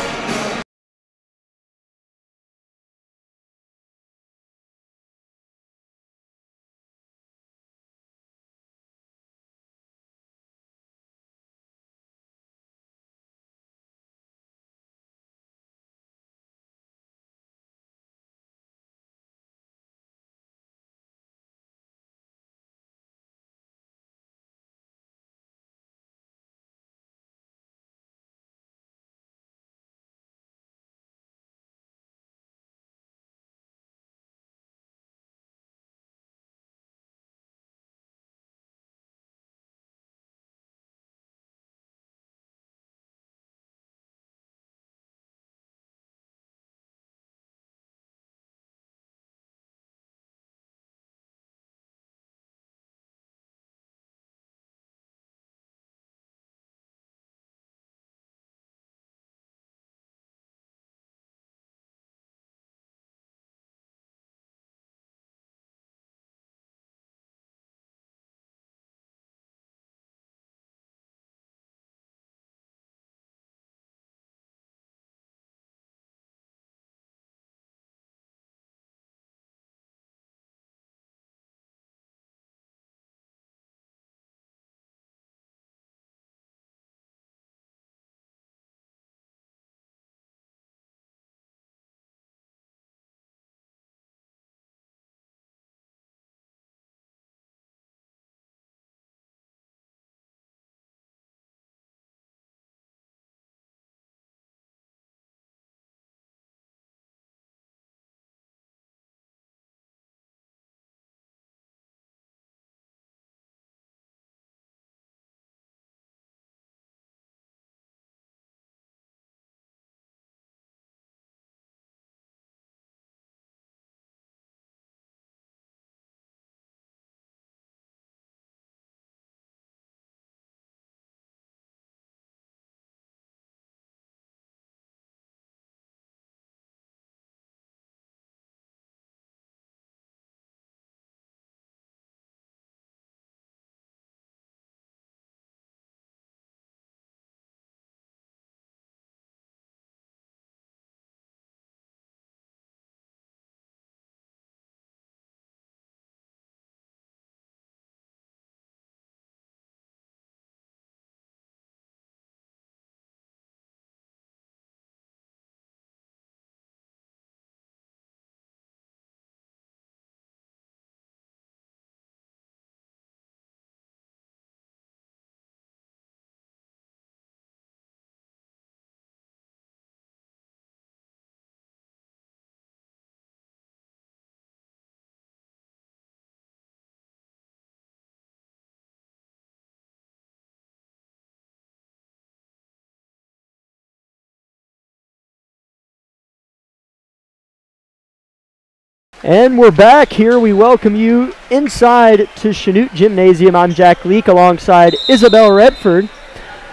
And we're back here. We welcome you inside to Chanute Gymnasium. I'm Jack Leake alongside Isabel Redford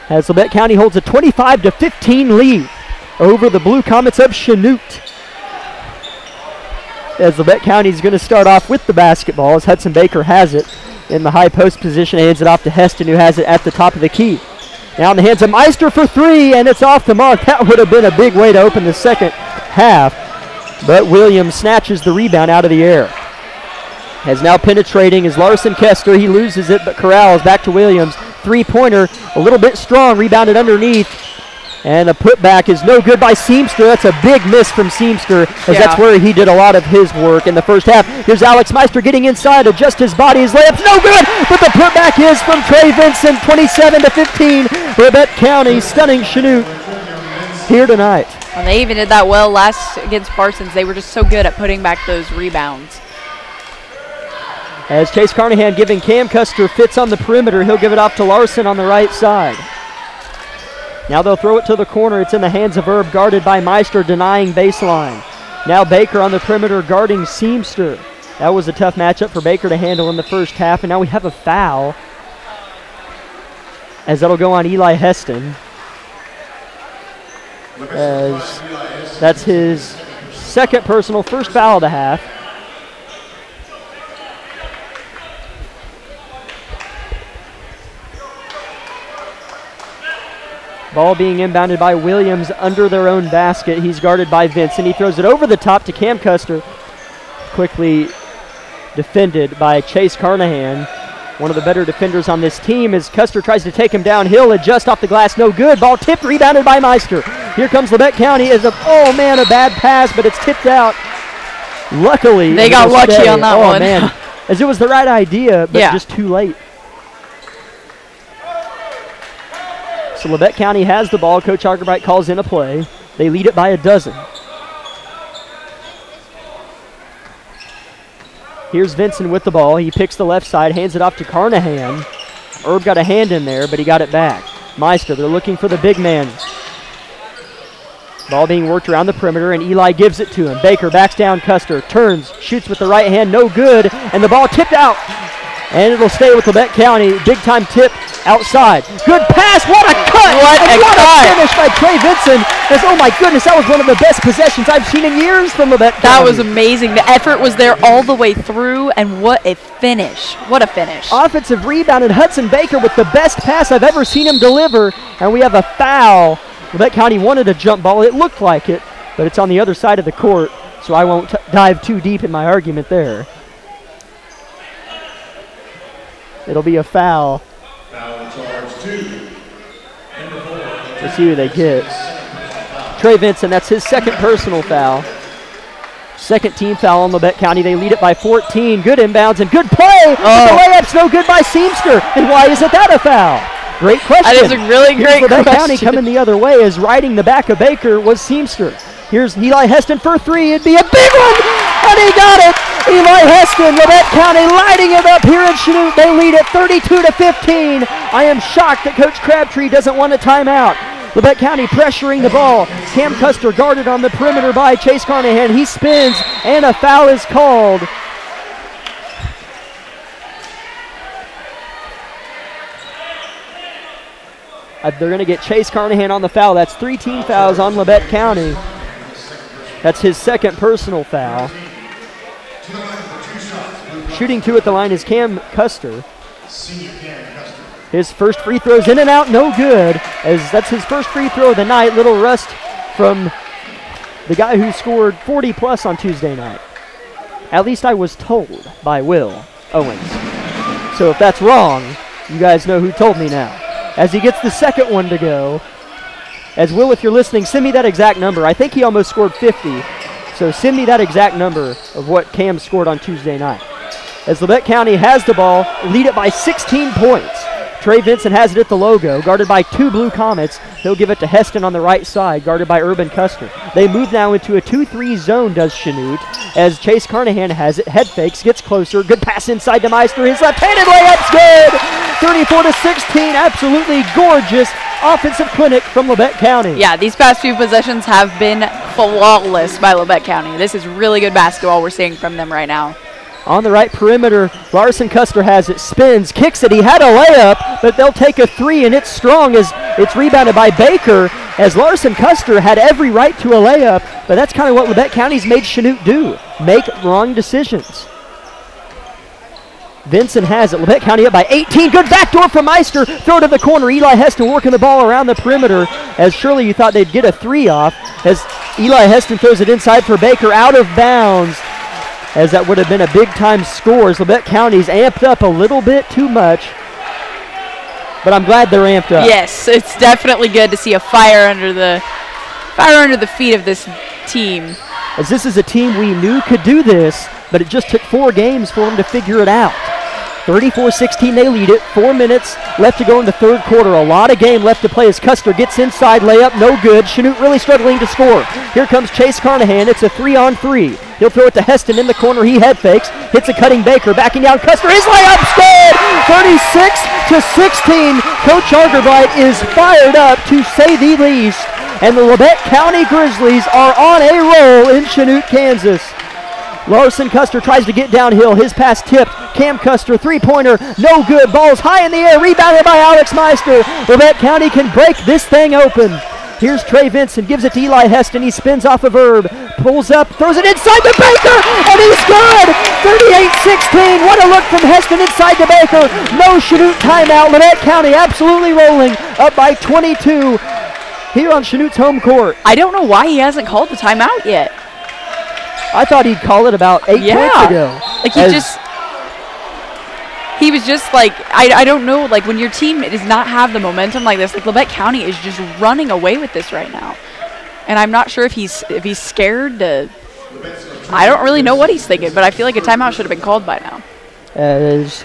as Labette County holds a 25-15 lead over the Blue Comets of Chanute. As Labette County is going to start off with the basketball as Hudson Baker has it in the high post position, hands it off to Heston, who has it at the top of the key. Now in the hands of Meister for three, and it's off the mark. That would have been a big way to open the second half. But Williams snatches the rebound out of the air. As now penetrating is Larson Koster. He loses it, but corrals back to Williams. Three-pointer, a little bit strong, rebounded underneath. And the putback is no good by Seamster. That's a big miss from Seamster, as that's where he did a lot of his work in the first half. Here's Alex Meister getting inside, adjust his body. His layup's no good, but the putback is from Trey Vincent, 27-15. Labette County stunning Chanute here tonight. And they even did that well last against Parsons. They were just so good at putting back those rebounds. As Chase Carnahan giving Cam Koster fits on the perimeter, he'll give it off to Larson on the right side. Now they'll throw it to the corner. It's in the hands of Erb, guarded by Meister, denying baseline. Now Baker on the perimeter guarding Seamster. That was a tough matchup for Baker to handle in the first half, and now we have a foul, as that'll go on Eli Heston. As that's his second personal, first foul of the half. Ball being inbounded by Williams under their own basket. He's guarded by Vincent. He throws it over the top to Cam Koster. Quickly defended by Chase Carnahan. One of the better defenders on this team as Koster tries to take him downhill. Adjust off the glass, no good. Ball tipped, rebounded by Meister. Here comes Labette County as a bad pass, but it's tipped out. Luckily, they got lucky on that one. Man, as it was the right idea, but just too late. So Labette County has the ball. Coach Argerbright calls in a play. They lead it by a dozen. Here's Vincent with the ball. He picks the left side, hands it off to Carnahan. Erb got a hand in there, but he got it back. Meister, they're looking for the big man. Ball being worked around the perimeter, and Eli gives it to him. Baker backs down Koster, turns, shoots with the right hand, no good, and the ball tipped out. And it'll stay with Labette County. Big time tip outside. Good pass. What a cut. What a finish by Trey Vincent. Oh my goodness, that was one of the best possessions I've seen in years from Labette County. That was amazing. The effort was there all the way through, and what a finish. What a finish. Offensive rebound, and Hudson Baker with the best pass I've ever seen him deliver. And we have a foul. Labette County wanted a jump ball. It looked like it, but it's on the other side of the court, so I won't dive too deep in my argument there. It'll be a foul. Foul charge 2. Let's see who they get. Trey Vincent, that's his second personal foul. Second team foul on Labette County. They lead it by 14. Good inbounds and good play. But the layup's no good by Seamster. And why isn't that a foul? Great question. That is a really great question. Labette County coming the other way as riding the back of Baker was Seamster. Here's Eli Heston for three. It'd be a big one. And he got it. Eli Heston, Labette County lighting it up here in Chanute. They lead it 32-15. I am shocked that Coach Crabtree doesn't want a timeout. Labette County pressuring the ball. Cam Koster guarded on the perimeter by Chase Carnahan. He spins, and a foul is called. They're going to get Chase Carnahan on the foul. That's 3 team fouls on Labette County. That's his second personal foul. Shooting 2 at the line is Cam Koster. His first free throw's in and out, no good, as that's his first free throw of the night. Little rust from the guy who scored 40 plus on Tuesday night. At least I was told by Will Owens. So if that's wrong, you guys know who told me now. As he gets the second one to go. As Will, if you're listening, send me that exact number. I think he almost scored 50. So send me that exact number of what Cam scored on Tuesday night. As Labette County has the ball, lead it by 16 points. Trey Vincent has it at the logo, guarded by 2 Blue Comets. He'll give it to Heston on the right side, guarded by Urban Koster. They move now into a 2-3 zone, does Chanute, as Chase Carnahan has it, head fakes, gets closer, good pass inside to Meister, his left-handed layup's good! 34-16, absolutely gorgeous offensive clinic from Labette County. Yeah, these past few possessions have been flawless by Labette County. This is really good basketball we're seeing from them right now. On the right perimeter, Larson Koster has it, spins, kicks it. He had a layup, but they'll take a three, and it's strong as it's rebounded by Baker, as Larson Koster had every right to a layup, but that's kind of what Labette County's made Chanute do, make wrong decisions. Vincent has it. Labette County up by 18. Good backdoor from Meister. Throw to the corner. Eli Heston working the ball around the perimeter, as surely you thought they'd get a three off, as Eli Heston throws it inside for Baker, out of bounds, as that would have been a big-time score. As Labette County's amped up a little bit too much, but I'm glad they're amped up. Yes, it's definitely good to see a fire under the feet of this team. As this is a team we knew could do this, but it just took 4 games for them to figure it out. 34-16, they lead it. 4 minutes left to go in the third quarter. A lot of game left to play as Koster gets inside, layup, no good. Chanute really struggling to score. Here comes Chase Carnahan. It's a 3-on-3. He'll throw it to Heston in the corner. He head fakes, hits a cutting Baker, backing down Koster. His layup's good! 36-16. Coach Argerbright is fired up, to say the least. And the Labette County Grizzlies are on a roll in Chanute, Kansas. Larson Koster tries to get downhill. His pass tipped. Cam Koster, three-pointer, no good. Ball's high in the air, rebounded by Alex Meister. Labette County can break this thing open. Here's Trey Vincent, gives it to Eli Heston. He spins off of Herb, pulls up, throws it inside to Baker, and he's good! 38-16, what a look from Heston inside to Baker. No Chanute timeout. Labette County absolutely rolling, up by 22 here on Chanute's home court. I don't know why he hasn't called the timeout yet. I thought he'd call it about 8 points ago. Like he was just like, I don't know, like when your team does not have the momentum like this, like Labette County is just running away with this right now. And I'm not sure if he's scared to, I don't really know what he's thinking, but I feel like a timeout should have been called by now. As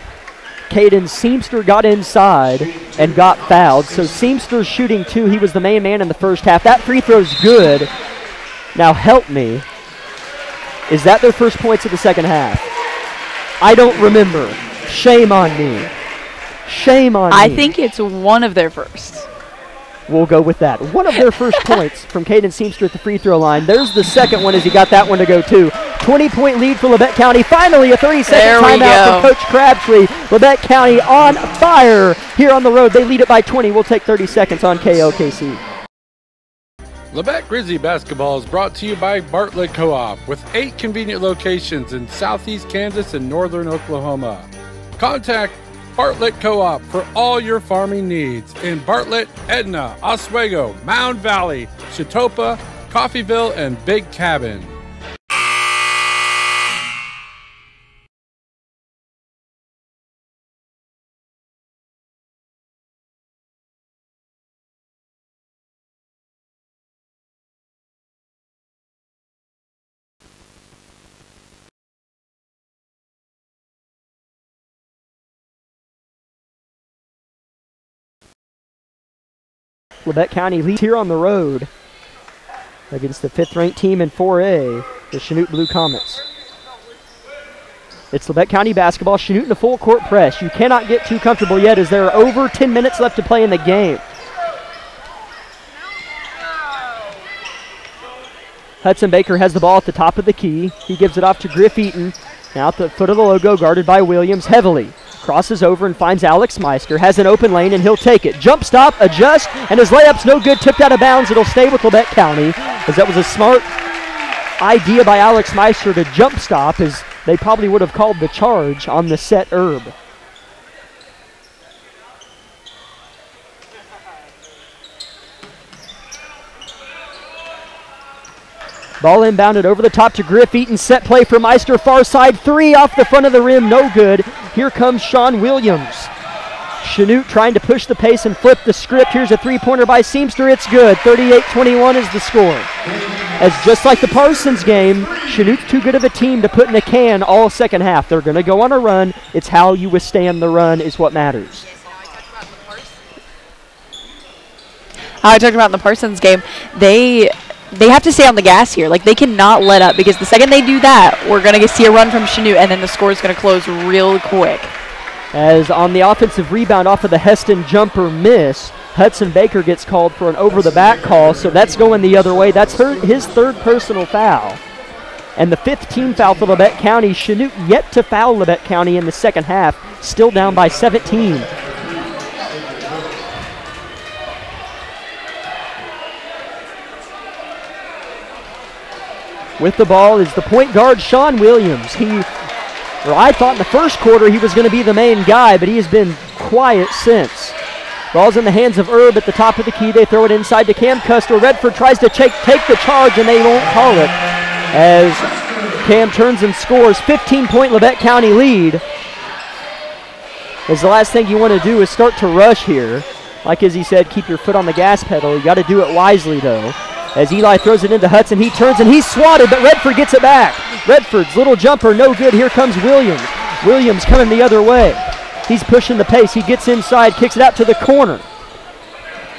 Caden Seamster got inside and got fouled. So Seamster's shooting 2. He was the main man in the first half. That free throw's good. Now help me. Is that their first points of the second half? I don't remember. Shame on me. Shame on me. I think it's one of their first. We'll go with that. One of their first points from Caden Seamster at the free throw line. There's the second one as he got that one to go too. 20-point lead for Labette County. Finally a 30-second timeout from Coach Crabtree. Labette County on fire here on the road. They lead it by 20. We'll take 30 seconds on KLKC. Labette Grizzly basketball is brought to you by Bartlett Co-op, with 8 convenient locations in southeast Kansas and northern Oklahoma. Contact Bartlett Co-op for all your farming needs in Bartlett, Edna, Oswego, Mound Valley, Chitopa, Coffeyville, and Big Cabin. Labette County leads here on the road against the 5th-ranked team in 4A, the Chanute Blue Comets. It's Labette County basketball. Chanute in a full-court press. You cannot get too comfortable yet as there are over 10 minutes left to play in the game. Hudson Baker has the ball at the top of the key. He gives it off to Griff Eaton. Now at the foot of the logo, guarded by Williams heavily. Crosses over and finds Alex Meister. Has an open lane and he'll take it. Jump stop, adjust, and his layup's no good. Tipped out of bounds. It'll stay with Labette County, as that was a smart idea by Alex Meister to jump stop, as they probably would have called the charge on the set Herb. Ball inbounded over the top to Griff. Eaton set play for Meister. Far side 3 off the front of the rim. No good. Here comes Sean Williams. Chanute trying to push the pace and flip the script. Here's a three-pointer by Seamster. It's good. 38-21 is the score. As just like the Parsons game, Chanute's too good of a team to put in a can all second half. They're going to go on a run. It's how you withstand the run is what matters. How I talked about in the Parsons game, they have to stay on the gas here. Like, they cannot let up, because the second they do that, we're going to see a run from Chanute, and then the score is going to close real quick. As on the offensive rebound off of the Heston jumper miss, Hudson Baker gets called for an over-the-back call, so that's going the other way. That's his third personal foul. And the 5th team foul for Labette County. Chanute yet to foul Labette County in the second half, still down by 17. With the ball is the point guard, Sean Williams. I thought in the first quarter he was going to be the main guy, but he has been quiet since. Ball's in the hands of Erb at the top of the key. They throw it inside to Cam Koster. Redford tries to take the charge, and they won't call it as Cam turns and scores. 15-point Labette County lead. As the last thing you want to do is start to rush here. Like Izzy said, keep your foot on the gas pedal. You got to do it wisely, though. As Eli throws it into Hudson, he turns and he's swatted, but Redford gets it back. Redford's little jumper, no good. Here comes Williams. Williams coming the other way. He's pushing the pace. He gets inside, kicks it out to the corner.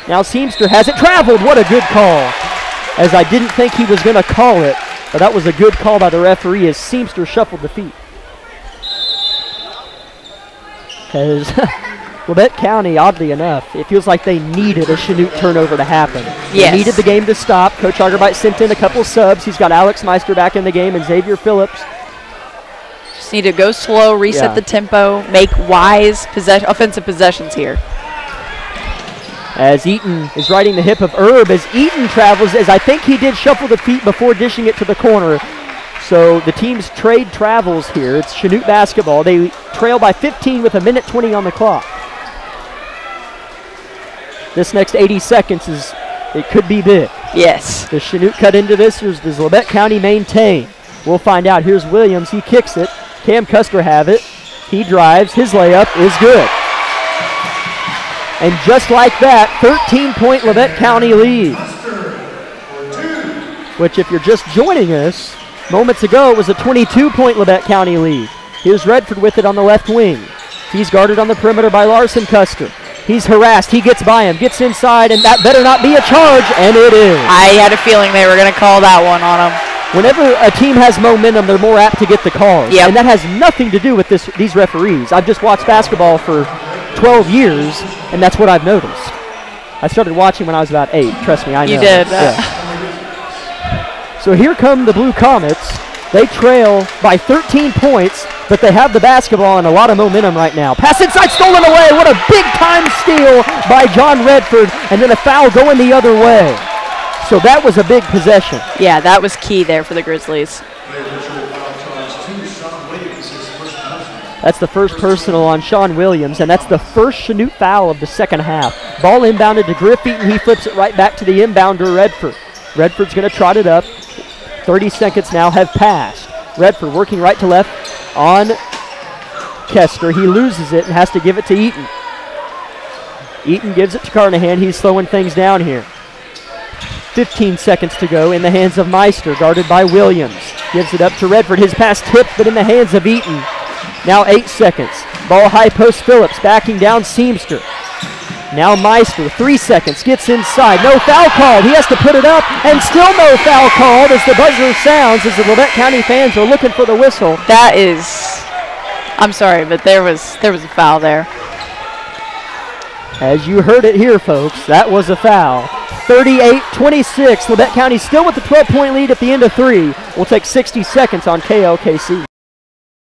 Now Seamster has it traveled. What a good call. As I didn't think he was going to call it, but that was a good call by the referee as Seamster shuffled the feet. As Labette County, oddly enough, it feels like they needed a Chanute turnover to happen. Yes. They needed the game to stop. Coach Augerbite sent in a couple subs. He's got Alex Meister back in the game and Xavier Phillips. Just need to go slow, reset the tempo, make wise offensive possessions here. As Eaton is riding the hip of Erb, as Eaton travels, as I think he did shuffle the feet before dishing it to the corner. So the teams trade travels here. It's Chanute basketball. They trail by 15 with 1:20 on the clock. This next 80 seconds it could be big. Yes. Does Chanute cut into this, or does Labette County maintain? We'll find out. Here's Williams. He kicks it. Cam Koster have it. He drives. His layup is good. And just like that, 13-point Labette County lead. Which, if you're just joining us, moments ago it was a 22-point Labette County lead. Here's Redford with it on the left wing. He's guarded on the perimeter by Larson Koster. He's harassed. He gets by him, gets inside, and that better not be a charge, and it is. I had a feeling they were going to call that one on him. Whenever a team has momentum, they're more apt to get the calls. Yep. And that has nothing to do with these referees. I've just watched basketball for 12 years, and that's what I've noticed. I started watching when I was about 8. Trust me, I know. You did. Yeah. So here come the Blue Comets. They trail by 13 points, but they have the basketball and a lot of momentum right now. Pass inside, stolen away. What a big-time steal by John Redford, and then a foul going the other way. So that was a big possession. Yeah, that was key there for the Grizzlies. That's the first personal on Sean Williams, and that's the first Chanute foul of the second half. Ball inbounded to Griff, and he flips it right back to the inbounder, Redford. Redford's going to trot it up. 30 seconds now have passed. Redford working right to left on Koster. He loses it and has to give it to Eaton. Eaton gives it to Carnahan. He's slowing things down here. 15 seconds to go in the hands of Meister, guarded by Williams. Gives it up to Redford. His pass tipped, but in the hands of Eaton. Now 8 seconds. Ball high post Phillips, backing down Seamster. Now Meister, 3 seconds, gets inside. No foul called. He has to put it up, and still no foul called as the buzzer sounds as the Labette County fans are looking for the whistle. That is, I'm sorry, but there was a foul there. As you heard it here, folks, that was a foul. 38-26. Labette County still with the 12-point lead at the end of 3. We'll take 60 seconds on KLKC.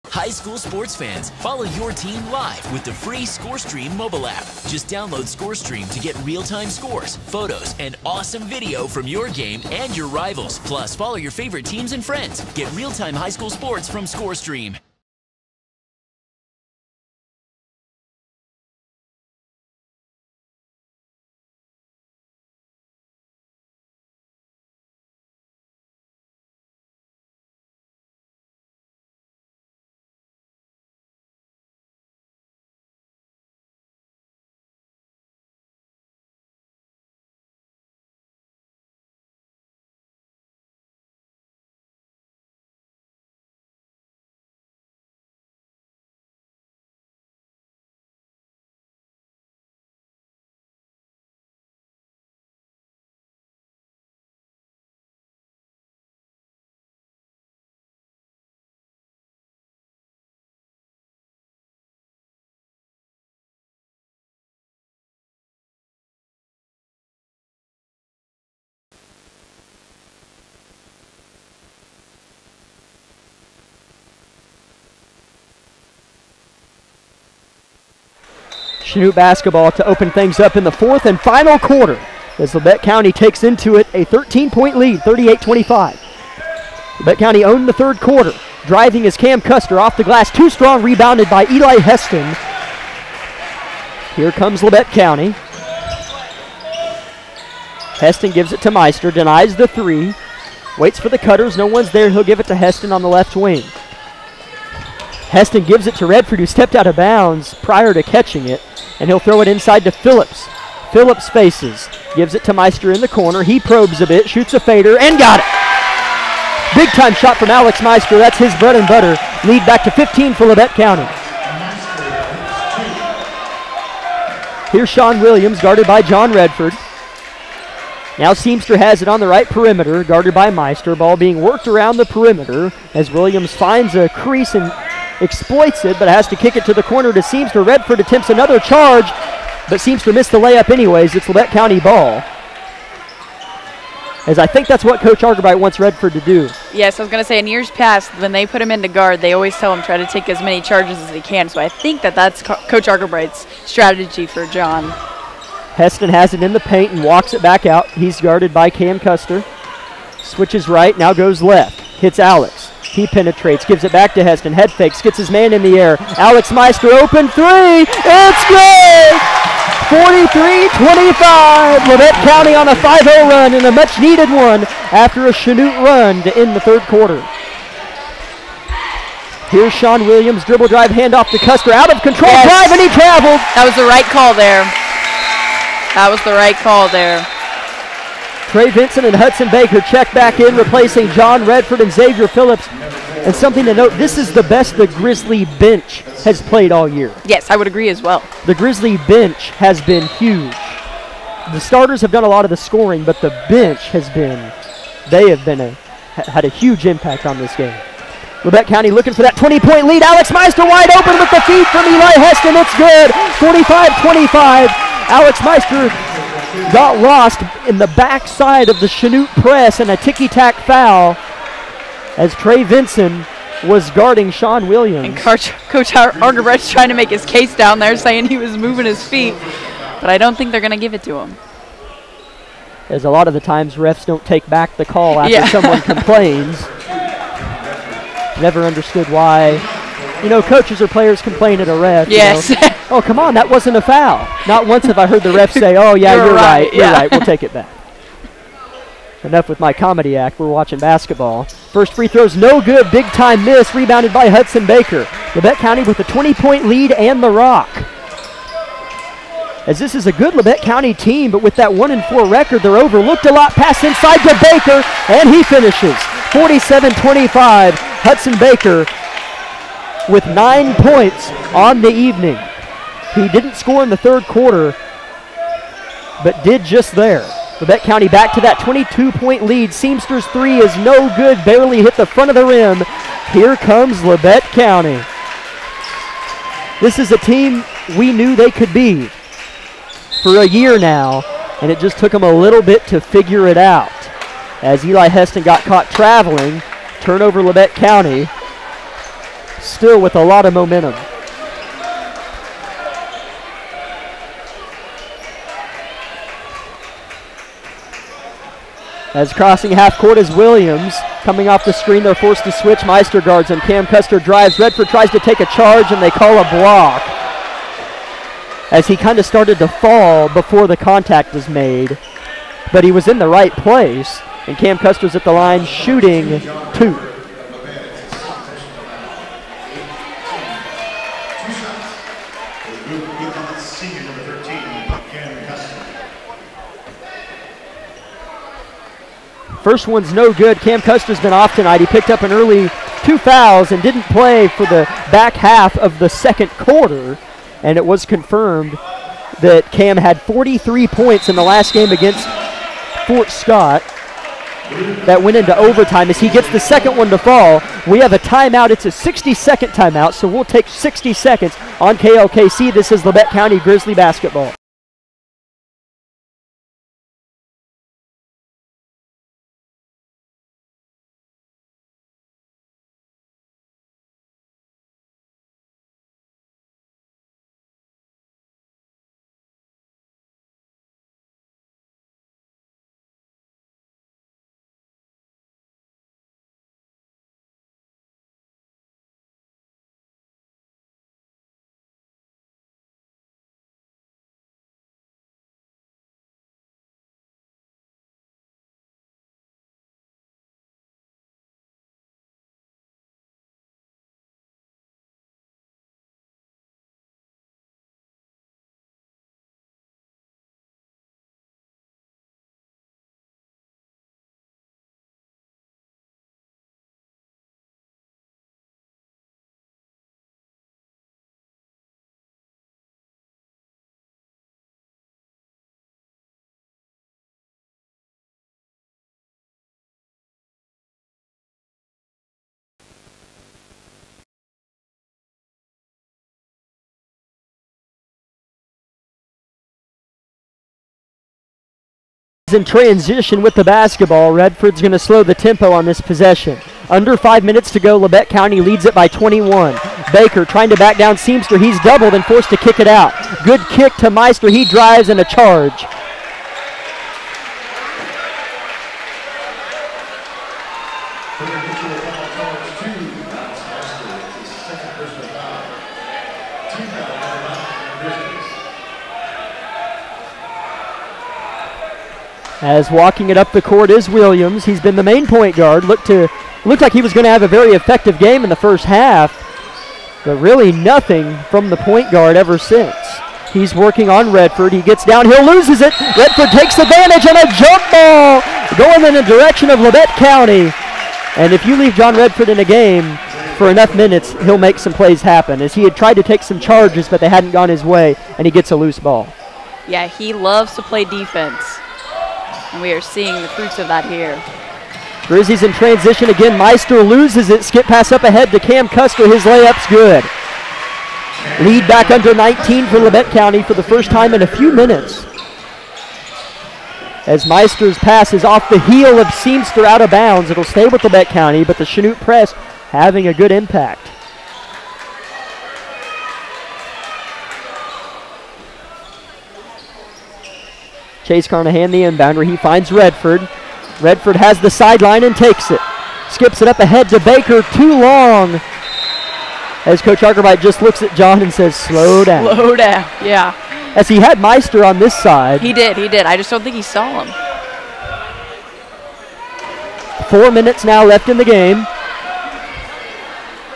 High school sports fans, follow your team live with the free ScoreStream mobile app. Just download ScoreStream to get real-time scores, photos, and awesome video from your game and your rivals. Plus, follow your favorite teams and friends. Get real-time high school sports from ScoreStream. Chanute basketball to open things up in the fourth and final quarter as Labette County takes into it a 13-point lead, 38-25. Labette County owned the third quarter. Driving is Cam Koster off the glass. Too strong, rebounded by Eli Heston. Here comes Labette County. Heston gives it to Meister, denies the three. Waits for the cutters, no one's there. He'll give it to Heston on the left wing. Heston gives it to Redford, who stepped out of bounds prior to catching it, and he'll throw it inside to Phillips. Phillips faces, gives it to Meister in the corner. He probes a bit, shoots a fader, and got it. Big time shot from Alex Meister. That's his bread and butter. Lead back to 15 for Labette County. Here's Sean Williams, guarded by John Redford. Now Seamster has it on the right perimeter, guarded by Meister. Ball being worked around the perimeter as Williams finds a crease and exploits it, but has to kick it to the corner to Seamster. Redford attempts another charge, but Seamster missed the layup anyways. It's Labette County ball. As I think that's what Coach Argerbright wants Redford to do. Yes, I was going to say in years past, when they put him into guard, they always tell him try to take as many charges as he can. So I think that's Coach Argerbright's strategy for John. Heston has it in the paint and walks it back out. He's guarded by Cam Koster. Switches right, now goes left. Hits Alex. He penetrates, gives it back to Heston. Head fakes, gets his man in the air. Alex Meister open three. It's good! 43-25. Labette County on a 5-0 run and a much-needed one after a Chanute run to end the third quarter. Here's Sean Williams, dribble drive, handoff to Koster. Out of control, drive, and he traveled. That was the right call there. That was the right call there. Trey Vincent and Hudson Baker check back in, replacing John Redford and Xavier Phillips. And something to note, this is the best the Grizzly bench has played all year. Yes, I would agree as well. The Grizzly bench has been huge. The starters have done a lot of the scoring, but the bench has been, had a huge impact on this game. Labette County looking for that 20-point lead. Alex Meister wide open with the feed from Eli Heston. It's good. 45-25. Alex Meister got lost in the backside of the Chanute press and a ticky-tack foul as Trey Vinson was guarding Sean Williams. And Coach Argerbright's trying to make his case down there, saying he was moving his feet, but I don't think they're going to give it to him. As a lot of the times refs don't take back the call after someone complains. Never understood why. You know, coaches or players complain at a ref. Yes. You know, oh, come on, that wasn't a foul. Not once have I heard the ref say, oh, yeah, you're right. You're right. We'll take it back. Enough with my comedy act. We're watching basketball. First free throw's no good. Big time miss. Rebounded by Hudson Baker. Labette County with a 20-point lead and the rock. As this is a good Labette County team, but with that 1-4 record, they're overlooked a lot. Pass inside to Baker, and he finishes. 47-25. Hudson Baker with 9 points on the evening. He didn't score in the third quarter, but did just there. Labette County back to that 22-point lead. Seamster's three is no good, barely hit the front of the rim. Here comes Labette County. This is a team we knew they could be for a year now, and it just took them a little bit to figure it out. As Eli Heston got caught traveling, turnover Labette County, still with a lot of momentum. As crossing half court is Williams. Coming off the screen, they're forced to switch. Meister guards him. Cam Koster drives. Redford tries to take a charge, and they call a block. As he kind of started to fall before the contact was made. But he was in the right place. And Cam Koster's at the line shooting two. First one's no good. Cam Koster's been off tonight. He picked up an early 2 fouls and didn't play for the back half of the second quarter. And it was confirmed that Cam had 43 points in the last game against Fort Scott. That went into overtime as he gets the second one to fall. We have a timeout. It's a 60-second timeout, so we'll take 60 seconds on KLKC. This is Labette County Grizzly basketball. In transition with the basketball, Redford's going to slow the tempo on this possession. Under 5 minutes to go, Labette County leads it by 21. Baker trying to back down Seamster. He's doubled and forced to kick it out. Good kick to Meister. He drives and a charge. As walking it up the court is Williams. He's been the main point guard. Looked like he was going to have a very effective game in the first half, but really nothing from the point guard ever since. He's working on Redford. He gets downhill, loses it. Redford takes advantage and a jump ball going in the direction of Labette County. And if you leave John Redford in a game for enough minutes, he'll make some plays happen, as he had tried to take some charges, but they hadn't gone his way, and he gets a loose ball. Yeah, he loves to play defense, and we are seeing the fruits of that here. Grizzlies in transition again. Meister loses it. Skip pass up ahead to Cam Koster. His layup's good. Lead back under 19 for Labette County for the first time in a few minutes. As Meister's pass is off the heel of Seamster out of bounds. It'll stay with Labette County, but the Chanute press having a good impact. Chase Carnahan, the inbounder. He finds Redford. Redford has the sideline and takes it. Skips it up ahead to Baker. Too long. As Coach Argerbyte just looks at John and says, slow down. Slow down, yeah. As he had Meister on this side. He did. I just don't think he saw him. 4 minutes now left in the game.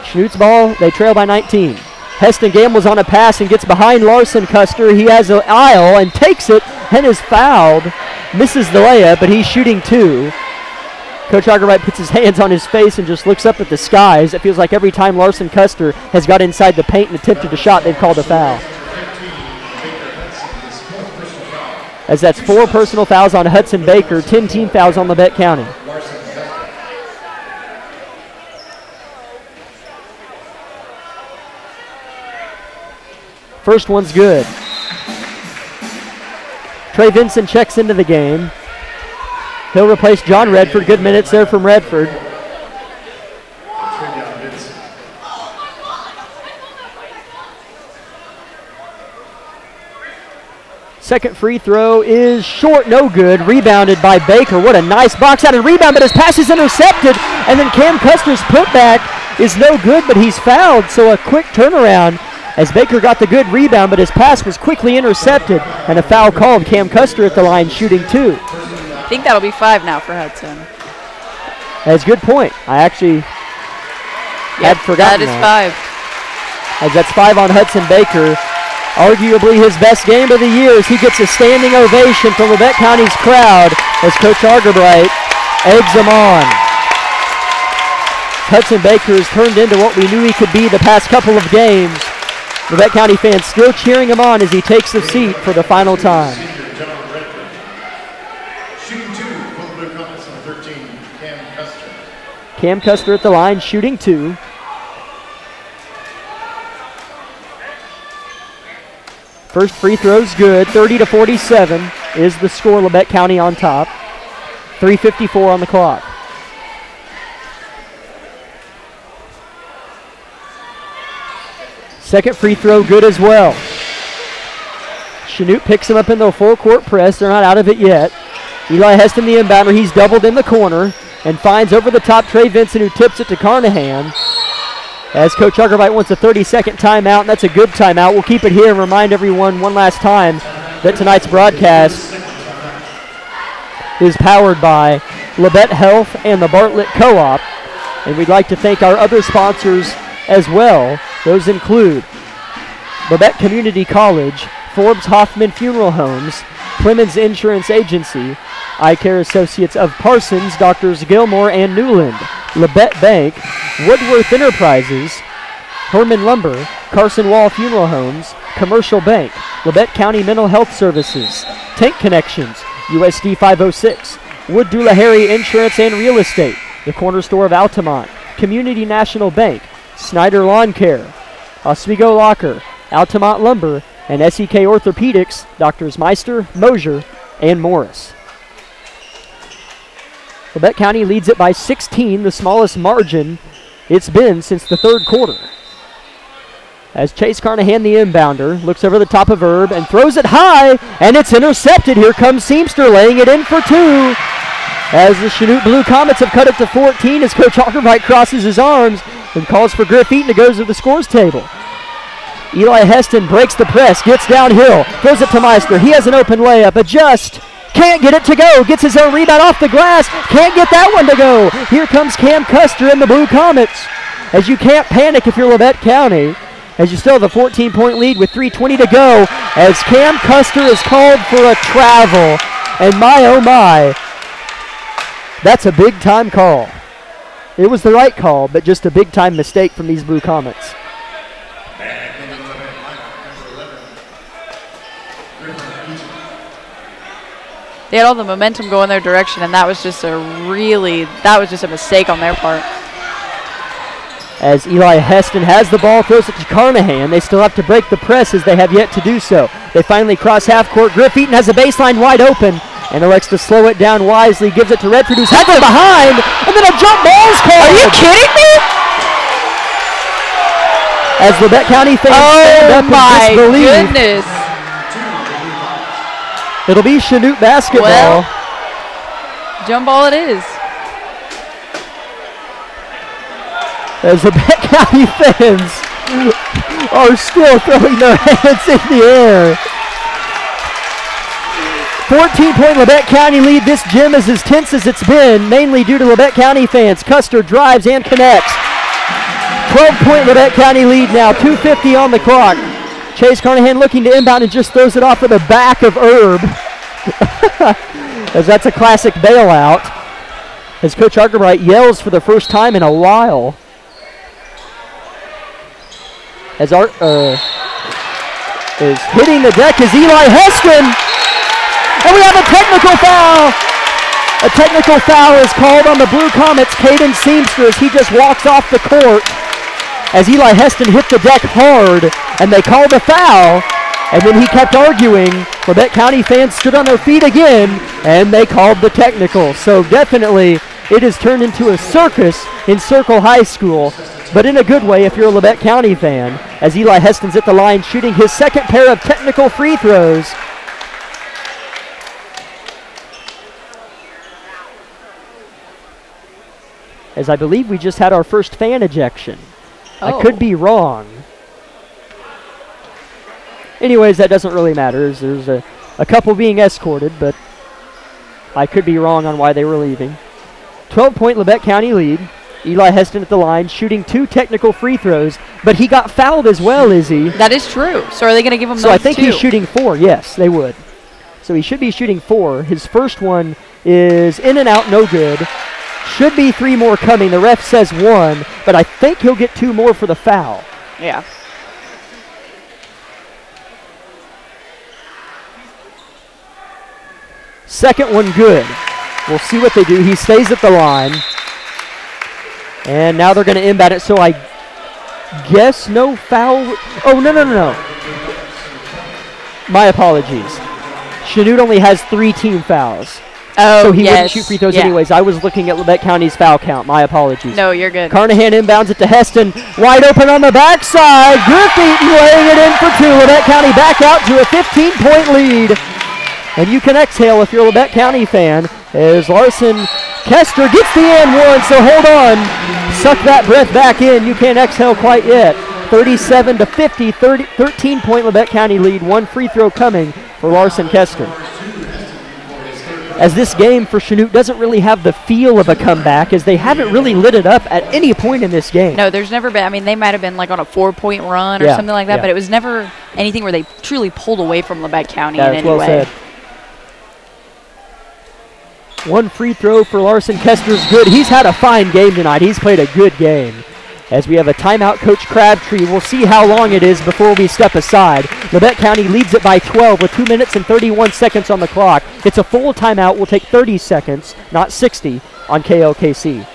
Shoots ball. They trail by 19. Heston gambles on a pass and gets behind Larson Koster. He has an aisle and takes it and is fouled. Misses the layup, but he's shooting two. Coach Argerbyte puts his hands on his face and just looks up at the skies. It feels like every time Larson Koster has got inside the paint and attempted a shot, they've called a foul. As that's 4 personal fouls on Hudson Baker, 10 team fouls on Labette County. First one's good. Trey Vinson checks into the game. He'll replace John Redford. Good minutes there from Redford. Second free throw is short, no good. Rebounded by Baker. What a nice box out and rebound, but his pass is intercepted. And then Cam Custer's putback is no good, but he's fouled. So a quick turnaround as Baker got the good rebound, but his pass was quickly intercepted. And a foul called. Cam Custer at the line shooting two. I think that'll be 5 now for Hudson. That's a good point. I actually had forgotten that. Is 5. As that's 5 on Hudson Baker. Arguably his best game of the year as he gets a standing ovation from Labette County's crowd as Coach Argerbyte eggs him on. Hudson Baker has turned into what we knew he could be the past couple of games. Labette County fans still cheering him on as he takes the seat for the final time. Cam Koster at the line, shooting two. First free throw's good. 30-47 is the score. Labette County on top. 3:54 on the clock. Second free throw good as well. Chanute picks him up in the full court press. They're not out of it yet. Eli Heston, the inbounder. He's doubled in the corner and finds over the top Trey Vinson, who tips it to Carnahan. As Coach Argerbyte wants a 30-second timeout, and that's a good timeout. We'll keep it here and remind everyone one last time that tonight's broadcast is powered by Labette Health and the Bartlett Co-op. And we'd like to thank our other sponsors as well. Those include Labette Community College, Forbes Hoffman Funeral Homes, Clemens Insurance Agency, Eye Care Associates of Parsons, Doctors Gilmore and Newland, Labette Bank, Woodworth Enterprises, Herman Lumber, Carson Wall Funeral Homes, Commercial Bank, Labette County Mental Health Services, Tank Connections, USD 506, Wood Doolahary Insurance and Real Estate, the Corner Store of Altamont, Community National Bank, Snyder Lawn Care, Oswego Locker, Altamont Lumber, and SEK Orthopedics, Doctors Meister, Mosier, and Morris. Labette County leads it by 16, the smallest margin it's been since the third quarter. As Chase Carnahan, the inbounder, looks over the top of Herb and throws it high, and it's intercepted. Here comes Seamster laying it in for 2. As the Chanute Blue Comets have cut it to 14, as Coach Arkwright crosses his arms and calls for Griff Eaton to go to the scores table. Eli Heston breaks the press, gets downhill, throws it to Meister. He has an open layup, adjusts, can't get it to go, gets his own rebound off the glass, can't get that one to go. Here comes Cam Koster in the Blue Comets. As you can't panic if you're Labette County, as you still have a 14-point lead with 3:20 to go, as Cam Koster is called for a travel. And my, oh my, that's a big-time call. It was the right call, but just a big-time mistake from these Blue Comets. They had all the momentum going their direction, and that was just a mistake on their part. As Eli Heston has the ball, throws it to Carnahan. They still have to break the press as they have yet to do so. They finally cross half court. Griff Eaton has a baseline wide open and elects to slow it down wisely. Gives it to Redford, who's had it behind, and then a jump ball is called. Are you kidding me? As Labette County fans stand up in disbelief. Oh my goodness. It'll be Chanute basketball. Well, jump ball it is. As the Labette County fans are still throwing their hands in the air. 14-point Labette County lead. This gym is as tense as it's been, mainly due to Labette County fans. Koster drives and connects. 12-point Labette County lead now, 2:50 on the clock. Chase Carnahan looking to inbound and just throws it off of the back of Herb. As that's a classic bailout. As Coach Arkwright yells for the first time in a while. As Art is hitting the deck is Eli Heston. And we have a technical foul. A technical foul is called on the Blue Comets. Caden Seamster as he just walks off the court. As Eli Heston hit the deck hard, and they called the foul, and then he kept arguing. Labette County fans stood on their feet again, and they called the technical. So definitely, it has turned into a circus in Circle High School, but in a good way if you're a Labette County fan, as Eli Heston's at the line shooting his second pair of technical free throws. As I believe we just had our first fan ejection. I could be wrong. Anyways, that doesn't really matter. There's a couple being escorted, but I could be wrong on why they were leaving. 12-point Labette County lead. Eli Heston at the line, shooting 2 technical free throws, but he got fouled as well, is he? That is true. So are they going to give him those 2? So I think he's shooting 4. Yes, they would. So he should be shooting 4. His first one is in and out, no good. Should be 3 more coming. The ref says 1, but I think he'll get 2 more for the foul. Yeah. Second one good. We'll see what they do. He stays at the line. And now they're going to inbound it, so I guess no foul. Oh, no. My apologies. Chanute only has 3 team fouls. Oh, so he wouldn't shoot free throws anyways. I was looking at Labette County's foul count. My apologies. No, you're good. Carnahan inbounds it to Heston. Wide open on the backside. Griff Eaton laying it in for 2. Labette County back out to a 15-point lead. And you can exhale if you're a Labette County fan as Larson Koster gets the and one, so hold on. Suck that breath back in. You can't exhale quite yet. 37-50, 13-point Labette County lead. 1 free throw coming for Larson Koster. As this game for Chanute doesn't really have the feel of a comeback, as they haven't really lit it up at any point in this game. No, there's never been. I mean, they might have been like on a 4-point run or something like that, but it was never anything where they truly pulled away from Labette County in any way. Said. 1 free throw for Larson Koster's good. He's had a fine game tonight. He's played a good game. As we have a timeout, Coach Crabtree. We'll see how long it is before we step aside. Labette County leads it by 12 with 2 minutes and 31 seconds on the clock. It's a full timeout. We'll take 30 seconds, not 60, on KLKC.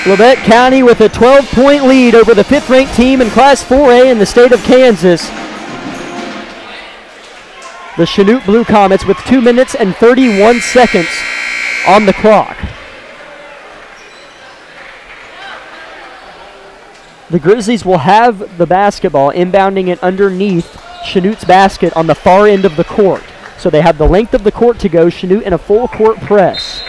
Labette County with a 12-point lead over the 5th-ranked team in Class 4A in the state of Kansas. The Chanute Blue Comets with 2 minutes and 31 seconds on the clock. The Grizzlies will have the basketball, inbounding it underneath Chanute's basket on the far end of the court. So they have the length of the court to go. Chanute in a full court press.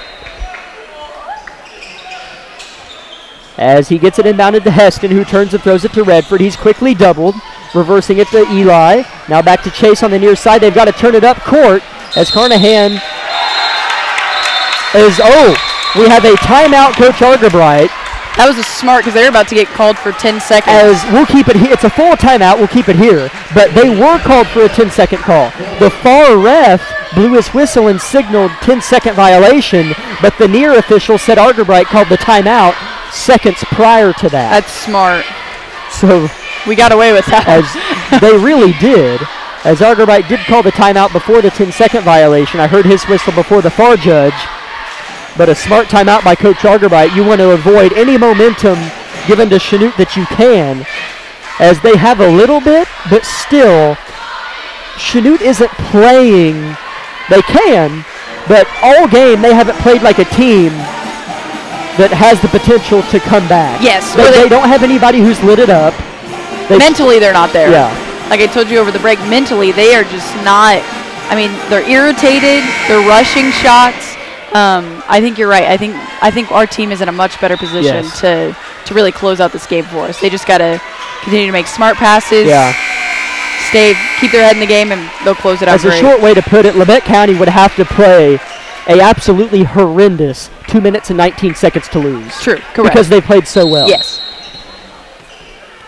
As he gets it inbounded to Heston, who turns and throws it to Redford. He's quickly doubled, reversing it to Eli. Now back to Chase on the near side. They've got to turn it up court as Carnahan is, we have a timeout, Coach Argerbright. That was a smart, because they're about to get called for 10 seconds. As we'll keep it here. It's a full timeout. We'll keep it here. But they were called for a 10-second call. The far ref blew his whistle and signaled 10-second violation, but the near official said Argerbright called the timeout seconds prior to that. That's smart. So we got away with that. As they really did. As Argerbright did call the timeout before the 10-second violation. I heard his whistle before the far judge. But a smart timeout by Coach Argerbright. You want to avoid any momentum given to Chanute that you can, as they have a little bit, but still, Chanute isn't playing. They can, but all game they haven't played like a team that has the potential to come back. Yes. They don't have anybody who's lit it up. Mentally, they're not there. Yeah. Like I told you over the break, mentally, they are just not. I mean, they're irritated. They're rushing shots. I think you're right. I think our team is in a much better position to really close out this game for us. They just got to continue to make smart passes. Yeah. Keep their head in the game, and they'll close it out. As a short way to put it, Labette County would have to play a absolutely horrendous 2 minutes and 19 seconds to lose. True, correct. Because they played so well. Yes.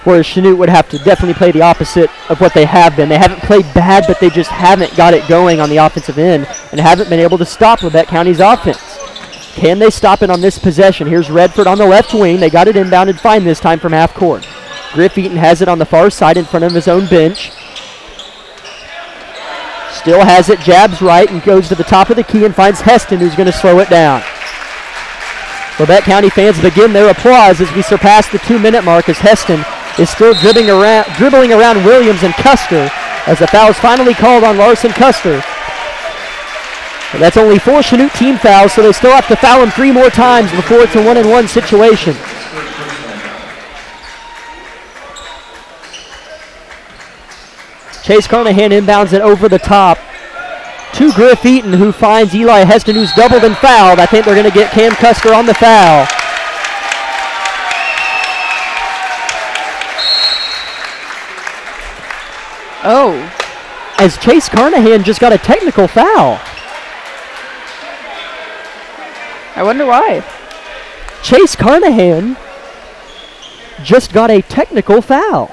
Whereas Chanute would have to definitely play the opposite of what they have been. They haven't played bad, but they just haven't got it going on the offensive end and haven't been able to stop Labette County's offense. Can they stop it on this possession? Here's Redford on the left wing. They got it inbounded fine this time from half court. Griff Eaton has it on the far side in front of his own bench. Still has it, jabs right, and goes to the top of the key and finds Heston, who's going to slow it down. Labette County fans begin their applause as we surpass the 2-minute mark, as Heston is still dribbling around Williams and Koster, as the foul is finally called on Larson Koster. And that's only 4 Chanute team fouls, so they still have to foul him 3 more times before it's a 1-and-1 situation. Chase Carnahan inbounds it over the top to Griff Eaton, who finds Eli Heston, who's doubled and fouled. I think they're going to get Cam Koster on the foul. Oh. As Chase Carnahan just got a technical foul. I wonder why. Chase Carnahan just got a technical foul.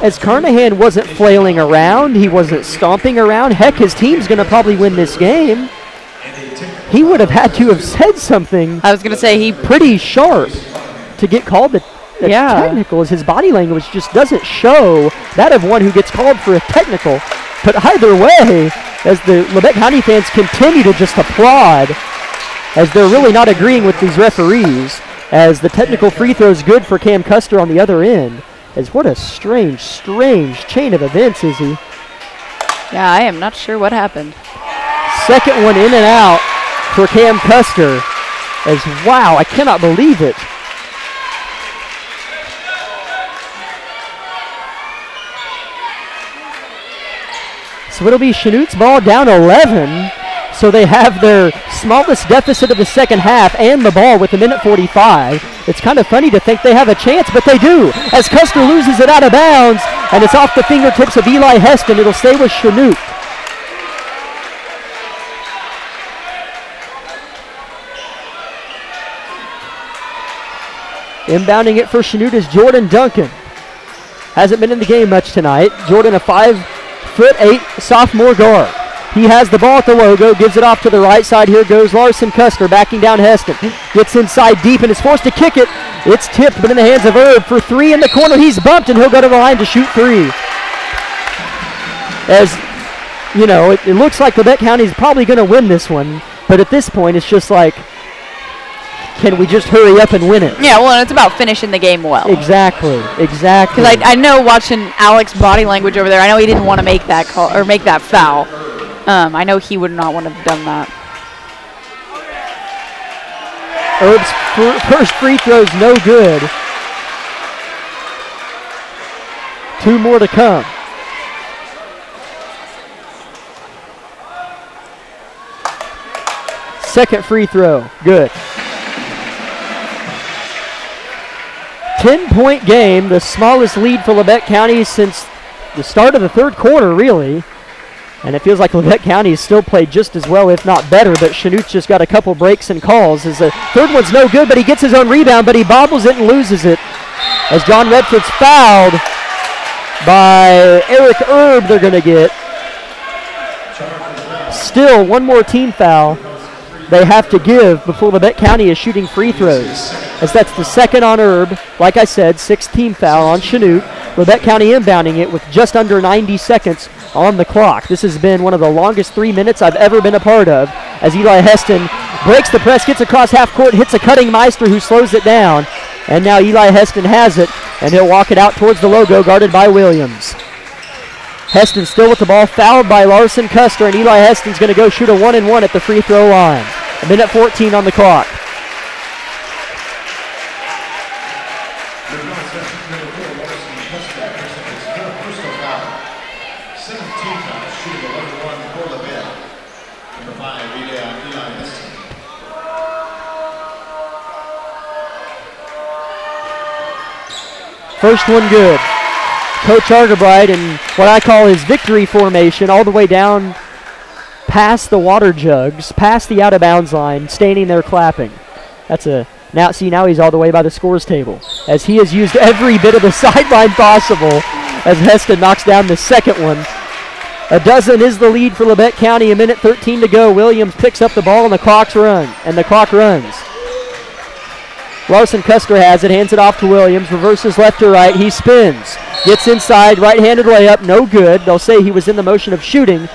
As Carnahan wasn't flailing around, he wasn't stomping around. Heck, his team's going to probably win this game. He would have had to have said something. I was going to say he pretty sharp to get called the technical, as his body language just doesn't show that of one who gets called for a technical. But either way, as the Labette County fans continue to just applaud, as they're really not agreeing with these referees, as the technical free throw is good for Cam Koster on the other end. As what a strange chain of events, Izzy. Yeah, I am not sure what happened. Second one in and out for Cam Koster. As wow, I cannot believe it. So it'll be Chanute's ball, down 11. So they have their smallest deficit of the second half and the ball with 1:45. It's kind of funny to think they have a chance, but they do, as Koster loses it out of bounds, and it's off the fingertips of Eli Heston. It'll stay with Chanute. Inbounding it for Chanute is Jordan Duncan. Hasn't been in the game much tonight. Jordan, a 5'8" sophomore guard. He has the ball at the logo, gives it off to the right side. Here goes Larson Koster, backing down Heston. Gets inside deep and is forced to kick it. It's tipped, but in the hands of Herb for 3 in the corner. He's bumped, and he'll go to the line to shoot 3. As, you know, it looks like Labette County is probably going to win this one. But at this point, it's just like, can we just hurry up and win it? Yeah, well, it's about finishing the game well. Exactly. Because I know watching Alex's body language over there, I know he didn't want to make that call or make that foul. I know he would not want to have done that. Herb's first free throw's no good. 2 more to come. Second free throw, good. 10-point game, the smallest lead for Labette County since the start of the third quarter, really. And it feels like Labette County has still played just as well, if not better, but Chanut's just got a couple breaks and calls. As the third one's no good, but he gets his own rebound, but he bobbles it and loses it. As John Redford's fouled by Eric Herb, they're going to get. Still, one more team foul they have to give before Labette County is shooting free throws. As that's the second on Herb. Like I said, 6th team foul on Chanut. Labette County inbounding it with just under 90 seconds on the clock. This has been one of the longest 3 minutes I've ever been a part of, as Eli Heston breaks the press, gets across half court, hits a cutting Meister who slows it down. And now Eli Heston has it, and he'll walk it out towards the logo, guarded by Williams. Heston still with the ball, fouled by Larson Koster, and Eli Heston's going to go shoot a 1-and-1 at the free throw line. 1:14 on the clock. First one good. Coach Argerbright in what I call his victory formation, all the way down past the water jugs, past the out-of-bounds line, standing there clapping. That's a now he's all the way by the scores table, as he has used every bit of the sideline possible. As Heston knocks down the second one. A dozen is the lead for Labette County. 1:13 to go. Williams picks up the ball and the clock runs. Larson Koster has it, hands it off to Williams, reverses left to right, he spins, gets inside, right-handed layup, no good. They'll say he was in the motion of shooting,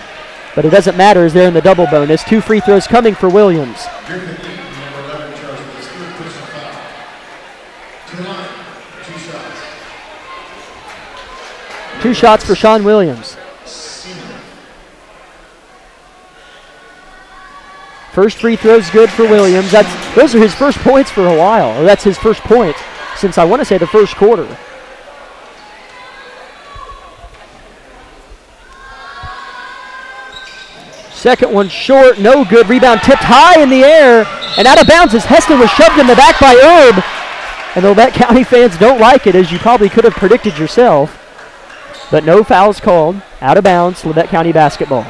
but it doesn't matter as they're in the double bonus. 2 free throws coming for Williams. Two shots for Sean Williams. First free throw's good for Williams. Those are his first points for a while. Or that's his first point since I want to say the first quarter. Second one short, no good. Rebound tipped high in the air and out of bounds as Heston was shoved in the back by Herb. And the Labette County fans don't like it, as you probably could have predicted yourself. But no fouls called. Out of bounds, Labette County basketball.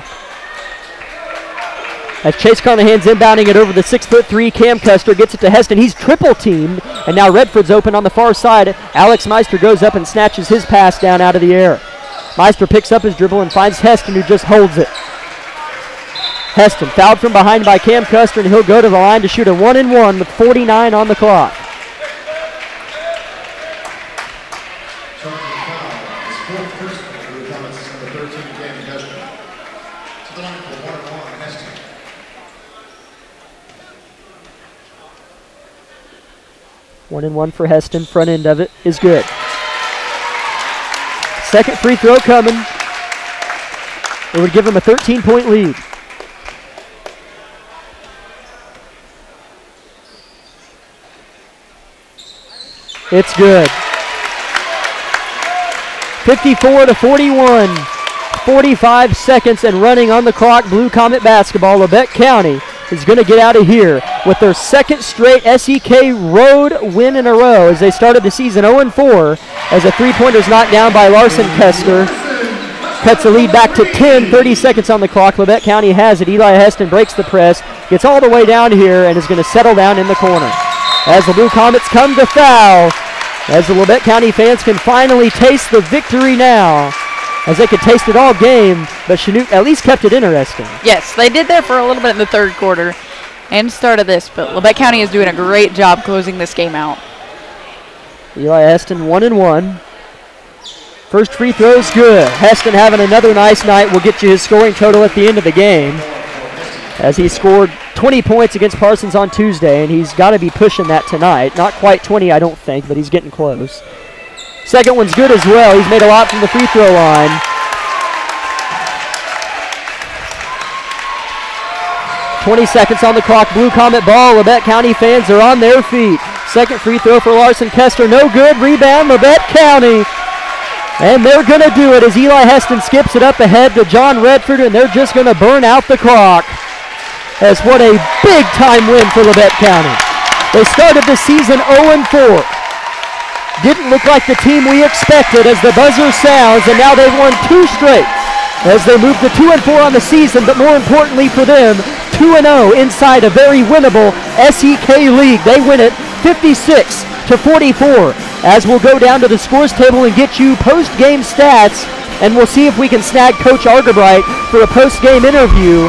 As Chase Carnahan's inbounding it over the 6'3", Cam Koster gets it to Heston. He's triple teamed, and now Redford's open on the far side. Alex Meister goes up and snatches his pass down out of the air. Meister picks up his dribble and finds Heston, who just holds it. Heston fouled from behind by Cam Koster, and he'll go to the line to shoot a 1-and-1 with 49 on the clock. One and one for Heston. Front end of it is good. Second free throw coming. It would give him a 13-point lead. It's good. 54-41. 45 seconds and running on the clock. Blue Comet basketball. Labette County is going to get out of here with their second straight SEK road win in a row, as they started the season 0-4 as a three-pointer is knocked down by Larson Koster. Cuts the lead back to 10, 30 seconds on the clock. Labette County has it. Eli Heston breaks the press, gets all the way down here, and is going to settle down in the corner. As the Blue Comets come to foul, as the Labette County fans can finally taste the victory now, as they could taste it all game, but Chanut at least kept it interesting. Yes, they did there for a little bit in the third quarter and start of this, but Labette County is doing a great job closing this game out. Eli Heston 1-1. First free throw's good. Heston having another nice night. We'll get you his scoring total at the end of the game, as he scored 20 points against Parsons on Tuesday, and he's got to be pushing that tonight. Not quite 20, I don't think, but he's getting close. Second one's good as well. He's made a lot from the free throw line. "20 seconds on the clock. Blue Comet ball. Labette County fans are on their feet. Second free throw for Larson Koster. No good. Rebound, Labette County. And they're going to do it as Eli Heston skips it up ahead to John Redford, and they're just going to burn out the clock. As what a big-time win for Labette County. They started the season 0-4. Didn't look like the team we expected as the buzzer sounds, and now they've won 2 straight as they move to 2-4 on the season, but more importantly for them, 2-0 inside a very winnable SEK league. They win it 56-44. As we'll go down to the scores table and get you post-game stats, and we'll see if we can snag Coach Argabright for a post-game interview.